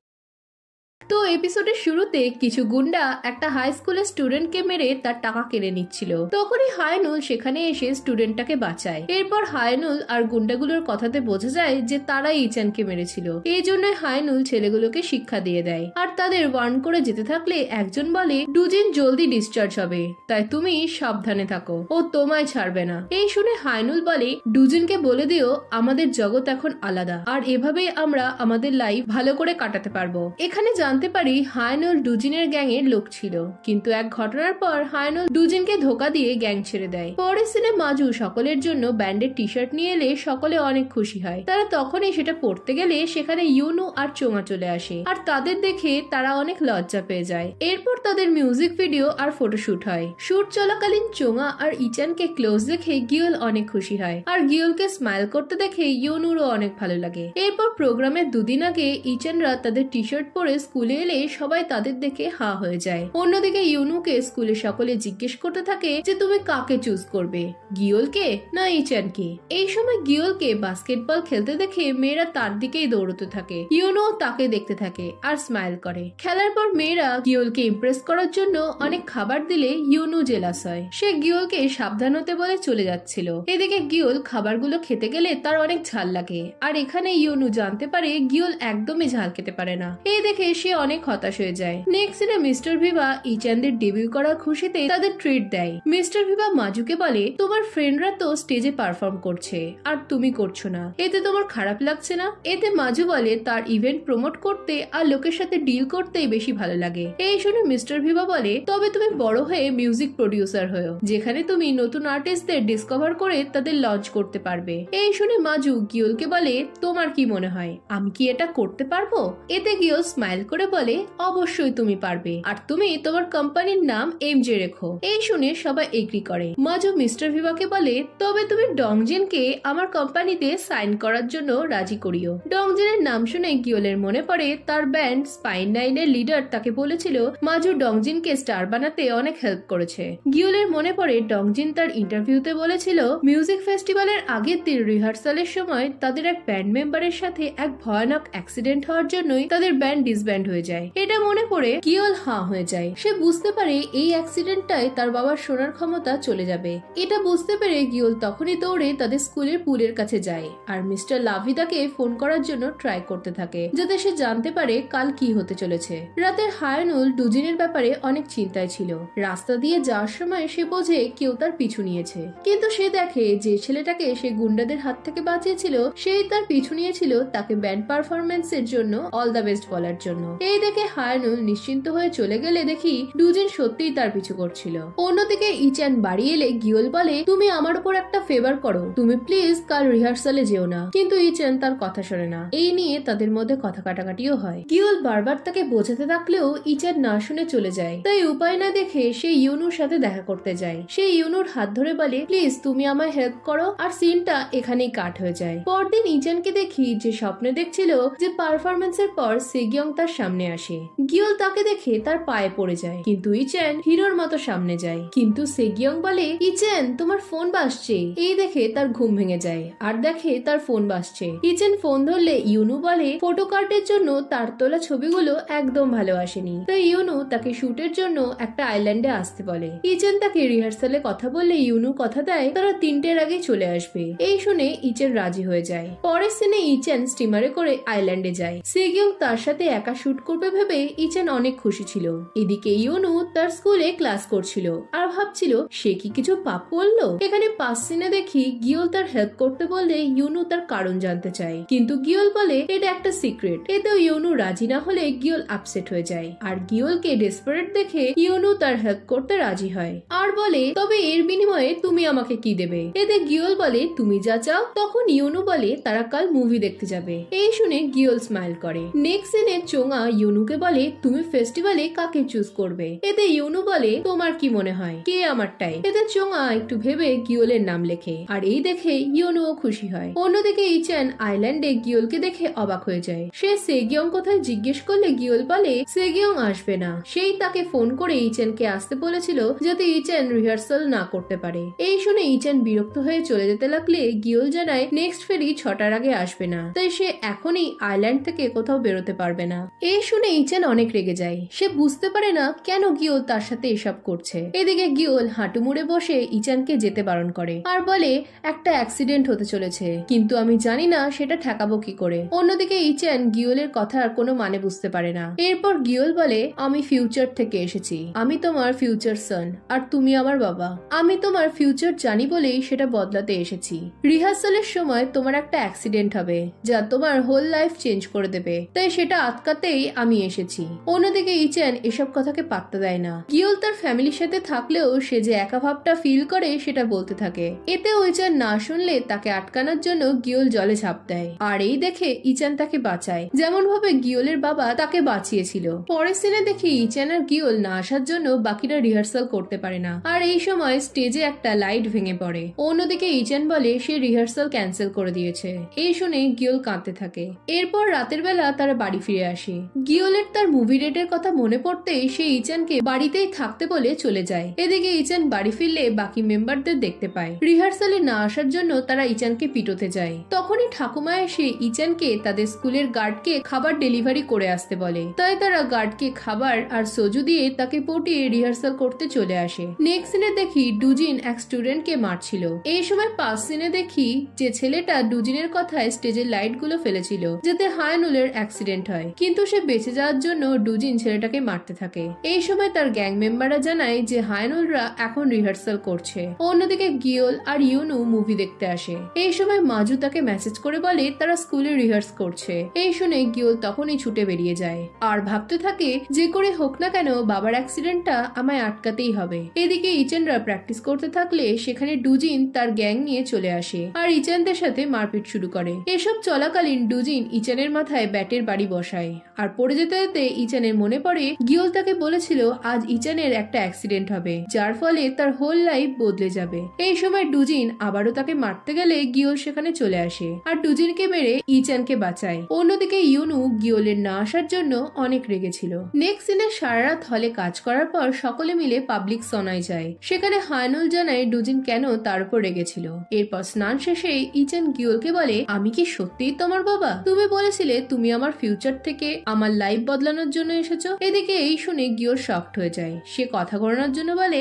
তো এপিসোডের শুরুতে কিছু গুন্ডা একটা হাই স্কুলের স্টুডেন্টকে মেরে তার টাকা কেড়ে নিচ্ছিল। তখনই হায়ানুল সেখানে এসে স্টুডেন্টটাকে বাঁচায়। এরপর হায়ানুল আর গুন্ডাগুলোর কথাতে বোঝা যায় যে তারাই ইচানকে মেরেছিল। এই জন্য হায়ানুল ছেলেগুলোকে শিক্ষা দিয়ে দেয় আর তাদের ওয়ার্ন করে যেতে থাকলে একজন বলে ডুজিন জলদি ডিসচার্জ হবে, তাই তুমি সাবধানে থাকো, ও তোমায় ছাড়বে না। এই শুনে হায়নুল বলে ডুজিনকে বলে দিও আমাদের জগৎ এখন আলাদা, আর এভাবেই আমরা আমাদের লাইফ ভালো করে কাটাতে পারবো। এখানে জানতে পারি হায়নুল ডুজিনের গ্যাং এর লোক ছিল, কিন্তু এক ঘটনার পর হায়নুল ডুজিনকে ধোকা দিয়ে গ্যাং ছেড়ে দেয়। পরের সিনে মাজু সকলের জন্য ব্যান্ডের টি শার্ট নিয়ে এলে সকলে অনেক খুশি হয়। তারা তখনই সেটা পড়তে গেলে সেখানে ইউনু আর চোঙা চলে আসে, আর তাদের দেখে তারা অনেক লজ্জা পেয়ে যায়। এরপর তাদের মিউজিক ভিডিও আর ফটোশুট হয়। শুট চলাকালীন চোঙা আর ইচানকে ক্লোজ দেখে গিওল অনেক খুশি হয়, আর গিওলকে স্মাইল করতে দেখে ইউনুরও অনেক ভালো লাগে। এরপর প্রোগ্রামের দুদিন আগে ইচানরা তাদের টি শার্ট পরে স্কুলে এলে সবাই তাদের দেখে হা হয়ে যায়। অন্যদিকে ইউনুকে স্কুলে সকলে জিজ্ঞেস করতে থাকে যে তুমি কাকে চুজ করবে, গিওলকে না ইচানকে। এই সময় গিওলকে বাস্কেটবল খেলতে দেখে মেয়েরা তার দিকেই দৌড়তে থাকে। ইউনু তাকে দেখতে থাকে আর স্মাইল করে। খেলার পর মেয়েরা গিওলকে ইমপ্রেস করার জন্য অনেক খাবার দিলে ইউনু জেলাস হয়। সে গিওলকে সাবধান হতে বলে চলে যাচ্ছিল। এদিকে গিওল খাবারগুলো খেতে গেলে তার অনেক ঝাল লাগে, আর এখানে ইউনু জানতে পারে গিওল একদমই ঝাল খেতে পারে না। এই দেখে সে অনেক হতাশ হয়ে যায়। নেক্সট দিনে মিস্টার ভিভা ইচানদের ডেবিউ করার খুশিতে তাদের ট্রিট দেয়। মিস্টার ভিভা মাজুকে বলে তোমার ফ্রেন্ডরা তো স্টেজে পারফর্ম করছে আর তুমি করছো না, এতে তোমার খারাপ লাগছে না? এতে মাজু বলে তার ইভেন্ট প্রমোট করতে আর লোকের সাথে ডিল করতেই বেশি ভালো লাগে। এই শুনে মিস্টার ভিভা বলে তবে তুমি বড় হয়ে মিউজিক প্রডিউসার হয়েও, যেখানে তুমি নতুন আর্টিস্টদের ডিসকভার করে তাদের লঞ্চ করতে পারবে। এই শুনে মাজু গিওলকে বলে তোমার কি মনে হয় আমি কি এটা করতে পারবো? এতে গিওল স্মাইল করে বলে অবশ্যই তুমি পারবে, আর তুমি তোমার কোম্পানির নাম এমজে রেখো। এই শুনে সবাই এগ্রি করে। মাজু মিস্টার ভিভাকে বলে তবে তুমি ডংজিনকে আমার কোম্পানিতে সাইন করার জন্য রাজি করিও। ডংজিনের নাম শুনে গিওলের মনে পড়ে তার ব্যান্ড স্পাইন নাইনের লিডার তাকে বলেছিল মাজু ডংজিনকে স্টার বানাতে অনেক হেল্প করেছে। গিওলের মনে পড়ে ডংজিন তার ইন্টারভিউতে বলেছিল মিউজিক ফেস্টিভ্যালের আগের দিন রিহার্সালের সময় তাদের এক ব্যান্ড মেম্বারের সাথে এক ভয়ানক অ্যাক্সিডেন্ট হওয়ার জন্যই তাদের ব্যান্ড ডিসব্যান্ড হয়ে যায়। এটা মনে পড়ে গিওল হাঁ হয়ে যায়। সে বুঝতে পারে এই অ্যাক্সিডেন্টটায় তার বাবার শোনার ক্ষমতা চলে যাবে। এটা বুঝতে পেরে গিওল তখনই দৌড়ে তাদের স্কুলের পুলের কাছে যায় আর মিস্টার লাভিদাকে ফোন করার জন্য ট্রাই করতে থাকে, যাতে সে জানতে পারে কাল কি হতে চলেছে। রাতের হায়নুল ডুজিনের ব্যাপারে অনেক চিন্তায় ছিল। রাস্তা দিয়ে যাওয়ার সময় সে বোঝে কেউ তার পিছু নিয়েছে, কিন্তু সে দেখে যে ছেলেটাকে সে গুন্ডাদের হাত থেকে বাঁচিয়েছিল সেই তার পিছু নিয়েছিল তাকে ব্যান্ড পারফরমেন্স এর জন্য অল দ্য বেস্ট বলার জন্য। এই দেখে হায়নুল নিশ্চিন্ত হয়ে চলে গেলে দেখি ডুজিন সত্যিই তার পিছু করছিল। অন্যদিকে ইচান বাড়ি এলে গিওল বলে তুমি আমার উপর একটা ফেভার করো, তুমি প্লিজ কাল রিহার্সালে যেও না। কিন্তু ইচান তার কথা শোনে না। এই নিয়ে তাদের মধ্যে কথা কাটাকাটিও হয়। গিওল বারবার তাকে বোঝাতে থাকলেও ইচান না শুনে চলে যায়। তাই উপায় না দেখে সে ইউনুর সাথে দেখা করতে যায়। সে ইউনুর হাত ধরে বলে প্লিজ তুমি আমায় হেল্প করো, আর সিনটা এখানেই কাট হয়ে যায়। পরদিন ইচানকে দেখি যে স্বপ্নে দেখছিল যে পারফরমেন্সের পর সেগিয়ং তার সামনে আসে। গিওল তাকে দেখে তার পায়ে পড়ে যায়, কিন্তু ইচান হিরোর মতো সামনে যায়। কিন্তু সেগিয়ং বলে ইচান তোমার ফোন বাজছে। এই দেখে তার ঘুম ভেঙে যায় আর দেখে তার ফোন বাজছে। ইচান ফোন ধরলে ইউনু বলে ফটো কার্ডের জন্য তার তোলা ছবিগুলো একদম ভালো আসেনি, তাই ইউনু তাকে শুটের জন্য একটা আইল্যান্ডে আসতে বলে। ইচান তাকে রিহার্সালে কথা বললে ইউনু কথা দেয় তারা 3টের আগে চলে আসবে। এই শুনে ইচান রাজি হয়ে যায়। পরের সিনে ইচান স্টিমারে করে আইল্যান্ডে যায়। সেগিয়ং তার সাথে একা শুট করবে ভেবে ইচান অনেক খুশি ছিল। এদিকে ইউনু তার স্কুলে ক্লাস করছিল আর ভাবছিল সে কি কিছু পাপ করলো। এখানে পাস সিনে দেখি গিওল তার হেল্প করতে বললে ইউনু তার কারণ জানতে চায়, কিন্তু গিওল বলে এটা একটা সিক্রেট। এতেও ইউনু রাজি না হলে গিওল আপসেট হয়ে যায়, আর গিওলকে ডেসপারেট দেখে ইউনু তার হেল্প করতে রাজি হয় আর বলে তবে এর বিনিময়ে তুমি আমাকে কি দেবে। এতে গিওল বলে তুমি যা চাও। তখন ইউনু বলে তারা কাল মুভি দেখতে যাবে। এই শুনে গিওল স্মাইল করে। নেক্সট সিনে চোঙা ইউনুকে বলে তুমি ফেস্টিভ্যালে কাকে চুজ করবে। এতে ইউনু বলে তোমার কি মনে হয় কে আমার টাইপ। এতে চোঙা একটু ভেবে গিওলের নাম লেখে, আর এই দেখে ইউনুও খুশি হয়। অন্যদিকে ইচান আইল্যান্ডে গিওলকে দেখে অবাক হয়ে যায়। সে সেগিয়ং কোথায় জিজ্ঞেস করলে গিওল বলে সেগিয়ং আসবে না, সেই তাকে ফোন করে ইচানকে আসতে বলেছিল যাতে ইচান রিহার্সাল না করতে পারে। এই শুনে ইচান বিরক্ত হয়ে চলে যেতে লাগলে গিওল জানায় নেক্সট ফেরি 6টার আগে আসবে না, তাই সে এখনই আইল্যান্ড থেকে কোথাও বেরোতে পারবে না। এই শুনে ইচান অনেক রেগে যায়। সে বুঝতে পারে না কেন গিওল তার সাথে এসব করছে। এদিকে গিওল হাঁটু মুড়ে বসে ইচানকে যেতে বারণ করে আর বলে একটা অ্যাক্সিডেন্ট হতে চলেছে, কিন্তু আমি জানি না সেটা ঠেকাবো কি করে। অন্যদিকে ইচান গিওলের কথার কোনো মানে বুঝতে পারে পারে না। এরপর গিওল বলে, আমি ফিউচার থেকে এসেছি, আমি তোমার ফিউচার সান, আর তুমি আমার বাবা। আমি তোমার ফিউচার জানি বলেই সেটা বদলাতে এসেছি। রিহার্সালের সময় তোমার একটা অ্যাক্সিডেন্ট হবে যা তোমার হোল লাইফ চেঞ্জ করে দেবে, তাই সেটা আটকাতেই আমি এসেছি। অন্যদিকে ইচ্যান এসব কথাকে পাত্তা দেয় না। গিওল তার ফ্যামিলির সাথে থাকলেও সে যে একা ভাবটা ফিল করে সেটা বলতে থাকে। এতে ইচ্যান না শুনলে তাকে আটকানোর জন্য গিওল জলে ঝাঁপ দেয়, আর এই দেখে ইচ্যান তাকে বাঁচায়, যেমন ভাবে গিওলের বাবা তাকে বাঁচিয়েছিল। পরের সিনে দেখি ইচ্যান আর গিওল না আসার জন্য বাকিরা রিহার্সাল করতে পারে না, আর এই সময় স্টেজে একটা লাইট ভেঙে পড়ে। অন্যদিকে ইচ্যান বলে সে রিহার্সাল ক্যান্সেল করে দিয়েছে। এই শুনে গিওল কাঁদতে থাকে। এরপর রাতের বেলা তারা বাড়ি ফিরে আসে। গিওলের তার মুভি ডেটের কথা মনে পড়তেই সে ইচ্যানকে বাড়িতেই থাকতে বলে চলে যায়। এদিকে ইচ্যান বাড়ি ফিরলে বাকি মেম্বারদের দেখতে পায়। রিহার্সালে না আসার জন্য তারা ইচ্যানকে পিটোতে যায়। তখনই ঠাকুমা এসে ইচ্যানকে তাদের স্কুলের গার্ডকে খাবার ডেলিভারি করে আসতে বলে, তাই তারা গার্ডকে খাবার আর সোজু দিয়ে তাকে পটিয়ে রিহার্সাল করতে চলে আসে। নেক্সট সিনে দেখি ডুজিন এক স্টুডেন্টকে মারছিল। এই সময় পাস সিনে দেখি যে ছেলেটা ডুজিনের কথায় স্টেজের লাইট গুলো ফেলেছিল যাতে হায়ানুলের অ্যাক্সিডেন্ট হয়, কিন্তু সে বেঁচে যাওয়ার জন্য ডুজিন ছেলেটাকে মারতে থাকে। এই সময় তার গ্যাং মেম্বাররা জানায় যে হায়ানুলরা এখন রিহার্সাল করছে। অন্যদিকে গিওল আর ইউনু মুভি দেখতে আসে। এই সময় মাজু তাকে মেসেজ করে বলে তারা স্কুলে রিহার্স করছে। এই শুনে গিওল তখনই ছুটে বেরিয়ে যায় আর ভাবতে থাকে যে করে হোক না কেন বাবার অ্যাক্সিডেন্টটা আমায় আটকাতেই হবে। এদিকে ইচ্যানরা প্র্যাকটিস করতে থাকলে সেখানে ডুজিন তার গ্যাং নিয়ে চলে আসে আর ইচ্যানদের সাথে মারপিট শুরু করে। এসব চলাকালীন ডুজিন ইচ্যানের মাথায় ব্যাটের বাড়ি বসায়, আর পড়ে যেতে যেতে ইচ্যানের মনে পড়ে গিওল তাকে বলেছিল আজ ইচ্যানের একটা অ্যাক্সিডেন্ট হবে যার ফলে তার হোল লাইফ বদলে যাবে। এই সময় ডুজিন আবারও তাকে মারতে গেলে গিওল সেখানে চলে আসে আর ডুজিনকে মেরে ইচ্যানকে বাঁচায়। অন্যদিকে ইউনু গিওলের না আসার জন্য অনেক রেগেছিল। নেক্সট সিনে সারা রাত হলে কাজ করার পর সকলে মিলে পাবলিক সনায় যায়। সেখানে হায়ানুল জানায় ডুজিন কেন তার উপর রেগেছিল। এরপর স্নান শেষে ইচ্যান গিওলকে বলে, আমি কি সত্যিই তোমার বাবা? তুমি বলেছিলে তুমি আমার ফিউচার থেকে আমার লাইফ বদলানোর জন্য এসেছো। এদিকে এই শুনে গিওল শকড হয়ে যায়। সে কথা ঘোরানোর জন্য বলে,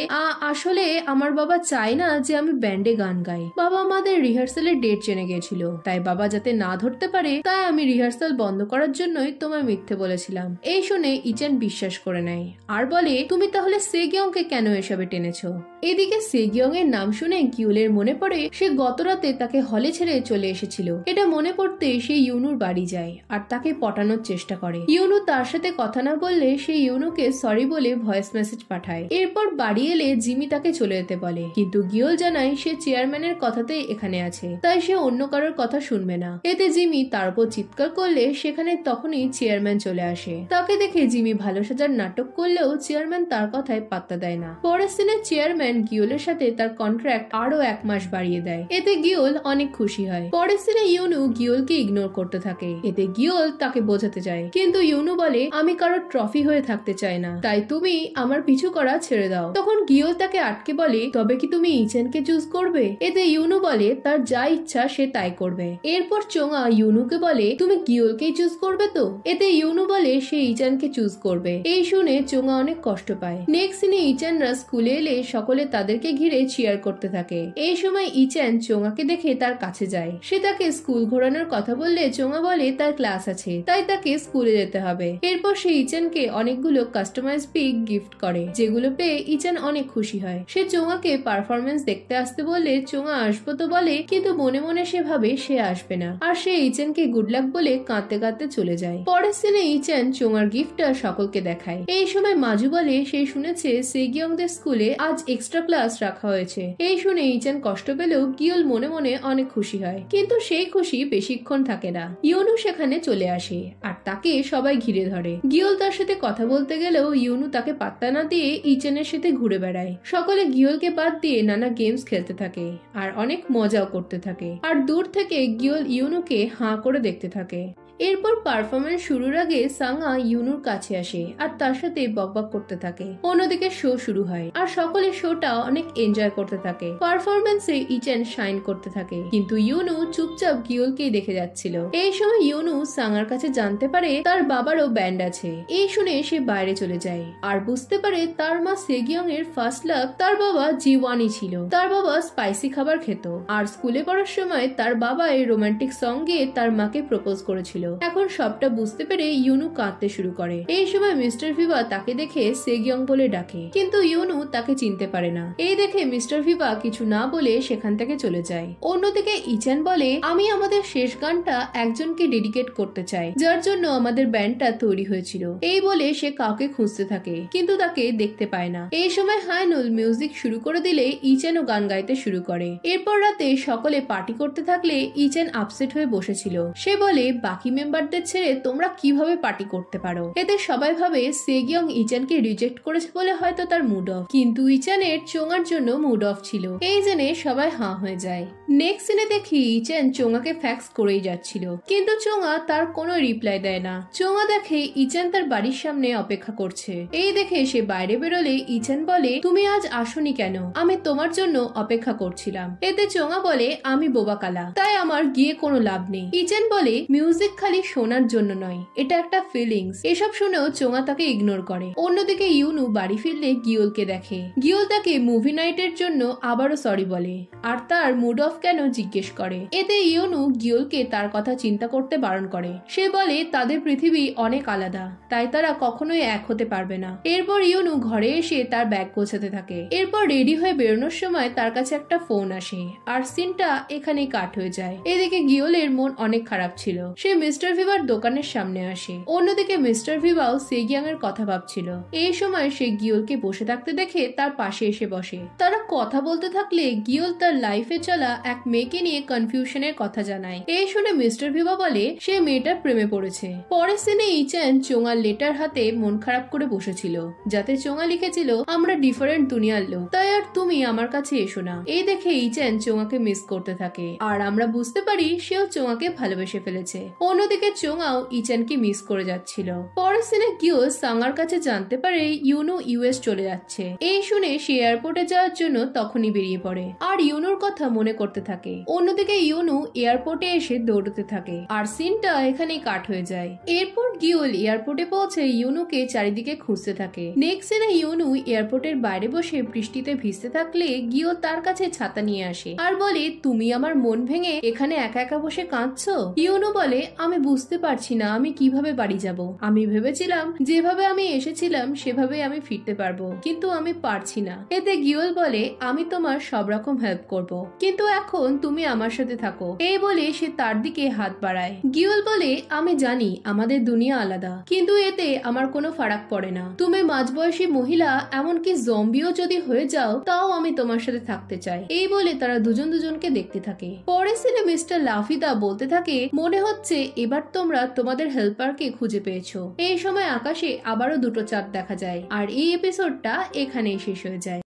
আসলে আমার বাবা চায় না যে আমি ব্যান্ডে গান গাই। বাবা আমাদের রিহার্সালের ডেট জেনে গেছিল, তাই বাবা যাতে না ধরতে পারে তাই আমি রিহার্সাল বন্ধ করার জন্যই তোমায় মিথ্যে বলেছিলাম। এই শুনে ইচ্যান বিশ্বাস করে নেয় আর বলে, তুমি তাহলে সেগিয়ংকে কেন এসবে টেনেছো? এদিকে সেগিয়ং এর নাম শুনে গিওলের মনে পড়ে সে গত রাতে তাকে হলে ছেড়ে চলে এসেছিল। এটা মনে পড়তে সে ইউনুর বাড়ি যায় আর তাকে পটানোর চেষ্টা করে। ইউনু তার সাথে কথা না বললে সে ইউনুকে সরি বলে ভয়েস মেসেজ পাঠায়। এরপর বাড়ি এলে জিমি তাকে চলে যেতে বলে, কিন্তু গিওল জানায় সে চেয়ারম্যানের কথাতেই এখানে আছে, তাই সে অন্য কারোর কথা শুনবে না। এতে জিমি তার উপর চিৎকার করলে সেখানে তখনই চেয়ারম্যান চলে আসে। তাকে দেখে জিমি ভালো সাজার নাটক করলেও চেয়ারম্যান তার কথায় পাত্তা দেয় না। পরের সিনে চেয়ারম্যান গিওলের সাথে তার কন্ট্রাক্ট আরো 1 মাস বাড়িয়ে দেয়। এতে গিওল অনেক খুশি হয়। পরের সিনে ইউনু গিওলকে ইগনোর করতে থাকে। এতে গিওল তাকে বোঝাতে চায়, কিন্তু ইউনু বলে, আমি কারোর ট্রফি হয়ে থাকতে চাই না, তাই তুমি আমার পিছু করা ছেড়ে দাও। তখন গিওল তাকে আটকে বলে, তবে কি তুমি ইচ্যানকে চুজ করবে? এতে ইউনু বলে তার যা ইচ্ছা সে তাই করবে। এরপর চোঙা ইউনুকে বলে, তুমি গিওলকেই চুজ করবে তো? এতে ইউনু বলে সে ইচ্যানকে চুজ করবে। এই শুনে চোঙা অনেক কষ্ট পায়। নেক্সট সিনে ইচ্যানরা স্কুলে এলে সকলে তাদেরকে ঘিরে চিয়ার করতে থাকে। এই সময় ইচ্যান চোঙাকে দেখে তার কাছে যায়। সে তাকে স্কুল ঘোরানোর কথা বললে চোঙা বলে তার ক্লাস আছে, তাই তাকে স্কুলে যেতে হবে। এরপর সে ইচ্যানকে অনেকগুলো কাস্টমাইজ পিক গিফট করে, যেগুলো পেয়ে ইচ্যান অনেক খুশি হয়। সে চোঙাকে পারফরমেন্স দেখতে আসতে বললে চোঙা আসবো তো বলে, কিন্তু মনে মনে সে ভাবে সে আসবে না, আর সে ইচ্যানকে গুড লাক বলে কাঁদতে কাঁদতে চলে যায়। পরের সিনে ইচ্যান চোঙার গিফটটা সকলকে দেখায়। এই সময় মাজু বলে সে শুনেছে সেগিয়ংদের স্কুলে আজ এক্সট্রা ক্লাস রাখা হয়েছে। এই শুনে ইচ্যান কষ্ট পেলেও গিওল মনে মনে অনেক খুশি হয়, কিন্তু সেই খুশি বেশিক্ষণ থাকে না। ইউনু সেখানে চলে আসে আর তাকে সবাই ঘিরে ধরে। গিওল তার সাথে কথা বলতে গেলেও ইউনু তাকে পাত্তা না দিয়ে ইচ্যানের সাথে ঘুরে বেড়ায়। সকলে গিওলকে বাদ দিয়ে নানা গেমস খেলতে থাকে আর অনেক মজাও করতে থাকে, আর দূর থেকে গিওল ইউনুকে হাঁ করে দেখতে থাকে। এরপর পারফরমেন্স শুরুর আগে সাঙ্গা ইউনুর কাছে আসে আর তার সাথে বকবক করতে থাকে। অন্যদিকে শো শুরু হয় আর সকলে শোটা অনেক এনজয় করতে থাকে। পারফরমেন্সে ইচ্যান শাইন করতে থাকে, কিন্তু ইউনু চুপচাপ গিওলকেই দেখে যাচ্ছিল। এই সময় ইউনু সাঙ্গার কাছে জানতে পারে তার বাবারও ব্যান্ড আছে। এই শুনে সে বাইরে চলে যায় আর বুঝতে পারে তার মা সেগিয়ং এর ফার্স্ট লাভ তার বাবা জিওয়ানি ছিল। তার বাবা স্পাইসি খাবার খেত আর স্কুলে পড়ার সময় তার বাবা এই রোমান্টিক সং গেয়ে তার মাকে প্রপোজ করেছিল। এখন সবটা বুঝতে পেরে ইউনু কাঁদতে শুরু করে। এই সময় মিস্টার ভিভা তাকে দেখে সেগিয়ং বলে ডাকে, কিন্তু ইউনু তাকে চিনতে পারে না। এই দেখে মিস্টার ভিভা কিছু না বলে সেখান থেকে চলে যায়। অন্যদিকে ইচান বলে, আমি আমাদের শেষ গানটা একজনকে ডেডিকেট করতে চাই, যার জন্য আমাদের ব্যান্ডটা তৈরি হয়েছিল। এই বলে সে কাউকে খুঁজতে থাকে, কিন্তু তাকে দেখতে পায় না। এই সময় হায়নুল মিউজিক শুরু করে দিলে ইচানও গান গাইতে শুরু করে। এরপর রাতে সকলে পার্টি করতে থাকলে ইচান আপসেট হয়ে বসেছিল। সে বলে, বাকি মেম্বারদের ছেড়ে তোমরা কিভাবে পার্টি করতে পারো? এতে সবাই ভাবে সেগিয়ং ইচানকে রিজেক্ট করেছে বলে হয়তো তার মুড অফ, কিন্তু ইচানের চোঙার জন্য মুড অফ ছিল। এই জেনে সবাই হাঁ হয়ে যায়। নেক্সট সিনে দেখি ইচান চোঙাকে ফ্যাক্স করেই যাচ্ছিল, কিন্তু চোঙা তার কোনো রিপ্লাই দেয় না। চোঙা দেখে ইচান তার বাড়ির সামনে অপেক্ষা করছে। এই দেখে সে বাইরে বেরোলে ইচান বলে, তুমি আজ আসোনি কেন? আমি তোমার জন্য অপেক্ষা করছিলাম। এতে চোঙা বলে, আমি বোবা কালা, তাই আমার গিয়ে কোনো লাভ নেই। ইচান বলে, মিউজিক খালি শোনার জন্য নয়, এটা একটা ফিলিংস। এসব শুনেও চোঙা তাকে ইগনোর করে। অন্যদিকে ইউনু বাড়ি ফিরলে গিওলকে দেখে। গিওল তাকে মুভি নাইটের জন্য আবারও সরি বলে, আর তার মুড অফ কেন জিজ্ঞেস করে। এতে ইউনু গিওলকে তার কথা চিন্তা করতে বারণ করে। সে বলে, তাদের পৃথিবী অনেক আলাদা, তাই তারা কখনোই এক হতে পারবে না। এরপর ইউনু ঘরে এসে তার ব্যাগ গোছাতে থাকে। এরপর রেডি হয়ে বেরোনোর সময় তার কাছে একটা ফোন আসে, আর সিনটা এখানেই কাট হয়ে যায়। এদিকে গিওলের মন অনেক খারাপ ছিল। সে মিস্টার ভিভার দোকানের সামনে আসে। অন্যদিকে মিস্টার ভিভাও সেগিয়াং এর কথা ভাবছিল। এই সময় সে গিওলকে বসে থাকতে দেখে তার পাশে এসে বসে। তারা কথা বলতে থাকলে গিওল তার লাইফে চলা এক মেয়েকে নিয়ে কনফিউশনের কথা জানায়। এই শুনে মিস্টার ভিভা বলে, সে মেয়েটার প্রেমে পড়েছে। পরের সিনে ইচান চোঙার লেটার হাতে মন খারাপ করে বসেছিল, যাতে চোঙা লিখেছিল, আমরা ডিফারেন্ট দুনিয়ার লোক, তাই আর তুমি আমার কাছে এসো না। এই দেখে ইচান চোঙাকে মিস করতে থাকে, আর আমরা বুঝতে পারি সেও চোঙাকে ভালোবেসে ফেলেছে। অন্যদিকে চোঙাও ইচানকে মিস করে যাচ্ছিল। পরের সিনে গিওল সাঙ্গার কাছে জানতে পারে ইউনু ইউএস চলে যাচ্ছে। এই শুনে সে এয়ারপোর্টে যাওয়ার জন্য তখনই বেরিয়ে পড়ে, আর ইউনুর কথা মনে করতে থাকে। অন্যদিকে ইউনু এয়ারপোর্টে এসে দৌড়তে থাকে, আর সিনটা এখানেই কাট হয়ে যায়। এরপর গিওল এয়ারপোর্টে পৌঁছে ইউনুকে চারিদিকে খুঁজতে থাকে। নেক্সট সিনে ইউনু এয়ারপোর্টের বাইরে বসে বৃষ্টিতে ভিজতে থাকলে গিওল তার কাছে ছাতা নিয়ে আসে, আর বলে, তুমি আমার মন ভেঙে এখানে একা একা বসে কাঁদছো? ইউনু বলে, আমি বুঝতে পারছি না আমি কিভাবে বাড়ি যাব। আমি ভেবেছিলাম যেভাবে আমি এসেছিলাম সেভাবে আমি ফিরতে পারবো, কিন্তু আমি পারছি না। এতে গিওল বলে, আমি তোমার সব রকম হেল্প করব, কিন্তু এখন তুমি আমার সাথে থাকো। এই বলে সে তার দিকে হাত বাড়ায়। গিওল বলে, আমি জানি আমাদের দুনিয়া আলাদা, কিন্তু এতে আমার কোনো ফারাক পড়ে না। তুমি মাঝবয়সী মহিলা, এমনকি জম্বিও যদি হয়ে যাও, তাও আমি তোমার সাথে থাকতে চাই। এই বলে তারা দুজন দুজনকে দেখতে থাকে। পরের সিনে মিস্টার লাফিদা বলতে থাকে, মনে হচ্ছে এবার তোমরা তোমাদের হেল্পারকে খুঁজে পেয়েছো। এই সময় আকাশে আবারও দুটো চাঁদ দেখা যায়, আর এই এপিসোডটা এখানেই শেষ হয়ে যায়।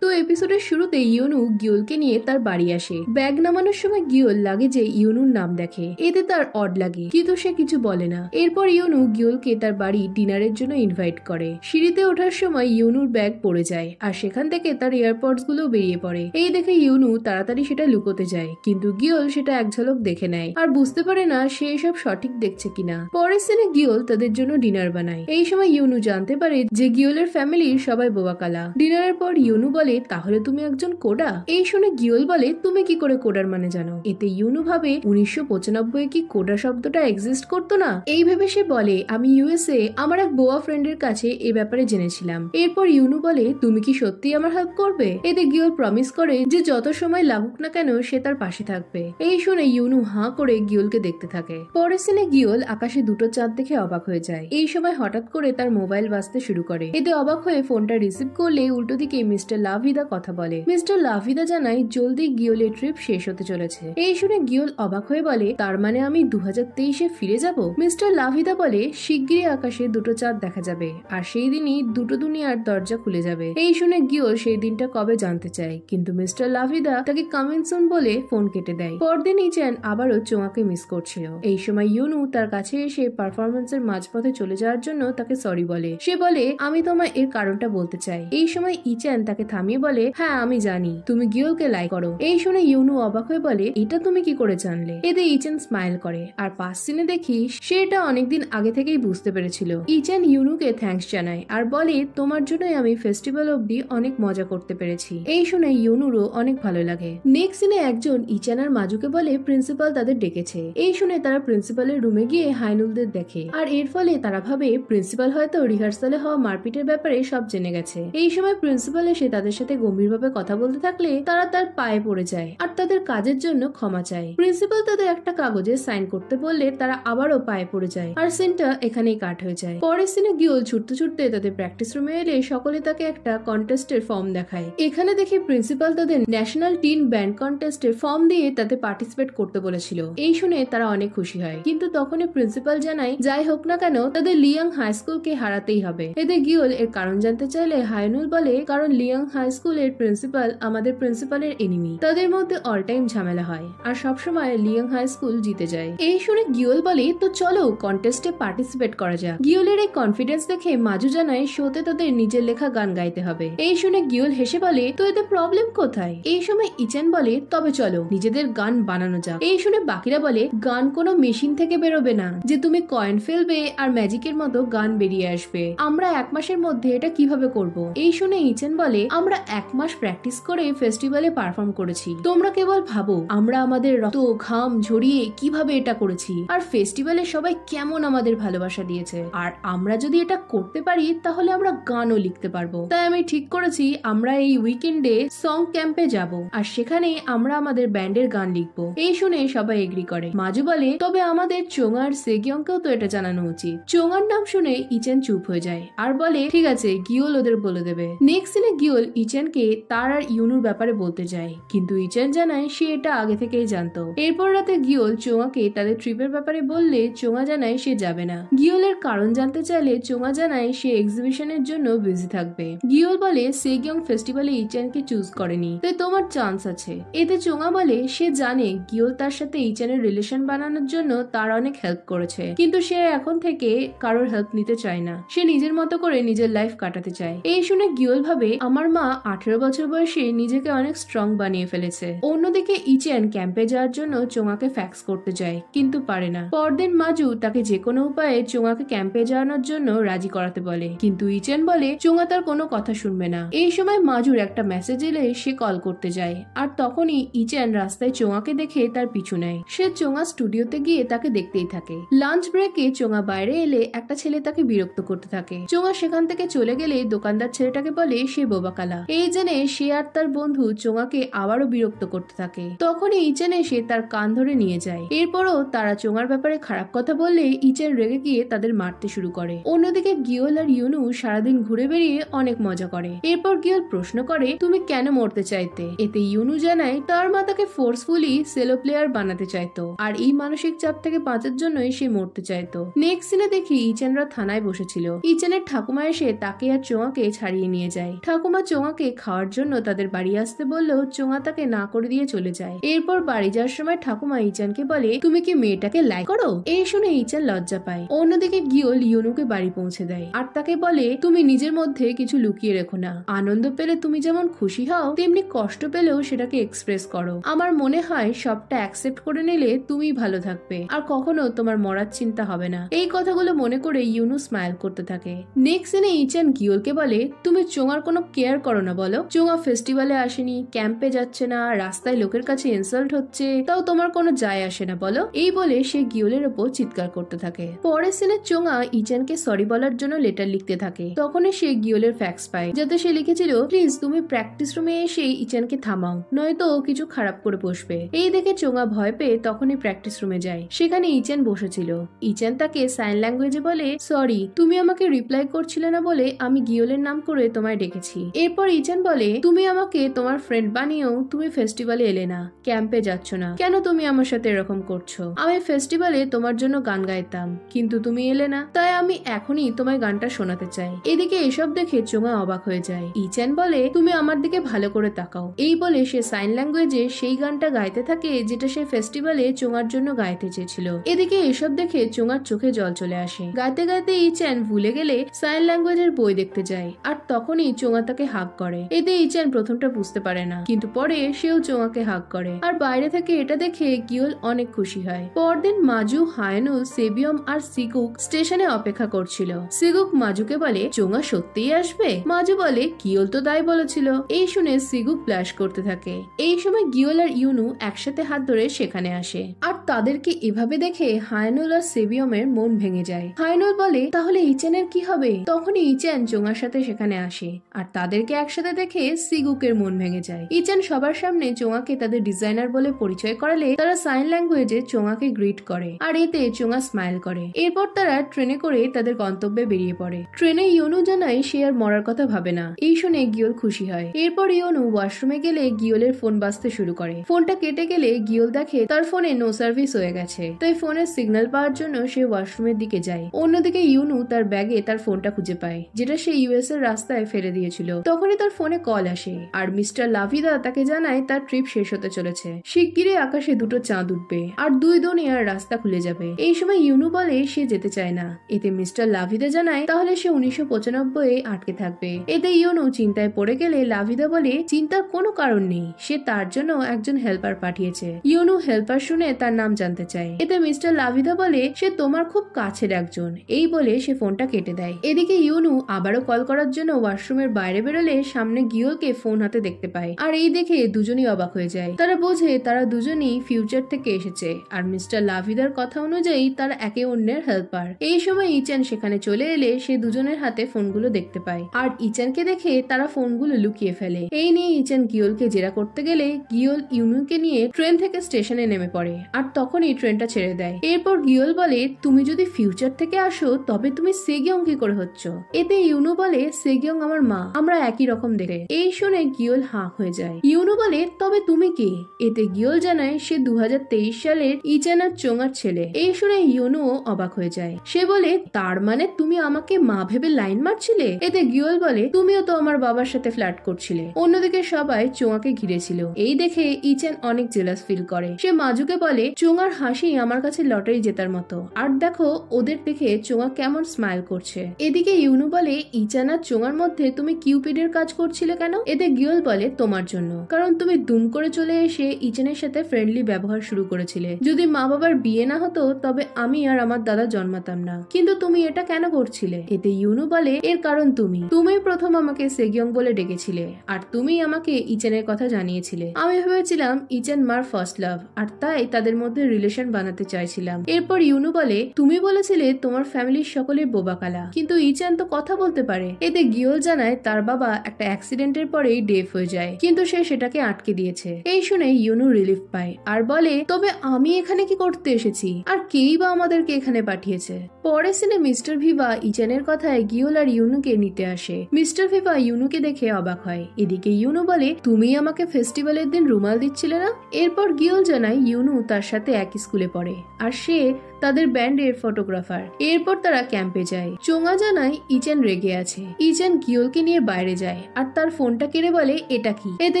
তো এপিসোডের শুরুতে ইউনু গিওলকে নিয়ে তার বাড়ি আসে। ব্যাগ নামানোর সময় গিওল লাগেজে ইউনুর নাম দেখে। এতে তার অড লাগে, কিন্তু সে কিছু বলে না। এরপর ইউনু গিওলকে তার বাড়ি ডিনারের জন্য ইনভাইট করে। সিঁড়িতে ওঠার সময় ইউনুর ব্যাগ পড়ে যায়, আর সেখান থেকে তার এয়ারপডস গুলো বেরিয়ে পড়ে। এই দেখে ইউনু তাড়াতাড়ি সেটা লুকোতে যায়, কিন্তু গিওল সেটা এক ঝলক দেখে নেয়, আর বুঝতে পারে না সে এসব সঠিক দেখছে কিনা। পরের সিনে গিওল তাদের জন্য ডিনার বানায়। এই সময় ইউনু জানতে পারে যে গিওলের ফ্যামিলির সবাই বোবা কালা। ডিনারের পর ইউনু বলে, তাহলে তুমি একজন কোডা? এই শুনে গিওল বলে, তুমি কি করে কোডার মানে জানো? এতে ইউনু ভাবে 1995 কি কোডা শব্দটা এক্সিস্ট করতো না? এই ভেবে সে বলে, আমি ইউএসএ আমার এক বোয়া ফ্রেন্ডের কাছে এই ব্যাপারে জেনেছিলাম। এরপর ইউনু বলে, তুমি কি সত্যি আমার হেল্প করবে? এতে গিওল প্রমিস করে যে যত সময় লাগুক না কেন সে তার পাশে থাকবে। এই শুনে ইউনু হাঁ করে গিওলকে দেখতে থাকে। পরের সিনে গিওল আকাশে দুটো চাঁদ দেখে অবাক হয়ে যায়। এই সময় হঠাৎ করে তার মোবাইল বাজতে শুরু করে। এতে অবাক হয়ে ফোনটা রিসিভ করলে উল্টো দিকে মিস্টার লাভিদা কথা বলে। মিস্টার লাভিদা জানায় জলদি গিওলের ট্রিপ শেষ হতে চলেছে। এই শুনে গিওল অবাক হয়ে বলে, তার মানে আমি 2023-এ ফিরে যাব? মিস্টার লাভিদা বলে, শিগগিরই আকাশে দুটো চাঁদ দেখা যাবে, আর সেই দিনই দুটো দুনিয়ার দরজা খুলে যাবে। এই শুনে গিওল সেই দিনটা কবে জানতে চায়, কিন্তু মিস্টার লাভিদা তাকে কামিং সুন বলে ফোন কেটে দেয়। পরদিন ইচান আবারও চোঙাকে মিস করছিল। এই সময় ইউনু তার কাছে এসে পারফরমেন্সের মাঝপথে চলে যাওয়ার জন্য তাকে সরি বলে। সে বলে, আমি তোমায় এর কারণটা বলতে চাই। এই সময় ইচান তাকে থামিয়ে থামিয়ে বলে, হ্যাঁ আমি জানি তুমি গিওলকে লাইক করো। এই শুনে ইউনু অবাক হয়ে বলে, এটা তুমি কি করে জানলে? এতে ইচেন স্মাইল করে, আর পাস সিনে দেখি সে এটা অনেকদিন আগে থেকেই বুঝতে পেরেছিল। ইচেন ইউনুকে থ্যাঙ্কস জানায় আর বলে, তোমার জন্যই আমি ফেস্টিভ্যাল অব্দি অনেক মজা করতে পেরেছি। এই শুনে ইউনুরও অনেক ভালো লাগে। নেক্সট সিনে একজন ইচেন আর মাজুকে বলে প্রিন্সিপাল তাদের ডেকেছে। এই শুনে তারা প্রিন্সিপালের রুমে গিয়ে হাইনুলদের দেখে, আর এর ফলে তারা ভাবে প্রিন্সিপাল হয়তো রিহার্সালে হওয়া মারপিটের ব্যাপারে সব জেনে গেছে। এই সময় প্রিন্সিপাল এসে তাদের সাথে গম্ভীরভাবে কথা বলতে থাকলে তারা তার পায়ে পড়ে যায় আর তাদের কাজের জন্য ক্ষমা চায়। প্রিন্সিপাল তাদের একটা কাগজে সাইন করতে বললে তারা আবারও পায়ে পড়ে যায়, আর সিনটা এখানেই কাট হয়ে যায়। পরের সিনে গিওল ছুটতে ছুটতে তাদের প্র্যাকটিস রুমে এলে সকলে তাকে একটা কন্টেস্টের ফর্ম দেখায়। এখানে দেখে প্রিন্সিপাল তাদের ন্যাশনাল টিন ব্যান্ড কন্টেস্টের ফর্ম দিয়ে তাতে পার্টিসিপেট করতে বলেছিল। এই শুনে তারা অনেক খুশি হয়, কিন্তু তখনই প্রিন্সিপাল জানায় যাই হোক না কেন তাদের লিয়াং হাই স্কুলকে হারাতেই হবে। এতে গিওল এর কারণ জানতে চাইলে হাইনুল বলে, কারণ লিয়াং হাই স্কুলের প্রিন্সিপাল আমাদের প্রিন্সিপালের এনিমি, তাদের মধ্যে অল টাইম ঝামেলা হয় আর সবসময় লিয়াং হাই স্কুল জিতে যায়। এই শুনে গিওল বলে, তো চলো কন্টেস্টে পার্টিসিপেট করা যাক। গিওলের এই কনফিডেন্স দেখে মাজু জানায় শোতে তাদের নিজের লেখা গান গাইতে হবে। এই শুনে গিওল হেসে বলে, তো এতে প্রবলেম কোথায়? এই সময় ইচেন বলে, তবে চলো নিজেদের গান বানানো যাক। এই শুনে বাকিরা বলে, গান কোনো মেশিন থেকে বেরোবে না যে তুমি কয়েন ফেলবে আর ম্যাজিকের মতো গান বেরিয়ে আসবে। আমরা 1 মাসের মধ্যে এটা কিভাবে করব? এই শুনে ইচেন বলে, আমরা 1 মাস প্র্যাকটিস করে ফেস্টিভ্যালে পারফর্ম করেছি। তোমরা কেবল ভাবো আমরা আমাদের রক্ত ঘাম ঝরিয়ে কিভাবে এটা করেছি, আর ফেস্টিভ্যালে সবাই কেমন আমাদের ভালোবাসা দিয়েছে। আর আমরা যদি এটা করতে পারি তাহলে আমরা গানও লিখতে পারবো। তাই আমি ঠিক করেছি আমরা এই উইকেন্ডে সং ক্যাম্পে যাব আর সেখানে আমরা আমাদের ব্যান্ডের গান লিখবো। এই শুনে সবাই এগ্রি করে। মাজু বলে, তবে আমাদের চোঙার সেগিয়ংকেও তো এটা জানানো উচিত। চোঙার নাম শুনে ইচেন চুপ হয়ে যায় আর বলে, ঠিক আছে গিওল ওদের বলে দেবে। নেক্সট সিনে গিওল ইচেনকে তার আর ইউনুর ব্যাপারে বলতে যায়, কিন্তু ইচেন জানায় সে এটা আগে থেকেই জানতো। এরপর রাতে গিওল চোঙাকে তাদের ট্রিপের ব্যাপারে বললে চোঙা জানায় সে যাবে না। গিওলের কারণ জানতে চাইলে চোঙা জানায় সে এক্সিবিশনের জন্য বিজি থাকবে। গিওল বলে সেগিয়ং ফেস্টিভ্যালে ইচেনকে চুজ করেনি, তাই তোমার চান্স আছে। এতে চোঙা বলে সে জানে গিওল তার সাথে ইচেনের রিলেশন বানানোর জন্য তার অনেক হেল্প করেছে, কিন্তু সে এখন থেকে কারোর হেল্প নিতে চায় না। সে নিজের মতো করে নিজের লাইফ কাটাতে চায়। এই শুনে গিওল ভাবে, আমার মা 18 বছর বয়সে নিজেকে অনেক স্ট্রং বানিয়ে ফেলেছে। অন্যদিকে ইচেন ক্যাম্পে যাওয়ার জন্য চোঙাকে ফ্যাক্স করতে যায়, কিন্তু পারে না। পরদিন মাজু তাকে যে কোনো উপায়ে চোঙাকে ক্যাম্পে যাওয়ানোর জন্য রাজি করাতে বলে, কিন্তু ইচেন বলে চোঙা তার কোনো কথা শুনবে না। এই সময় মাজুর একটা মেসেজ এলে সে কল করতে যায়, আর তখনই ইচেন রাস্তায় চোঙাকে দেখে তার পিছু নেয়। সে চোঙা স্টুডিওতে গিয়ে তাকে দেখতেই থাকে। লাঞ্চ ব্রেকে চোঙা বাইরে এলে একটা ছেলে তাকে বিরক্ত করতে থাকে। চোঙা সেখান থেকে চলে গেলে দোকানদার ছেলেটাকে বলে সে বোবাকালা। এই জেনে সে আর তার বন্ধু চোঙাকে আবারও বিরক্ত করতে থাকে। তখনই ইচেন এসে তার কান ধরে নিয়ে যায়। এরপরও তারা চোঙার ব্যাপারে খারাপ কথা বললে ইচেন রেগে গিয়ে তাদের মারতে শুরু করে। অন্যদিকে গিওল আর ইউনু সারাদিন ঘুরে বেরিয়ে অনেক মজা করে। এরপর গিওল প্রশ্ন করে, তুমি কেন মরতে চাইতে? এতে ইউনু জানায় তার মা তাকে ফোর্সফুলি সেলো প্লেয়ার বানাতে চাইতো, আর এই মানসিক চাপ থেকে বাঁচার জন্যই সে মরতে চাইতো। নেক্সট সিনে দেখি ইচেনরা থানায় বসেছিল। ইচেনের ঠাকুমা এসে তাকে আর চোঙাকে ছাড়িয়ে নিয়ে যায়। ঠাকুমা চোঙাকে খাওয়ার জন্য তাদের বাড়ি আসতে বললেও চোঙা তাকে না করে দিয়ে চলে যায়। এরপর বাড়ি যাওয়ার সময় ঠাকুমা ইচেনকে বলে, তুমি কি মেয়েটাকে লাইক করো? এই শুনে ইচেন লজ্জা পায়। অন্যদিকে গিওল ইউনুকে বাড়ি পৌঁছে দেয় আর তাকে বলে, তুমি নিজের মধ্যে কিছু লুকিয়ে রেখো না। আনন্দ পেলে তুমি যেমন খুশি হও, তেমনি কষ্ট পেলেও সেটাকে এক্সপ্রেস করো। আমার মনে হয় সবটা অ্যাকসেপ্ট করে নিলে তুমি ভালো থাকবে আর কখনো তোমার মরার চিন্তা হবে না। এই কথাগুলো মনে করে ইউনু স্মাইল করতে থাকে। নেক্সট সিনে ইচেন গিওলকে বলে, তুমি চোঙার কোনো কেয়ার করো না বলো? চোঙা ফেস্টিভ্যালে আসেনি, ক্যাম্পে যাচ্ছে না, রাস্তায় লোকের কাছে ইনসাল্ট হচ্ছে, তাও তোমার কোনো যায় আসে না বলো? এই বলে সে গিওলের ওপর চিৎকার করতে থাকে। পরের সিনে চোঙা ইচেনকে সরি বলার জন্য লেটার লিখতে থাকে। তখনই সে গিওলের ফ্যাক্স পায়, যাতে সে লিখেছিল, প্লিজ তুমি প্র্যাকটিস রুমে এসে ইচেনকে থামাও, নয়তো কিছু খারাপ করে বসবে। এই দেখে চোঙা ভয় পেয়ে তখনই প্র্যাকটিস রুমে যায়। সেখানে ইচেন বসেছিল। ইচেন তাকে সাইন ল্যাঙ্গুয়েজে বলে, সরি তুমি আমাকে রিপ্লাই করছিলে না বলে আমি গিওলের নাম করে তোমায় ডেকেছি। এরপর ইচেন বলে, তুমি আমাকে তোমার ফ্রেন্ড বানিয়েও তুমি ফেস্টিভ্যালে এলে না, ক্যাম্পে যাচ্ছ না, কেন তুমি আমার সাথে এরকম করছো? আমি ফেস্টিভ্যালে তোমার জন্য গান গাইতাম, কিন্তু তুমি এলে না, তাই আমি এখনই তোমায় গানটা শোনাতে চাই। এদিকে এসব দেখে চোঙা অবাক হয়ে যায়। ইচেন বলে, তুমি আমার দিকে ভালো করে তাকাও। এই বলে সে সাইন ল্যাঙ্গুয়েজে সেই গানটা গাইতে থাকে যেটা সে ফেস্টিভ্যালে চোঙার জন্য গাইতে চেয়েছিল। এদিকে এসব দেখে চোঙার চোখে জল চলে আসে। গাইতে গাইতে ইচেন ভুলে গেলে সাইন ল্যাঙ্গুয়েজের বই দেখতে যায়, আর তখনই চোঙা তাকে হাঁক করে। এতে ইচেন প্রথমটা বুঝতে পারে না, কিন্তু পরে সেও চোঙাকে হাগ করে। আর বাইরে থেকে এটা দেখে গিওল অনেক খুশি হয়। পরদিন মাজু, হায়নুল, সেবিয়ম আর সিগুক স্টেশনে অপেক্ষা করছিল। সিগুক মাজুকে বলে চোঙা সত্যিই আসবে। মাজু বলে গিওল তো তাই বলেছিল। এই শুনে সিগুক ব্লাশ করতে থাকে। এই সময় গিওল আর ইউনু একসাথে হাত ধরে সেখানে আসে, আর তাদেরকে এভাবে দেখে হায়নুল আর সেবিয়মের মন ভেঙে যায়। হায়নুল বলে তাহলে ইচেনের কি হবে? তখনই ইচেন চোঙার সাথে সেখানে আসে, আর তাদেরকে একসাথে দেখে সিগুকের মন ভেঙে যায়। ইচেন সবার সামনে চোঙাকে তাদের ডিজাইনার বলে পরিচয় করালে তারা সাইন ল্যাঙ্গুয়েজে চোঙাকে গ্রিট করে, আর এতে চোঙা স্মাইল করে। এরপর তারা ট্রেনে করে তাদের গন্তব্যে বেরিয়ে পড়ে। ট্রেনে ইউনু জানায় সে আর মরার কথা ভাবে না। এই শুনে গিওল খুশি হয়। এরপর ইউনু ওয়াশরুমে গেলে গিওলের ফোন বাজতে শুরু করে। ফোনটা কেটে গেলে গিওল দেখে তার ফোনে নো সার্ভিস হয়ে গেছে, তাই ফোনের সিগন্যাল পাওয়ার জন্য সে ওয়াশরুমের দিকে যায়। অন্যদিকে ইউনু তার ব্যাগে তার ফোনটা খুঁজে পায়, যেটা সে ইউএস এর রাস্তায় ফেলে দিয়েছিল। তখনই তার ফোনে কল আসে, আর মিস্টার লাভিদা তাকে জানায় তার ট্রিপ শেষ হতে চলেছে। শিগগিরই আকাশে দুটো চাঁদ উঠবে আর দুই দুনিয়ার রাস্তা খুলে যাবে। এই সময় ইউনু বলে সে যেতে চায় না। এতে মিস্টার লাভিদা জানায় তাহলে সে 1995 আটকে থাকবে। এতে ইউনু চিন্তায় পড়ে গেলে লাভিদা বলে চিন্তার কোনো কারণ নেই, সে তার জন্য একজন হেল্পার পাঠিয়েছে। ইউনু হেল্পার শুনে তার নাম জানতে চায়। এতে মিস্টার লাভিদা বলে সে তোমার খুব কাছের একজন। এই বলে সে ফোনটা কেটে দেয়। এদিকে ইউনু আবারও কল করার জন্য ওয়াশরুমের বাইরে বেরোলে সামনে গিওলকে ফোন হাতে দেখতে পায়, আর এই দেখে দুজনই অবাক হয়ে যায়। তারা বোঝে তারা দুজনই ফিউচার থেকে এসেছে, আর মিস্টার লাভিদার কথা অনুযায়ী তারা একে অন্যের হেল্পার। এই সময় ইচেন সেখানে চলে এলে সে দুজনের হাতে ফোনগুলো দেখতে পায়, আর ইচেনকে দেখে তারা ফোনগুলো লুকিয়ে ফেলে। এই নিয়ে ইচেন গিওলকে জেরা করতে গেলে গিওল ইউনুকে নিয়ে ট্রেন থেকে স্টেশনে নেমে পড়ে, আর তখনই ট্রেনটা ছেড়ে দেয়। এরপর গিওল বলে তুমি যদি ফিউচার থেকে আসো তবে তুমি সেগিয়ং কি করে হচ্ছ? এতে ইউনু বলে সেগিয়ং আমার মা, আমরা একই রকম দেখে। এই শুনে গিওল হাঁ হয়ে যায়। ইউনু বলে তবে তুমি কে? এতে গিওল জানায় সে 2023 সালের ইচেন আর চোঙার ছেলে। এই শুনে ইউনুও অবাক হয়ে যায়। সে বলে তার মানে তুমি আমাকে মা ভেবে লাইন মারছিলে? এতে গিওল বলে তুমিও তো আমার বাবার সাথে ফ্ল্যাট করছিলে। অন্যদিকে সবাই চোঙাকে ঘিরেছিল। এই দেখে ইচেন অনেক জেলাস ফিল করে। সে মাজুকে বলে চোঙার হাসি আমার কাছে লটারি জেতার মতো, আর দেখো ওদের দেখে চোঙা কেমন স্মাইল করছে। এদিকে ইউনু বলে ইচেন আর চোঙার মধ্যে তুমি কিউপিডের কাজ করছিলে কেন? এতে গিওল বলে তোমার জন্য, কারণ তুমি দুম করে চলে এসে ইচেনের সাথে ফ্রেন্ডলি ব্যবহার শুরু করেছিলে। যদি মা বাবার বিয়ে না হতো তবে আমি আর আমার দাদা জন্মাতাম না, কিন্তু তুমি এটা কেন করছিলে? এতে ইউনু বলে এর কারণ তুমি প্রথম আমাকে সেগিয়ং বলে ডেকেছিলে, আর তুমি আমাকে ইচেনের কথা জানিয়েছিলে। আমি ভেবেছিলাম ইচেন মার ফার্স্ট লাভ, আর তাই তাদের মধ্যে রিলেশন বানাতে চাইছিলাম। এরপর ইউনু বলে তুমি বলেছিলে তোমার ফ্যামিলির সকলের বোবাকালা, কিন্তু ইচেন তো কথা বলতে পারে। এতে গিওল জানায় তার বাবা একটা অ্যাক্সিডেন্টের পরেই ডেফ হয়ে যায়, কিন্তু সে সেটাকে আটকে দিয়েছে। এই শুনে ইউনু রিলিফ পায় আর বলে তবে আমি এখানে কি করতে এসেছি, আর কেই বা আমাদেরকে এখানে পাঠিয়েছে। পরে সিনে মিস্টার ভিভা ইচেনের কথায় গিওল আর ইউনুকে নিতে আসে। মিস্টার ভিভা ইউনুকে দেখে অবাক হয়। এদিকে ইউনু বলে তুমি আমাকে ফেস্টিভ্যালের দিন রুমাল দিচ্ছিলে না? এরপর গিওল জানায় ইউনু তার সাথে একই স্কুলে পড়ে, আর সে তাদের ব্যান্ডের ফটোগ্রাফার। এরপর তারা ক্যাম্পে যায়। চোঙা জানায় ইচেন রেগে আছে। ইচেন গিওলকে নিয়ে বাইরে যায় আর তার ফোনটা কেড়ে বলে এটা কি? এতে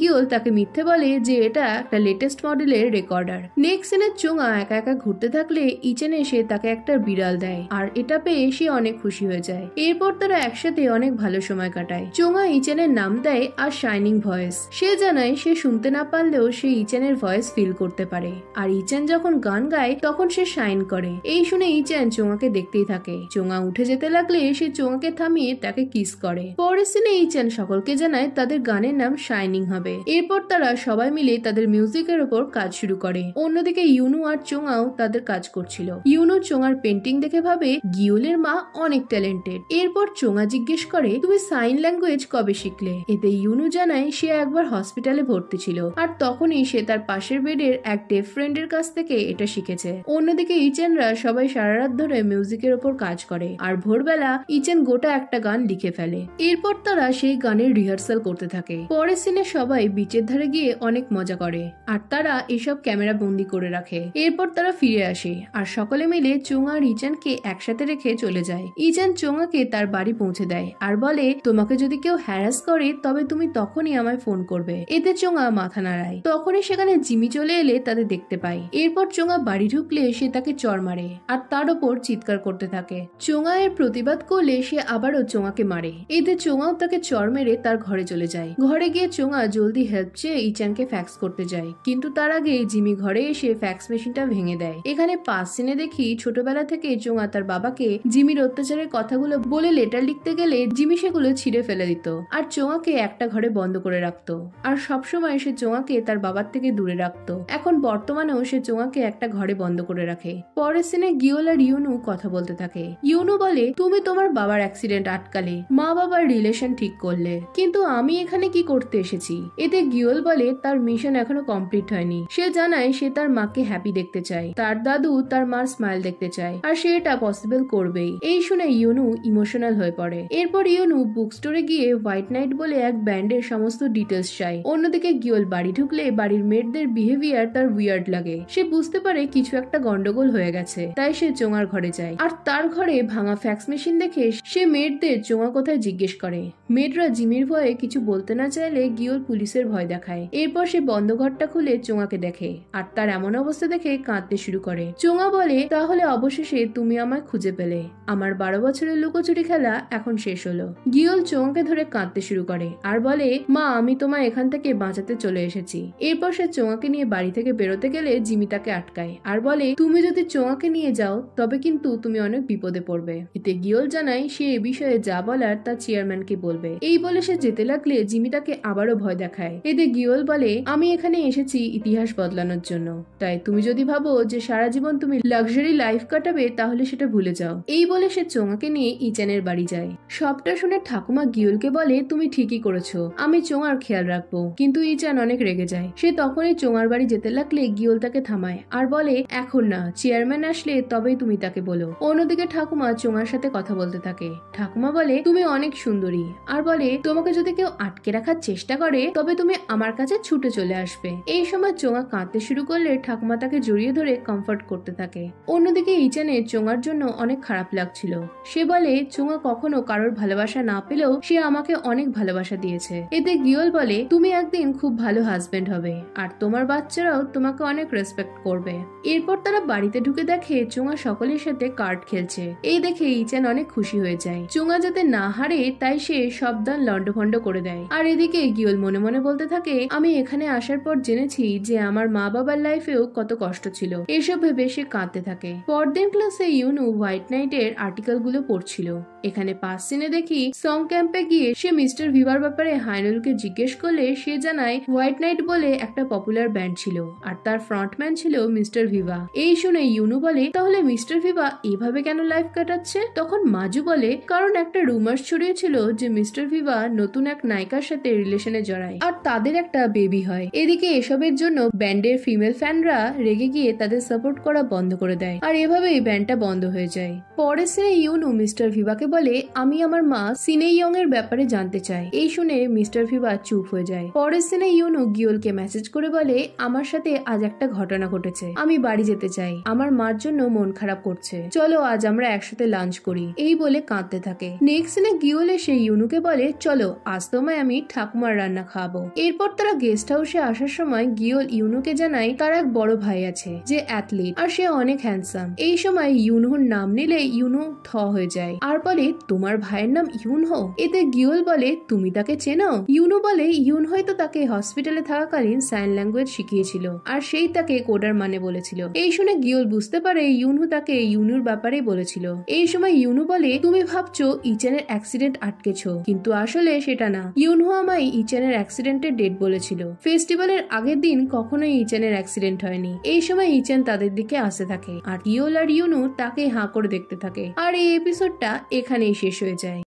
গিওল তাকে মিথ্যে বলে যে এটা একটা লেটেস্ট মডেলের রেকর্ডার। নেক্সট সিনে চোঙা একা একা ঘুরতে থাকলে ইচেন এসে তাকে একটা বিড়াল দেয়, আর এটা পেয়ে সে অনেক খুশি হয়ে যায়। এরপর তারা একসাথে অনেক ভালো সময় কাটায়। চোঙা ইচেনের নাম দেয় আর শাইনিং ভয়েস। সে জানায় সে শুনতে না পারলেও সে ইচেনের ভয়েস ফিল করতে পারে, আর ইচেন যখন গান গায় তখন সে শাইন করে। এই শুনে ইচেন চোঙাকে দেখতেই থাকে। চোঙা উঠে যেতে লাগলে সে চোঙাকে থামিয়ে তাকে কিস করে। পরের সিনে ইচেন সকলকে জানায় তাদের গানের নাম শাইনিং হবে। এরপর তারা সবাই মিলে তাদের মিউজিকের উপর কাজ শুরু করে। অন্যদিকে ইউনু আর চোঙাও তাদের কাজ করছিল। ইউনু চোঙার পেন্টিং দেখে ভাবে গিওলের মা অনেক ট্যালেন্টেড। এরপর চোঙা জিজ্ঞেস করে তুমি সাইন ল্যাঙ্গুয়েজ কবে শিখলে? এতে ইউনু জানায় সে একবার হসপিটালে ভর্তি ছিল, আর তখনই সে তার পাশের বেডের এক ডেফ ফ্রেন্ডের কাছ থেকে এটা শিখেছে। অন্যদিকে ইচেনরা সবাই সারা রাত ধরে মিউজিকের উপর কাজ করে, আর ভোরবেলা ইচেন গোটা একটা গান লিখে ফেলে। এরপর তারা সেই গানের রিহার্সাল করতে থাকে। পরের সিনে সবাই বিচের ধারে গিয়ে অনেক মজা করে, আর তারা এসব ক্যামেরা বন্দি করে রাখে। এরপর তারা ফিরে আসে আর সকলে মিলে চোঙা আর ইচেনকে একসাথে রেখে চলে যায়। ইচেন চোঙাকে তার বাড়ি পৌঁছে দেয় আর বলে তোমাকে যদি কেউ হ্যারাস করে তবে তুমি তখনই আমায় ফোন করবে। এতে চোঙা মাথা নাড়ায়। তখনই সেখানে জিমি চলে এলে তাদের দেখতে পায়। এরপর চোঙা বাড়ি ঢুকলে সে তাকে চড় মারে আর তার ওপর চিৎকার করতে থাকে। চোঙা এর প্রতিবাদ করলে সে আবারও চোঙাকে মারে। এতে চোঙাও তাকে চড় মেরে তার ঘরে চলে যায়। ঘরে গিয়ে চোঙা জলদি হেল্প চেয়ে ইচানকে ফ্যাক্স করতে যায়, কিন্তু তার আগে জিমি ঘরে এসে ফ্যাক্স মেশিনটা ভেঙে দেয়। এখানে পাস সিনে দেখি ছোটবেলা থেকে চোঙা তার বাবাকে জিমির অত্যাচারের কথাগুলো বলে লেটার লিখতে গেলে জিমি সেগুলো ছিঁড়ে ফেলে দিত আর চোঙাকে একটা ঘরে বন্ধ করে রাখতো আর সবসময় সে চোঙাকে তার বাবার থেকে দূরে রাখতো। এখন বর্তমানেও সে চোঙাকে একটা ঘরে বন্ধ করে রাখে। পরের সিনে গিওল আর ইউনু কথা বলতে থাকে। ইউনু বলে, তুমি তোমার বাবার অ্যাক্সিডেন্ট আটকালে, মা বাবার রিলেশন ঠিক করলে, কিন্তু আমি এখানে কি করতে এসেছি? এতে গিওল বলে তার মিশন এখনো কমপ্লিট হয়নি। সে জানায় সে তার মাকে হ্যাপি দেখতে চায়, তার দাদু তার মার স্মাইল দেখতে চায় আর সে এটা পসিবল করবেই। এই শুনে ইউনু ইমোশনাল হয়ে পড়ে। এরপর ইউনু বুক স্টোরে গিয়ে হোয়াইট নাইট বলে এক ব্যান্ডের সমস্ত ডিটেলস চায়। অন্যদিকে গিওল বাড়ি ঢুকলে বাড়ির মেয়েদের বিহেভিয়ার তার উইয়ার্ড লাগে। সে বুঝতে পারে কিছু একটা গন্ডগোল হয়ে গেছে, তাই সে চোঙার ঘরে যায় আর তার ঘরে ভাঙা ফ্যাক্স মেশিন দেখে সে মেয়েদের চোঙা কোথায় জিজ্ঞেস করে। মেয়েরা জিমির ভয়ে কিছু বলতে না চাইলে গিওল পুলিশের ভয় দেখায়। এরপর সে বন্ধ ঘরটা খুলে চোঙাকে দেখে আর তার এমন অবস্থা দেখে কাঁদতে শুরু করে। চোঙা বলে, তাহলে অবশেষে তুমি আমায় খুঁজে পেলে, আমার 12 বছরের লুকোচুরি খেলা এখন শেষ হলো। গিওল চোঙাকে ধরে কাঁদতে শুরু করে আর বলে, মা আমি তোমায় এখান থেকে বাঁচাতে চলে এসেছি। এরপর সে চোঙাকে নিয়ে বাড়ি থেকে বেরোতে গেলে জিমি তাকে আটকায় আর বলে, তুমি যদি চোঙাকে নিয়ে যাও তবে কিন্তু তুমি অনেক বিপদে পড়বে। এতে গিওল জানায় সে এ বিষয়ে যা বলার তার চেয়ারম্যানকে বলবে। এই বলে সে যেতে লাগলে জিমি তাকে আবারও ভয় দেখায়। এতে গিওল বলে, আমি এখানে এসেছি ইতিহাস বদলানোর জন্য, তাই তুমি যদি ভাবো যে সারা জীবন তুমি লাক্সারি লাইফ কাটাবে তাহলে সেটা ভুলে যাও। এই বলে সে চোঙাকে নিয়ে ইচানের বাড়ি যায়। সবটা শুনে ঠাকুমা গিওলকে বলে, তুমি ঠিকই করেছো, আমি চোঙার খেয়াল রাখবো। কিন্তু ইচান অনেক রেগে যায়। সে তখনই চোঙার বাড়ি যেতে লাগলে গিওল তাকে থামায় আর বলে, এখন না, চেয়ারম্যান আসলে তবেই তুমি তাকে বলো। অন্যদিকে ঠাকুমা চোঙার সাথে কথা বলতে থাকে। ঠাকুমা বলে, তুমি অনেক সুন্দরী আর বলে, তোমাকে যদি কেউ আটকে রাখার চেষ্টা করে তবে তুমি আমার কাছে ছুটে চলে আসবে। এই সময় চোঙা কাঁদতে শুরু করলে ঠাকুমা তাকে জড়িয়ে ধরে কমফর্ট করতে থাকে। অন্যদিকে ইচানের চোঙার জন্য অনেক খারাপ লাগছিল। সে বলে, চোঙা কখনো কারোর ভালোবাসা না পেলেও সে আমাকে অনেক ভালোবাসা দিয়েছে। এতে গিওল বলে, তুমি একদিন খুব ভালো হাজবেন্ড হবে আর তোমার বাচ্চারাও তোমাকে অনেক রেসপেক্ট করবে। এরপর তারা বাড়িতে ঢুকে দেখে চোঙা সকলের সাথে কার্ড খেলছে। এই দেখে ইচান অনেক খুশি হয়ে যায়। চোঙা যাতে না হারে তাই সে সব দান লন্ডভন্ড করে দেয়। আর এদিকে গিওল মনে মনে বলতে থাকে, আমি এখানে আসার পর জেনেছি যে আমার মা বাবার লাইফেও কত কষ্ট ছিল। এসব ভেবে সে কাঁদতে থাকে। পরদিন ক্লাসে ইউনু হোয়াইট নাইটের আর্টিকেল গুলো পড়ছিল। এখানে পাস সিনে দেখি সং ক্যাম্পে গিয়ে সে মিস্টার ভিভার ব্যাপারে হাইনুলকে জিজ্ঞেস করলে সে জানায় হোয়াইট নাইট বলে একটা পপুলার ব্যান্ড ছিল আর তার ফ্রন্টম্যান ছিল মিস্টার ভিভা। এই শুনে ইউনু বলে, তাহলে মিস্টার ভিভা এভাবে কেন লাইফ কাটাচ্ছে? তখন মাজু বলে, কারণ একটা রুমার্স ছড়িয়েছিল যে মিস্টার ভিভা নতুন এক নায়িকার সাথে রিলেশনে জড়ায় আর তাদের একটা বেবি হয়। এদিকে এসবের জন্য ব্যান্ডের ফিমেল ফ্যানরা রেগে গিয়ে তাদের সাপোর্ট করা বন্ধ করে দেয় আর এভাবেই ব্যান্ডটা বন্ধ হয়ে যায়। পরের সিনে ইউনু মিস্টার ভিভাকে বলে, আমি আমার মা সিনে ইয়ং এর ব্যাপারে জানতে চাই। এই শুনে মিস্টার ভিভা চুপ হয়ে যায়। পরের সিনে ইউনু গিওলকে মেসেজ করে বলে, আমার সাথে আজ একটা ঘটনা ঘটেছে, আমি বাড়ি যেতে চাই, আমার মার জন্য মন খারাপ করছে, চলো আজ আমরা একসাথে লাঞ্চ করি। এই বলে কাঁদতে থাকে। নেক্সট সিনে গিওল এসে ইউনুকে বলে, চলো আজ তোমায় আমি ঠাকুমার রান্না খাওয়াবো। এরপর তারা গেস্ট হাউসে আসার সময় গিওল ইউনুকে জানায় তার এক বড় ভাই আছে যে অ্যাথলিট আর সে অনেক হ্যান্ডসাম। এই সময় ইউনুর নাম নিলে ইউনু থ হয়ে যায় আর বলে, তোমার ভাইয়ের নাম ইউনহো? এতে গিওল বলে, তুমি তাকে চেনো? ইউনু বলে, ইউন হয়তো তাকে হসপিটালে থাকাকালীন সাইন ল্যাঙ্গুয়েজ শিখিয়েছিল আর সেই তাকে কোডার মানে বলেছিল। এই শুনে গিওল বুঝতে পারে ইউনহু তাকে ইউনুর ব্যাপারে বলেছিল। এই সময় ইউনু বলে, তুমি ভাবছো ইচানের অ্যাক্সিডেন্ট আটকেছো, কিন্তু আসলে সেটা না। ইউনহু আমায় ইচানের অ্যাক্সিডেন্টের ডেট বলেছিল। ফেস্টিভ্যালের আগের দিন কখনোই ইচানের অ্যাক্সিডেন্ট হয়নি। এই সময় ইচান তাদের দিকে আসতে থাকে আর গিওল আর ইউনু তাকে হাঁ করে দেখতে থাকে। আর এই এপিসোডটা এখানেই শেষ হয়ে যায়।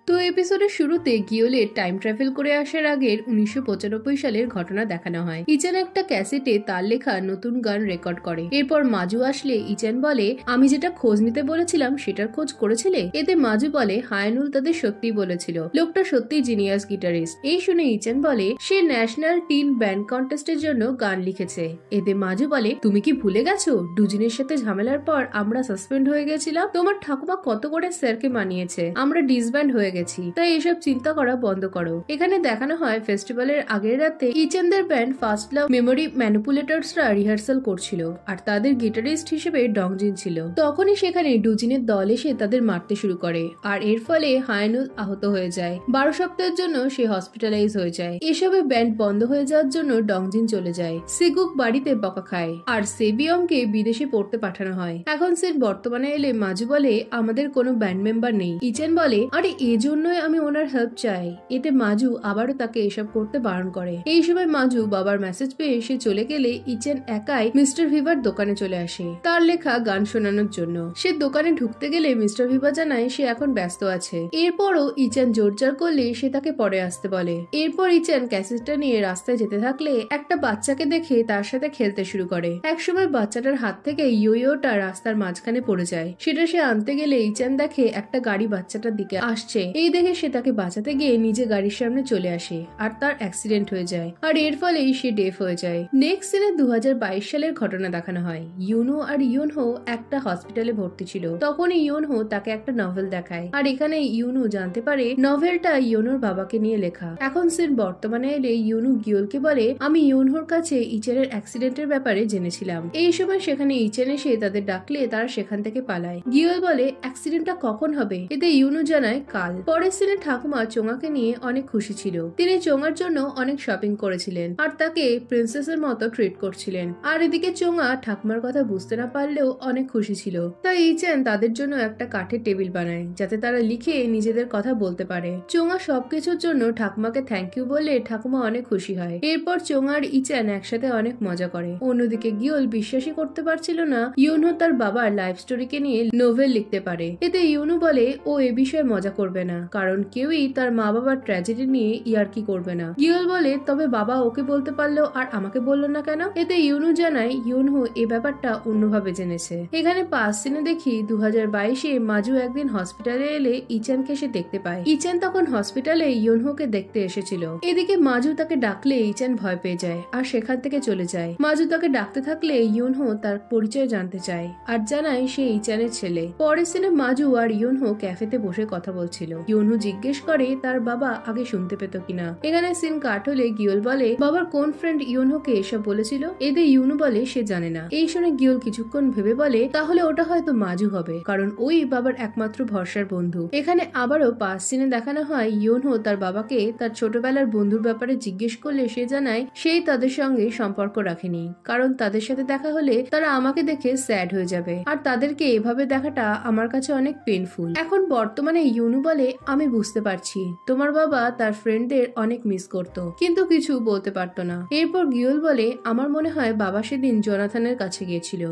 তো এপিসোডের শুরুতে গিওলের টাইম ট্রাভেল করে আসার আগের 1995 সালের ঘটনা দেখানো হয়। ইচান একটা ক্যাসেটে তার লেখা নতুন গান রেকর্ড করে। এরপর মাজু আসলে ইচান বলে, আমি যেটা খোঁজ নিতে বলেছিলাম সেটার খোঁজ করেছিলে? এতে মাজু বলে, হায়নুল তাদের সত্যি বলেছিল, লোকটা সত্যি জিনিয়াস গিটারিস্ট। এই শুনে ইচান বলে, সে ন্যাশনাল টিন ব্যান্ড কন্টেস্টের জন্য গান লিখেছে। এতে মাজু বলে, তুমি কি ভুলে গেছো দুজনের সাথে ঝামেলার পর আমরা সাসপেন্ড হয়ে গেছিলাম? তোমার ঠাকুমা কত করে স্যারকে মানিয়েছে, আমরা ডিসব্যান্ড হয়ে গেছি, তাই এসব চিন্তা করা বন্ধ করো। এখানে দেখানো হয় ফেস্টিভ্যালের আগের রাতে ইচেনদের ব্যান্ড ফার্স্ট লাভ মেমোরি ম্যানিপুলেটরসরা রিহার্সাল করছিল, আর তাদের গিটারিস্ট হিসেবে ডংজিন ছিল। তখনই সেখানে ডুজিনের দল এসে তাদের মারতে শুরু করে, আর এর ফলে হায়ানুল আহত হয়ে যায়। 12 সপ্তাহের জন্য সে হসপিটালাইজ হয়ে যায়। এসবে ব্যান্ড বন্ধ হয়ে যাওয়ার জন্য ডংজিন চলে যায়। সিগুক বাড়িতে বকা খায়, আর সেবিয়ংকে বিদেশে পড়তে পাঠানো হয়। এখন সে বর্তমানে এলে মাজু বলে আমাদের কোনো ব্যান্ড মেম্বার নেই। ইচেন বলে আরে এজন্যই আমি ওনার হেল্প চাই। এতে মাজু আবারও তাকে এসব করতে বারণ করে। এই সময় মাজু বাবার মেসেজ পেয়ে সে চলে গেলে ইচেন একাই মিস্টার ভিভার দোকানে চলে আসে তার লেখা গান শোনানোর জন্য। সে দোকানে ঢুকতে গেলে মিস্টার ভিভা জানায় সে এখন ব্যস্ত আছে। এরপরও ইচেন জোরজার করলে সে তাকে পরে আসতে বলে। এরপর ইচেন ক্যাসেটটা নিয়ে রাস্তায় যেতে থাকলে একটা বাচ্চাকে দেখে তার সাথে খেলতে শুরু করে। একসময় বাচ্চাটার হাত থেকে ইয়োটা রাস্তার মাঝখানে পড়ে যায়। সেটা সে আনতে গেলে ইচেন দেখে একটা গাড়ি বাচ্চাটার দিকে আসছে। এই দেখে সে তাকে বাঁচাতে গিয়ে নিজে গাড়ির সামনে চলে আসে, আর তার অ্যাক্সিডেন্ট হয়ে যায়, আর এর ফলেই সে ডেফ হয়ে যায়। নেক্সট সিনে 2022 সালের ঘটনা দেখানো হয়। ইউনো আর ইউনহো একটা হসপিটালে ভর্তি ছিল। তখনই ইউনহো তাকে একটা নভেল দেখায়, আর এখানে ইউনো জানতে পারে নভেলটা ইউনোর বাবাকে নিয়ে লেখা। এখন সিন বর্তমানে এলে ইউনো গিওলকে বলে আমি ইউনহোর কাছে ইচেনের অ্যাক্সিডেন্টের ব্যাপারে জেনেছিলাম। এই সময় সেখানে ইচেন এসে তাদের ডাকলে তারা সেখান থেকে পালায়। গিওল বলে অ্যাক্সিডেন্টটা কখন হবে? এতে ইউনো জানায় কাল। পরের সিনে ঠাকুমা চোঙাকে নিয়ে অনেক খুশি ছিল। তিনি চোঙার জন্য অনেক শপিং করেছিলেন, আর তাকে প্রিন্সেসের মতো ট্রিট করছিলেন। আর এদিকে চোঙা ঠাকুমার কথা বুঝতে না পারলেও অনেক খুশি ছিল। তাই ইচেন তাদের জন্য একটা কাঠের টেবিল বানায়, যাতে তারা লিখে নিজেদের কথা বলতে পারে। চোঙা সবকিছুর জন্য ঠাকুমাকে থ্যাংক ইউ বললে ঠাকুমা অনেক খুশি হয়। এরপর চোঙা আর ইচেন একসাথে অনেক মজা করে। অন্যদিকে গিওল বিশ্বাসই করতে পারছিল না ইউনো তার বাবার লাইফ স্টোরিকে নিয়ে নোভেল লিখতে পারে। এতে ইউনো বলে ও এ বিষয়ে মজা করবে না, কারণ কেউই তার মা বাবার ট্র্যাজেডি নিয়ে ইয়ার্কি করবে না। গিওল বলে তবে বাবা ওকে বলতে পারলো আর আমাকে বললো না কেন? এতে ইউনো জানায় ইউনহো এ ব্যাপারটা অন্যভাবে জেনেছে। এখানে পাঁচ সিনে দেখি 2022-এ মাজু একদিন হসপিটালে এলে ইচেনকে সে দেখতে পায়। ইচেন তখন হসপিটালে ইউনহোকে দেখতে এসেছিল। এদিকে মাজু তাকে ডাকলে ইচেন ভয় পেয়ে যায় আর সেখান থেকে চলে যায়। মাজু তাকে ডাকতে থাকলে ইউনহো তার পরিচয় জানতে চায় আর জানায় সে ইচেনের ছেলে। পরের সিনে মাজু আর ইউনহো ক্যাফেতে বসে কথা বলছিল। ইউনহো জিজ্ঞেস করে তার বাবা আগে শুনতে পেত কিনা। এখানে সিন কাট হলে গিওল বলে বাবার কোন ফ্রেন্ড ইউনহোকে এসব বলেছিল? এতে ইউনো বলে সে জানে না। এই শুনে গিওল কিছুক্ষণ ভেবে বলে তাহলে ওটা হয়তো মাজু হবে, কারণ ওই বাবার একমাত্র ভরসার বন্ধু। এখানে আবারও পাঁচ সিনে দেখানো হয় ইউনহো তার বাবাকে তার ছোটবেলার বন্ধুর ব্যাপারে জিজ্ঞেস করলে সে জানায় সেই তাদের সঙ্গে সম্পর্ক রাখেনি, কারণ তাদের সাথে দেখা হলে তারা আমাকে দেখে স্যাড হয়ে যাবে, আর তাদেরকে এভাবে দেখাটা আমার কাছে অনেক পেইনফুল। এখন বর্তমানে ইউনো বলে আমি বুঝতে পারছি তোমার বাবা তার ফ্রেন্ডদের অনেক মিস করতো, কিন্তু কিছু বলতে পারতো না। এরপর গিওল বলে আমার মনে হয় বাবা সেদিন জোনাথনের কাছে গিয়েছিল।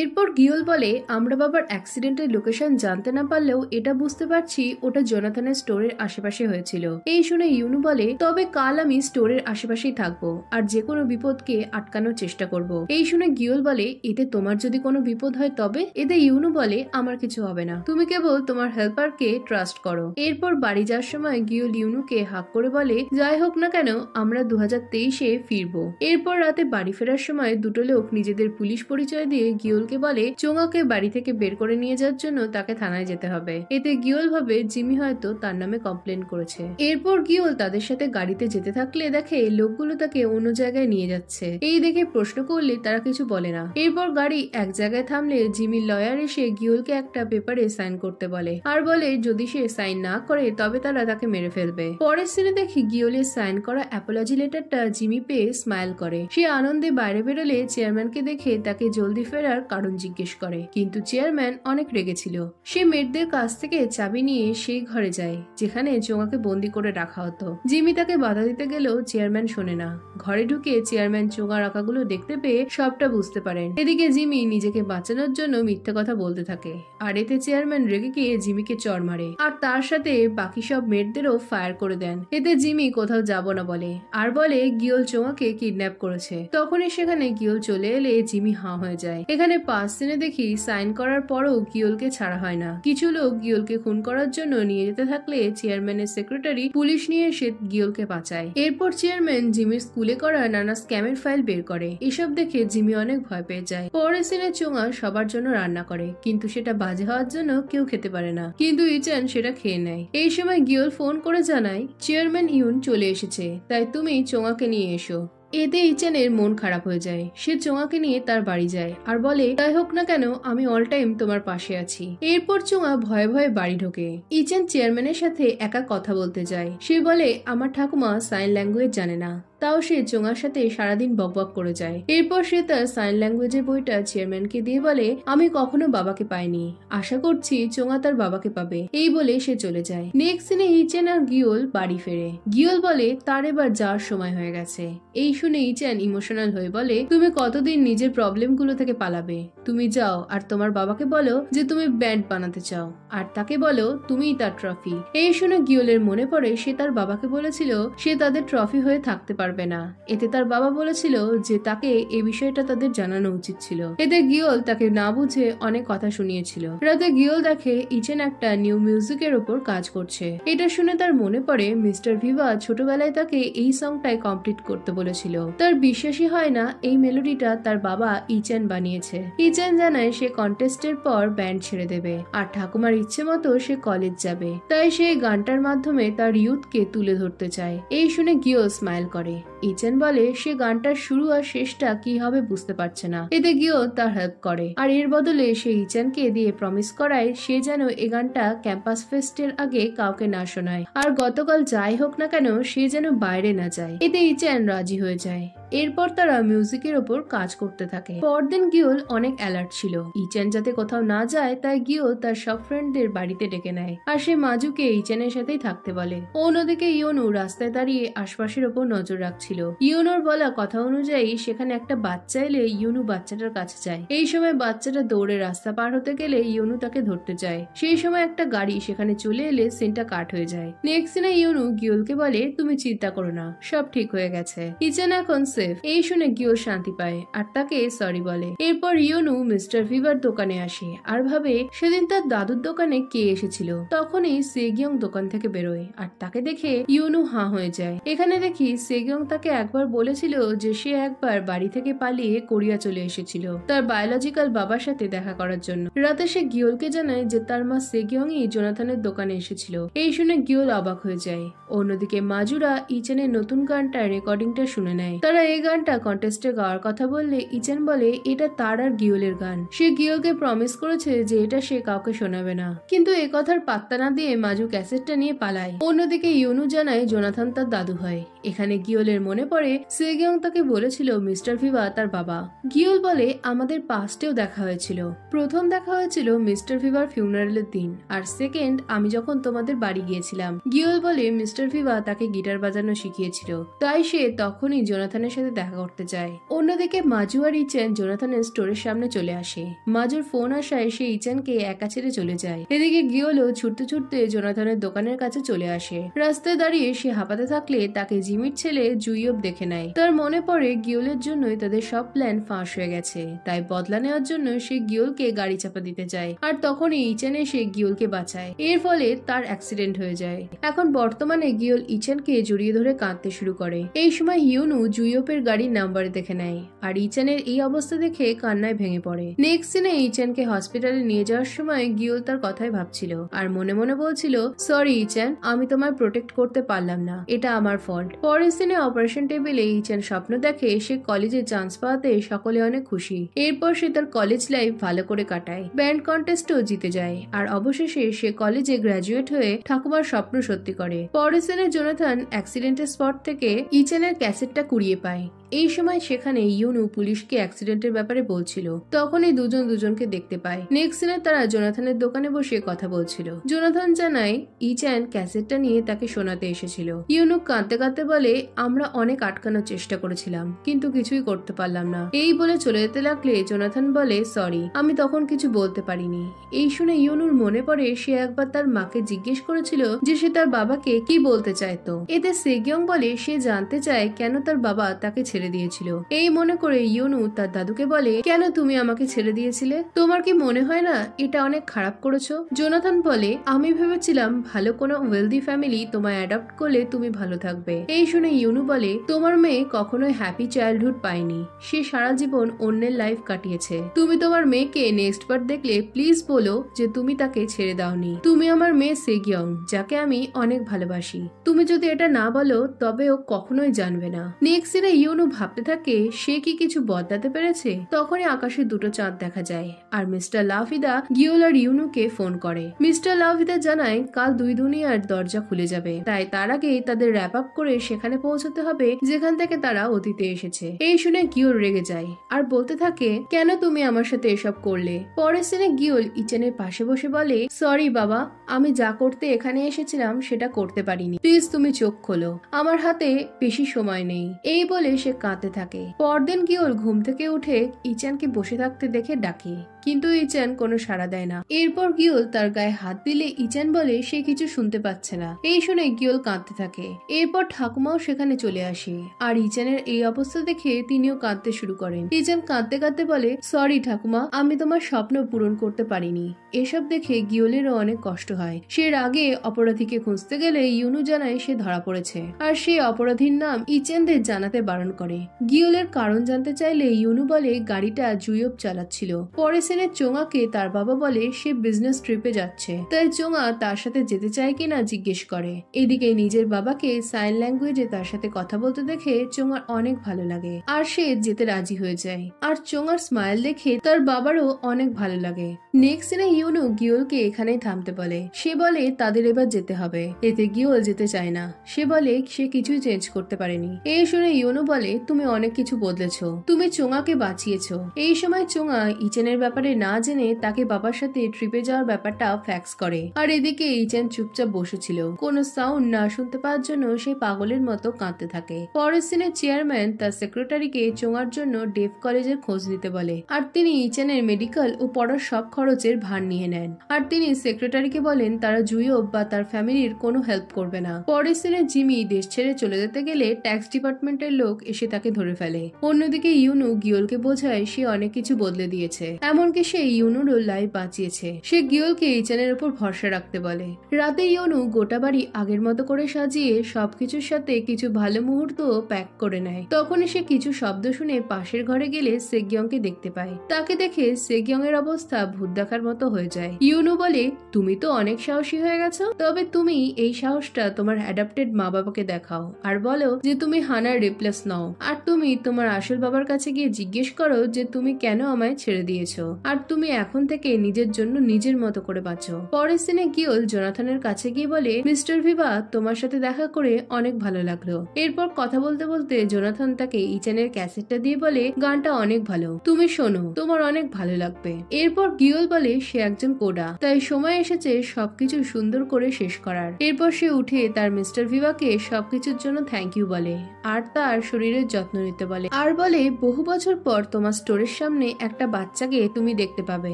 এরপর গিওল বলে আমরা বাবার অ্যাক্সিডেন্টের লোকেশন জানতে না পারলেও এটা বুঝতে পারছি ওটা জোনাথনের স্টোরের আশেপাশে হয়েছিল। এই শুনে ইউনু বলে তবে কাল আমি স্টোরের আশেপাশেই থাকবো আর যে কোনো বিপদকে আটকানোর চেষ্টা করব। এই শুনে গিওল বলে এতে তোমার যদি কোনো বিপদ হয় তবে? এতে ইউনু বলে আমার কিছু হবে না, তুমি কেবল তোমার হেল্পারকে ট্রাস্ট করো। এরপর বাড়ি যাওয়ার সময় গিওল ইউনুকে হাক করে বলে যাই হোক না কেন আমরা 2023-এ ফিরবো। এরপর রাতে বাড়ি ফেরার সময় দুটো লোক নিজেদের পুলিশ পরিচয় দিয়ে গিওল বলে চোঙাকে বাড়ি থেকে বের করে নিয়ে যাওয়ার জন্য তাকে থানায় যেতে হবে। এতে গিওল ভাবে জিমি হয়তো তার নামে কমপ্লেন করেছে। এরপর গিওল তাদের সাথে গাড়িতে যেতে থাকলে দেখে লোকগুলো তাকে অন্য জায়গায় নিয়ে যাচ্ছে। এই দেখে প্রশ্ন করলে তারা কিছু বলে না। এরপর গাড়ি এক জায়গায় থামলে জিমির লয়ার এসে গিওলকে একটা পেপারে সাইন করতে বলে আর বলে যদি সে সাইন না করে তবে তারা তাকে মেরে ফেলবে। পরের সিনে দেখি গিওলের সাইন করা অ্যাপোলজি লেটারটা জিমি পেয়ে স্মাইল করে। সে আনন্দে বাইরে বেরোলে চেয়ারম্যানকে দেখে তাকে জলদি ফেরার কারণ জিজ্ঞেস করে, কিন্তু চেয়ারম্যান অনেক রেগেছিল। সে মেয়েদের কাছ থেকে চাবি নিয়ে সেই ঘরে যায় যেখানে চোঙাকে বন্দি করে রাখা হতো। জিমি তাকে বাধা দিতে গেলেও চেয়ারম্যান শোনে না। ঘরে ঢুকে চেয়ারম্যান চোঙা রাখাগুলো দেখতে পেয়ে সবটা বুঝতে পারেন। এদিকে জিমি নিজেকে বাঁচানোর জন্য মিথ্যা কথা বলতে থাকে, আর এতে চেয়ারম্যান রেগে গিয়ে জিমিকে চড় মারে আর তার সাথে বাকি সব মেয়েদেরও ফায়ার করে দেন। এতে জিমি কোথাও যাব না বলে আর বলে গিওল চোঙাকে কিডন্যাপ করেছে। তখনই সেখানে গিওল চলে এলে জিমি হাঁ হয়ে যায়। এখানে এখানে 5 সিনে দেখি সাইন করার পরও গিওলকে ছাড়া হয় না। কিছু লোক গিওলকে খুন করার জন্য নিয়ে যেতে থাকলে চেয়ারম্যানের সেক্রেটারি পুলিশ নিয়ে এসে গিওলকে বাঁচায়। এরপর চেয়ারম্যান জিমির স্কুলে করা নানা স্ক্যামের ফাইল বের করে। এসব দেখে জিমি অনেক ভয় পেয়ে যায়। পরের সিনে চোঙা সবার জন্য রান্না করে, কিন্তু সেটা বাজে হওয়ার জন্য কেউ খেতে পারে না, কিন্তু ইচান সেটা খেয়ে নেয়। এই সময় গিওল ফোন করে জানায় চেয়ারম্যান ইউন চলে এসেছে, তাই তুমি চোঙাকে নিয়ে এসো। এতে ইচানের মন খারাপ হয়ে যায়। সে চোঙাকে নিয়ে তার বাড়ি যায় আর বলে, যাই হোক না কেন আমি অল টাইম তোমার পাশে আছি। এরপর চোঙা ভয়ে ভয়ে বাড়ি ঢোকে। ইচান চেয়ারম্যানের সাথে একা কথা বলতে যায়। সে বলে, আমার ঠাকুমা সাইন ল্যাঙ্গুয়েজ জানে না, তাও সে চোঙার সাথে সারাদিন বকবক করে যায়। এরপর সে তার সাইন ল্যাঙ্গুয়েজের বইটা চেয়ারম্যানকে দিয়ে বলে, আমি কখনো বাবাকে পাইনি, আশা করছি চোঙা তার বাবাকে পাবে। এই বলে সে চলে যায়। নেক্সট সিনে ইচান আর গিওল বাড়ি ফেরে। গিওল বলে তার এবার যাওয়ার সময় হয়ে গেছে। এই শুনে ইচান ইমোশনাল হয়ে বলে, তুমি কতদিন নিজের প্রবলেম গুলো থেকে পালাবে? তুমি যাও আর তোমার বাবাকে বলো যে তুমি ব্যান্ড বানাতে চাও, আর তাকে বলো তুমিই তার ট্রফি। এই শুনে গিওলের মনে পড়ে সে তার বাবাকে বলেছিল সে তাদের ট্রফি হয়ে থাকতে পারবে না। এতে তার বাবা বলেছিল যে তাকে এই বিষয়টা তাদের জানানো উচিত ছিল। এতে গিওল তাকে না বুঝে অনেক কথা শুনিয়েছিল। রাতে গিওল দেখে ইচেন একটা নিউ মিউজিকের ওপর কাজ করছে। এটা শুনে তার মনে পড়ে মিস্টার ভিভা ছোটবেলায় তাকে এই সংটাই কমপ্লিট করতে বলেছিল। তার বিশ্বাসই হয় না এই মেলোডিটা তার বাবা ইচেন বানিয়েছে। ইচেন জানায় সে কন্টেস্টের পর ব্যান্ড ছেড়ে দেবে আর ঠাকুমার ইচ্ছে মতো সে কলেজ যাবে, তাই সে গানটার মাধ্যমে তার ইউথকে তুলে ধরতে চায়। এই শুনে গিওল স্মাইল করে। ইচেন বলে সে গানটার শুরু আর শেষটা কি হবে বুঝতে পারছে না। এতে গিওল তার হেল্প করে আর এর বদলে সে ইচেনকে দিয়ে প্রমিস করায় সে যেন এই গানটা ক্যাম্পাস ফেস্টের আগে কাউকে না শোনায়, আর গতকাল যাই হোক না কেন সে যেন বাইরে না যায়। এতে ইচেন রাজি হয়ে যায়। এরপর তারা মিউজিকের ওপর কাজ করতে থাকে। পরদিন গিওল অনেক অ্যালার্ট ছিল। ইচেন যাতে কোথাও না যায় তাই গিওল তার সব ফ্রেন্ডদের বাড়িতে ডেকে নেয় আর সে মাজুকে ইচেনের সাথেই থাকতে বলে। অন্যদিকে ইয়োনু রাস্তায় দাঁড়িয়ে আশপাশের ওপর নজর রাখছিল। ইয়োনুর বলা কথা অনুযায়ী সেখানে একটা বাচ্চা এলে ইয়োনু বাচ্চাটার কাছে যায়। এই সময় বাচ্চাটা দৌড়ে রাস্তা পার হতে গেলে ইয়োনু তাকে ধরতে চায়। সেই সময় একটা গাড়ি সেখানে চলে এলে সিনটা কাট হয়ে যায়। নেক্সট সিনে ইয়োনু গিওলকে বলে, তুমি চিন্তা করো না, সব ঠিক হয়ে গেছে, ইচেন এখন সেফ। এই শুনে গিওল শান্তি পায় আর তাকে সরি বলে। এরপর ইয়োনু মিস্টার ভিভার দোকানে আসে আর ভাবে সেদিন তার দাদুর দোকানে কে এসেছিল। তখনই সেগিয়ং দোকান থেকে বেরোয় আর তাকে দেখে ইয়োনু হাঁ হয়ে যায়। এখানে দেখি সেগিয়ং তাকে একবার বলেছিল যে সে একবার বাড়ি থেকে পালিয়ে কোরিয়া চলে এসেছিল তার বায়োলজিক্যাল বাবার সাথে দেখা করার জন্য। রাতে সে গিওলকে জানায় যে তার মা সেগিয়ংই জোনাথনের দোকানে এসেছিল। এই শুনে গিওল অবাক হয়ে যায়। অন্যদিকে মাজুরা ইচেনের নতুন গানটার রেকর্ডিংটা শুনে নেয়। তারা এই গানটা কন্টেস্টে গাওয়ার কথা বললে ইচেন বলে এটা তার আর গিওলের গান। সে গিওলকে প্রমিস করেছে যে এটা সে কাউকে শোনাবে না, কিন্তু এ কথার পাত্তা না দিয়ে মাজু ক্যাসেটটা নিয়ে পালায়। অন্যদিকে ইয়োনু জানায় জোনাথন তার দাদু হয়। এখানে গিওলের মনে পড়ে সেগিয়ং তাকে বলেছিল মিস্টার ভিভা তার বাবা। গিওল বলে আমাদের পাস্টেও দেখা হয়েছিল। প্রথম দেখা হয়েছিল মিস্টার ভিভার ফিউনারেলের দিন, আর সেকেন্ড আমি যখন তোমাদের বাড়ি গিয়েছিলাম। গিওল বলে মিস্টার ভিভা তাকে গিটার বাজানো শিখিয়েছিল, তাই সে তখনই জোনাথনের সাথে দেখা করতে যায়। অন্যদিকে মাজু আর ইচেন জোনাথনের স্টোরের সামনে চলে আসে। মাজুর ফোন আসায় সে ইচেনকে একা ছেড়ে চলে যায়। এদিকে গিওলও ছুটতে ছুটতে জোনাথনের দোকানের কাছে চলে আসে। রাস্তায় দাঁড়িয়ে সে হাঁপাতে থাকলে তাকে জিমির ছেলে জুইয়ব দেখে নেয়। তার মনে পড়ে গিওলের জন্যই তাদের সব প্ল্যান ফাঁস হয়ে গেছে, তাই বদলা নেওয়ার জন্য সে গিওলকে গাড়ি চাপা দিতে যায় আর তখনই ইচেন এসে গিওলকে বাঁচায়। এর ফলে তার অ্যাক্সিডেন্ট হয়ে যায়। এখন বর্তমানে গিওল ইচেনকে জড়িয়ে ধরে কাঁদতে শুরু করে। এই সময় ইয়োনু জুইয়পের গাড়ির নাম্বার দেখে নেয় আর ইচেনের এই অবস্থা দেখে কান্নায় ভেঙে পড়ে। নেক্সট সিনে ইচেনকে হসপিটালে নিয়ে যাওয়ার সময় গিওল তার কথাই ভাবছিল আর মনে মনে বলছিল সরি ইচেন, আমি তোমায় প্রোটেক্ট করতে পারলাম না, এটা আমার ফল্ট। পরের সিনে অপারেশন টেবিলে ইচেন স্বপ্ন দেখে সে কলেজে চান্স পাওয়াতে সকলে অনেক খুশি। এরপর সে তার কলেজ লাইফ ভালো করে কাটায়, ব্যান্ড কন্টেস্টও জিতে যায় আর অবশেষে সে কলেজে গ্রাজুয়েট হয়ে ঠাকুমার স্বপ্ন সত্যি করে। পরের সিনে জোনাথন অ্যাক্সিডেন্টের স্পট থেকে ইচেনের ক্যাসেটটা কুড়িয়ে পায়। এই সময় সেখানে ইয়োনু পুলিশকে অ্যাক্সিডেন্টের ব্যাপারে বলছিল। তখনই দুজন দুজনকে দেখতে পায়। নেক্সট সিনে তারা জোনাথনের দোকানে বসে কথা বলছিল। জোনাথন জানায় ইচেন ক্যাসেটটা নিয়ে তাকে শোনাতে এসেছিল। ইয়োনু কাঁদতে কাঁদতে বলে আমরা অনেক আটকানোর চেষ্টা করেছিলাম কিন্তু কিছুই করতে পারলাম না। এই বলে চলে যেতে লাগলে জোনাথন বলে সরি, আমি তখন কিছু বলতে পারিনি। এই শুনে ইয়োনুর মনে পড়ে সে একবার তার মাকে জিজ্ঞেস করেছিল যে সে তার বাবাকে কি বলতে চাইতো। এতে সেগিয়ং বলে সে জানতে চায় কেন তার বাবা তাকে ছেড়ে দিয়েছিল। এই মনে করে ইউনু তার দাদুকে বলে, কেন তুমি আমাকে ছেড়ে দিয়েছিলে? তোমার কি মনে হয় না এটা অনেক খারাপ করেছো? জোনাথন বলে, আমি ভেবেছিলাম ভালো কোনো ওয়েলদি ফ্যামিলি তোমায় অ্যাডপ্ট করলে তুমি ভালো থাকবে। এই শুনে ইউনু বলে, তোমার মেয়ে কখনোই হ্যাপি চাইল্ডহুড পায়নি, সে সারা জীবন অন্যের লাইফ কাটিয়েছে। তুমি তোমার মেয়েকে নেক্সট বার দেখলে প্লিজ বলো যে তুমি তাকে ছেড়ে দাওনি। তুমি আমার মেয়ে সেগিয়ং, যাকে আমি অনেক ভালোবাসি। তুমি যদি এটা না বলো তবে ও কখনোই জানবে না। নেক্সট দিনে ইউনু ভাবতে থাকে সে কি কিছু বদলাতে পেরেছে। তখনই আকাশে দুটো চাঁদ দেখা যায় আর মিস্টার লাভিদা গিওল আর ইউনুকে ফোন করে। মিস্টার লাভিদা জানায় কাল দুই দুনিয়ার দরজা খুলে যাবে, তাই তার আগেই তাদের র্যাপ আপ করে সেখানে পৌঁছতে হবে যেখান থেকে তারা অতীতে এসেছে। এই শুনে গিওল রেগে যায় আর বলতে থাকে, কেন তুমি আমার সাথে এসব করলে? পরের সিনে গিওল ইচেনের পাশে বসে বলে, সরি বাবা, আমি যা করতে এখানে এসেছিলাম সেটা করতে পারিনি, প্লিজ তুমি চোখ খোলো, আমার হাতে বেশি সময় নেই। এই বলে সে কাঁদতে থাকে। পরদিন গিওল ঘুম থেকে উঠে ইচানকে বসে থাকতে দেখে ডাকে, কিন্তু ইচান কোনো সাড়া দেয় না। এরপর গিওল তার গায়ে হাত দিলে ইচান বলে সে কিছু শুনতে পাচ্ছে না। এই শুনে গিওল কাঁদতে থাকে। এরপর ঠাকুমাও সেখানে চলে আসে আর ইচানের এই অবস্থা দেখে তিনিও কাঁদতে শুরু করেন। ইচান কাঁদতে কাঁদতে বলে, সরি ঠাকুমা, আমি তোমার স্বপ্ন পূরণ করতে পারিনি। এসব দেখে গিওলেরও অনেক কষ্ট হয়। সে রাগে অপরাধীকে খুঁজতে গেলে ইউনু জানায় সে ধরা পড়েছে আর সে অপরাধীর নাম ইচেনদের জানাতে বারণ করে। গিওলের কারণ জানতে চাইলে ইউনু বলে গাড়িটা জুইয়ব চালাচ্ছিল। পরে সেনে চোঙাকে তার বাবা বলে সে বিজনেস ট্রিপে যাচ্ছে, তাই চোঙা তার সাথে যেতে চায় কিনা জিজ্ঞেস করে। এদিকে নিজের বাবাকে সাইন ল্যাঙ্গুয়েজে তার সাথে কথা বলতে দেখে চোঙার অনেক ভালো লাগে আর সে যেতে রাজি হয়ে যায়। আর চোঙার স্মাইল দেখে তার বাবারও অনেক ভালো লাগে। নেক্সট সিনে ইউনু গিওলকে এখানেই থামতে বলে। সে বলে তাদের এবার যেতে হবে। এতে গিওল যেতে চায় না। সে বলে সে কিছুই চেঞ্জ করতে পারেনি। এই শুনে ইউনু বলে, তুমি অনেক কিছু বদলেছো, তুমি চোঙাকে বাঁচিয়েছো। এই সময় চোঙা ইচেনের ব্যাপারে না জেনে তাকে বাবার সাথে ট্রিপে যাওয়ার ব্যাপারটা ফ্যাক্স করে। আর এদিকে ইচেন চুপচাপ বসেছিল, কোনো সাউন্ড না শুনতে পাওয়ার জন্য সে পাগলের মতো কাঁদতে থাকে। পরের সিনে চেয়ারম্যান তার সেক্রেটারিকে চোঙার জন্য ডেফ কলেজের খোঁজ নিতে বলে আর তিনি ইচেনের মেডিকেল ও পড়ার সব খরচের ভার নিয়ে নেন। আর তিনি সেক্রেটারিকে বলেন তারা জুইয়ব বা তার ফ্যামিলির কোনো হেল্প করবে না। পরের সিনে জিমি দেশ ছেড়ে চলে যেতে গেলে ট্যাক্স ডিপার্টমেন্টের লোক এসে তাকে ধরে ফেলে। অন্যদিকে ইউনু গিওলকে বোঝায় সে অনেক কিছু বদলে দিয়েছে, এমনকি সে ইউনুরও লাইফ বাঁচিয়েছে। সে গিওলকে ইচেনের উপর ভরসা রাখতে বলে। রাতে ইউনু গোটা বাড়ি আগের মতো করে সাজিয়ে সবকিছুর সাথে কিছু ভালো মুহূর্ত প্যাক করে নেয়। তখনই সে কিছু শব্দ শুনে পাশের ঘরে গেলে সেগিয়ংকে দেখতে পায়। তাকে দেখে সেগিয়ং এর অবস্থা ভূত দেখার মতো হয়ে যায়। ইউনু বলে, তুমি তো অনেক সাহসী হয়ে গেছো, তবে তুমি এই সাহসটা তোমার অ্যাডাপ্টেড মা বাবাকে দেখাও আর বলো যে তুমি হানার রিপ্লেস নাও। আর তুমি তোমার আসল বাবার কাছে গিয়ে জিজ্ঞেস করো যে তুমি কেন আমায় ছেড়ে দিয়েছো আর তুমি এখন থেকে নিজের জন্য নিজের মতো করে বাঁচো। পরের সিনে গিওল জোনাথনের কাছে গিয়ে বলে, মিস্টার ভিভা, তোমার সাথে দেখা করে অনেক ভালো লাগলো। এরপর কথা বলতে বলতে জোনাথন তাকে ইচেনের ক্যাসেটটা দিয়ে বলে, গানটা অনেক ভালো, তুমি শোনো, তোমার অনেক ভালো লাগবে। এরপর গিওল বলে সে একজন কোডা, তাই সময় এসেছে সবকিছু সুন্দর করে শেষ করার। এরপর সে উঠে তার মিস্টার ভিভাকে সবকিছুর জন্য থ্যাংক ইউ বলে আর তার শরীরের যত্ন নিতে বলে আর বলে, বহু বছর পর তোমার স্টোরের সামনে একটা বাচ্চাকে তুমি দেখতে পাবে,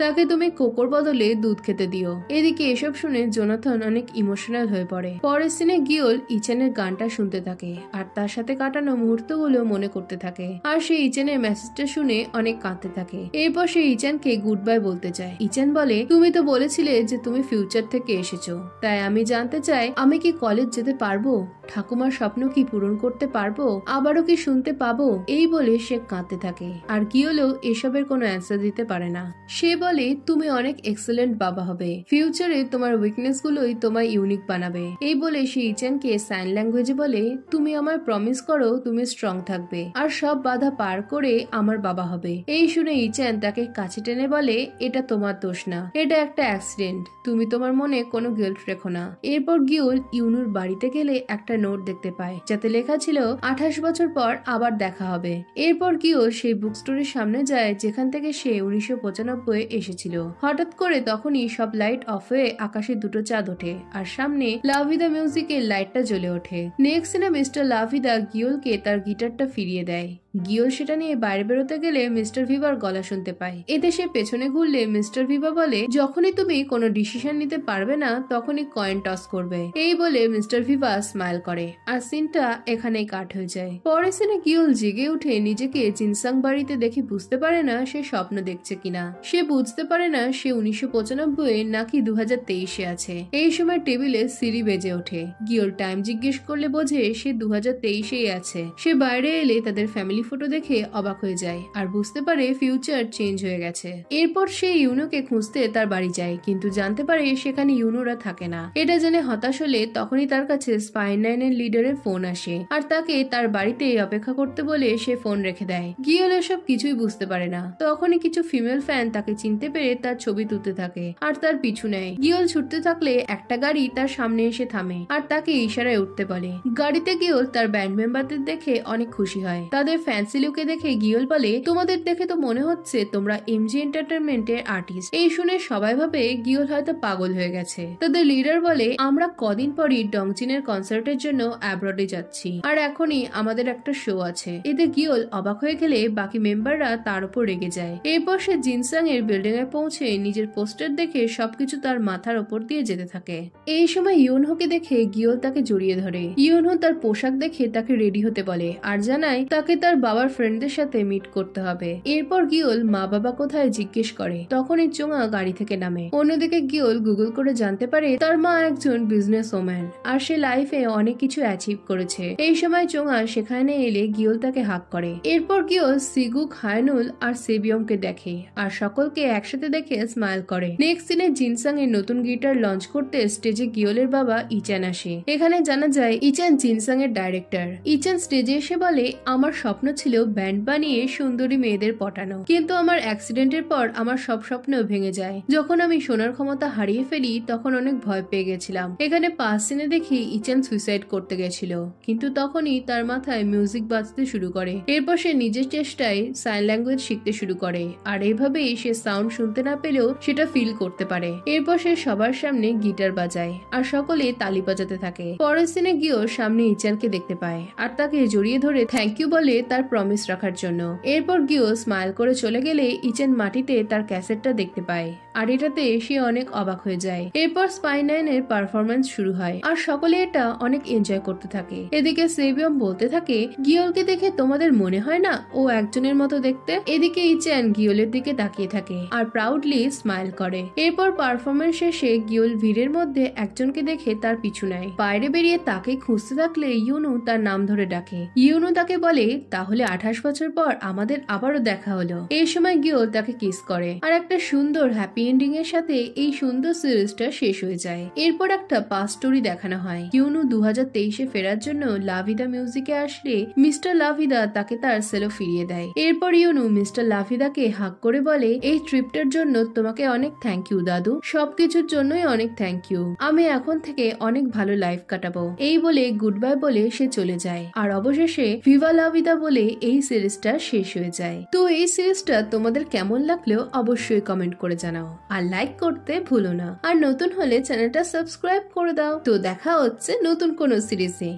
তাকে তুমি কোকোর বদলে দুধ খেতে দিও। এদিকে এসব শুনে জোনাথন অনেক ইমোশনাল হয়ে পড়ে। পরের সিনে গিওল ইচেনের গানটা শুনতে থাকে আর তার সাথে কাটানো মুহূর্তগুলো মনে করতে থাকে আর সে ইচেনের মেসেজটা শুনে অনেক কাঁদতে থাকে। এরপর সে ইচেনকে গুড বাই বলতে চায়। ইচেন বলে, তুমি তো বলেছিলে যে তুমি ফিউচার থেকে এসেছো, তাই আমি জানতে চাই আমি কি কলেজ যেতে পারবো, ঠাকুমার স্বপ্ন কি পূরণ করতে পারবো, আবারও কি শুনতে পাবো। এই বলে সে কাঁদতে থাকে আর গিওলও এসবের কোনো অ্যান্সার দিতে পারে না। সে বলে, তুমি অনেক এক্সেলেন্ট বাবা হবে, ফিউচারে তোমার উইকনেস গুলোই তোমায় ইউনিক বানাবে। এই বলে সে ইচেনকে সাইন ল্যাঙ্গুয়েজে বলে, তুমি আমায় প্রমিস করো তুমি স্ট্রং থাকবে আর সব বাধা পার করে আমার বাবা হবে। এই শুনে ইচেন তাকে কাছে টেনে বলে, এটা তোমার দোষ না, এটা একটা অ্যাক্সিডেন্ট, তুমি তোমার মনে কোনো গিল্ট রেখো না। এরপর গিওল ইউনুর বাড়িতে গেলে একটা নোট দেখতে পায় যাতে লেখা ছিল 28 বছর পর আবার দেখা হবে। এরপর গিওল সেই বুক স্টোরের সামনে যায় যেখান থেকে সে 1995 এসেছিল। হঠাৎ করে তখনই সব লাইট অফ হয়ে আকাশে দুটো চাঁদ ওঠে আর সামনে লাভিদা মিউজিকের লাইটটা জ্বলে ওঠে। নেক্সট সিনে মিস্টার লাভিদা গিওলকে তার গিটারটা ফিরিয়ে দেয়। গিওল সেটা নিয়ে বাইরে বেরোতে গেলে মিস্টার ভিভার গলা শুনতে পায়। এতে সে পেছনে ঘুরলে মিস্টার ভিভা বলে, যখনই তুমি কোনো ডিসিশন নিতে পারবে না তখনই কয়েন টস করবে। এই বলে মিস্টার ভিভা স্মাইল করে আর সিনটা এখানেই কাট হয়ে যায়। পরের সিনে গিওল জেগে উঠে নিজেকে জিনসাং বাড়িতে দেখে বুঝতে পারে না সে স্বপ্ন দেখছে কিনা। সে বুঝতে পারে না সে 1995 নাকি 2023 আছে। এই সময় টেবিলে সিঁড়ি বেজে ওঠে। গিওল টাইম জিজ্ঞেস করলে বোঝে সে 2023 আছে। সে বাইরে এলে তাদের ফ্যামিলি ফটো দেখে অবাক হয়ে যায় আর বুঝতে পারে ফিউচার চেঞ্জ হয়ে গেছে। এরপর সে ইউনোকে খুঁজতে তার বাড়ি যায়, কিন্তু জানতে পারে সেখানে ইউনোরা থাকে না। এটা জেনে হতাশ হলে তখনই তার কাছে স্পাই9 এর লিডারের ফোন আসে আর তাকে তার বাড়িতে অপেক্ষা করতে বলে সে ফোন রেখে দেয়। গিওল এসব কিছুই বুঝতে পারে না। তখনই কিছু ফিমেল ফ্যান তাকে চিনতে পেরে তার ছবি তুলতে থাকে আর তার পিছু নেয়। গিওল ছুটতে থাকলে একটা গাড়ি তার সামনে এসে থামে আর তাকে ইশারায় উঠতে বলে। গাড়িতে গিওল তার ব্যান্ড মেম্বারদের দেখে অনেক খুশি হয়। তাদের ফ্যান্সি লুকে দেখে গিওল বলে, তোমাদের দেখে তো মনে হচ্ছে তোমরা এমজি এন্টারটেইনমেন্টের আর্টিস্ট। এই শুনে সবাই ভাবে গিওল হয়তো পাগল হয়ে গেছে। তাদের লিডার বলে, আমরা কদিন পরই ডংজিনের কনসার্টের জন্য অ্যাব্রডে যাচ্ছি আর এখনই আমাদের একটা শো আছে। এতে গিওল অবাক হয়ে গেলে বাকি মেম্বাররা তার উপর রেগে যায়। এরপর সে জিনসাং এর বিল্ডিং এ পৌঁছে নিজের পোস্টার দেখে সবকিছু তার মাথার উপর দিয়ে যেতে থাকে। এই সময় ইউনহোকে দেখে গিওল তাকে জড়িয়ে ধরে। ইউনহো তার পোশাক দেখে তাকে রেডি হতে বলে আর জানায় তাকে তার বাবার ফ্রেন্ডদের সাথে মিট করতে হবে। এরপর গিওল মা বাবা কোথায় জিজ্ঞেস করে। তখনই চোঙা গাড়ি থেকে নামে। অন্যদিকে গিওল গুগল করে জানতে পারে তার মা একজন বিজনেস ওম্যান আর সে লাইফে অনেক কিছু অ্যাচিভ করেছে। এই সময় চোঙা সেখানে এলে গিওল তাকে হাক করে। এরপর গিওল সিগুক, হায়নুল আর সেবিয়মকে দেখে আর সকলকে একসাথে দেখে স্মাইল করে। নেক্সট দিনে জিনসাং এর নতুন গিটার লঞ্চ করতে স্টেজে গিওলের বাবা ইচান আসে। এখানে জানা যায় ইচান জিনসাং এর ডাইরেক্টর। ইচান স্টেজে এসে বলে, আমার স্বপ্ন ছিল ব্যান্ড বানিয়ে সুন্দরী মেয়েদের পটানো, কিন্তু আমার অ্যাক্সিডেন্টের পর আমার সব স্বপ্ন ভেঙে যায়। যখন আমি শোনার ক্ষমতা হারিয়ে ফেলি তখন অনেক ভয় পেয়ে গেছিলাম। এখানে পাস সিনে দেখি ইচান সুইসাইড করতে গেছিল, কিন্তু তখনই তার মাথায় মিউজিক বাজতে শুরু করে। এরপর সে নিজের চেষ্টায় সাইন ল্যাঙ্গুয়েজ শিখতে শুরু করে আর এভাবেই সে সাউন্ড শুনতে না পেলেও সেটা ফিল করতে পারে। এরপর সে সবার সামনে গিটার বাজায় আর সকলে তালি বাজাতে থাকে। পরের সিনে গিয়েও সামনে ইচানকে দেখতে পায় আর তাকে জড়িয়ে ধরে থ্যাংক ইউ বলে তার প্রমিস রাখার জন্য। এরপর গিয়েও স্মাইল করে চলে গেলে ইচান মাটিতে তার ক্যাসেটটা দেখতে পায় আর এটাতে সে অনেক অবাক হয়ে যায়। এরপর স্পাই9 এর পারফরমেন্স শুরু হয় আর সকলে এটা অনেক এনজয় করতে থাকে। এদিকে সেবিয়ম বলতে থাকে, গিওলকে দেখে তোমাদের মনে হয় না ও একজনের মতো দেখতে? এদিকে ইচান গিওলের দিকে তাকিয়ে থাকে আর প্রাউডলি স্মাইল করে। এরপর পারফরমেন্স শেষে গিওল ভিড়ের মধ্যে একজনকে দেখে তার পিছু নেয়। বাইরে বেরিয়ে তাকে খুঁজতে থাকলে ইউনু তার নাম ধরে ডাকে। ইউনু তাকে বলে, তাহলে 28 বছর পর আমাদের আবারও দেখা হলো। এই সময় গিওল তাকে কিস করে আর একটা সুন্দর হ্যাপি এন্ডিং এর সাথে এই সুন্দর সিরিজটা শেষ হয়ে যায়। এরপর একটা পাস্ট স্টোরি দেখানো হয়। ইউনু 2023 ফেরার জন্য লাভিদা মিউজিকে আসলে মিস্টার লাভিদা তাকে তার সেলো ফিরিয়ে দেয়। এরপর ইউনু মিস্টার লাভিদাকে হাক করে বলে, এই ট্রিপটার জন্য তোমাকে অনেক থ্যাংক ইউ দাদু, সবকিছুর জন্যই অনেক থ্যাংক ইউ। আমি এখন থেকে অনেক ভালো লাইফ কাটাবো। এই বলে গুড বাই বলে সে চলে যায় আর অবশেষে ভিভা লাভিদা বলে এই সিরিজটা শেষ হয়ে যায়। তো এই সিরিজটা তোমাদের কেমন লাগলো অবশ্যই কমেন্ট করে জানাও আর লাইক করতে ভুলো না। আর নতুন হলে চ্যানেলটা সাবস্ক্রাইব করে দাও। তো দেখা হচ্ছে নতুন কোনো সিরিজে।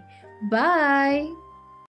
বাই।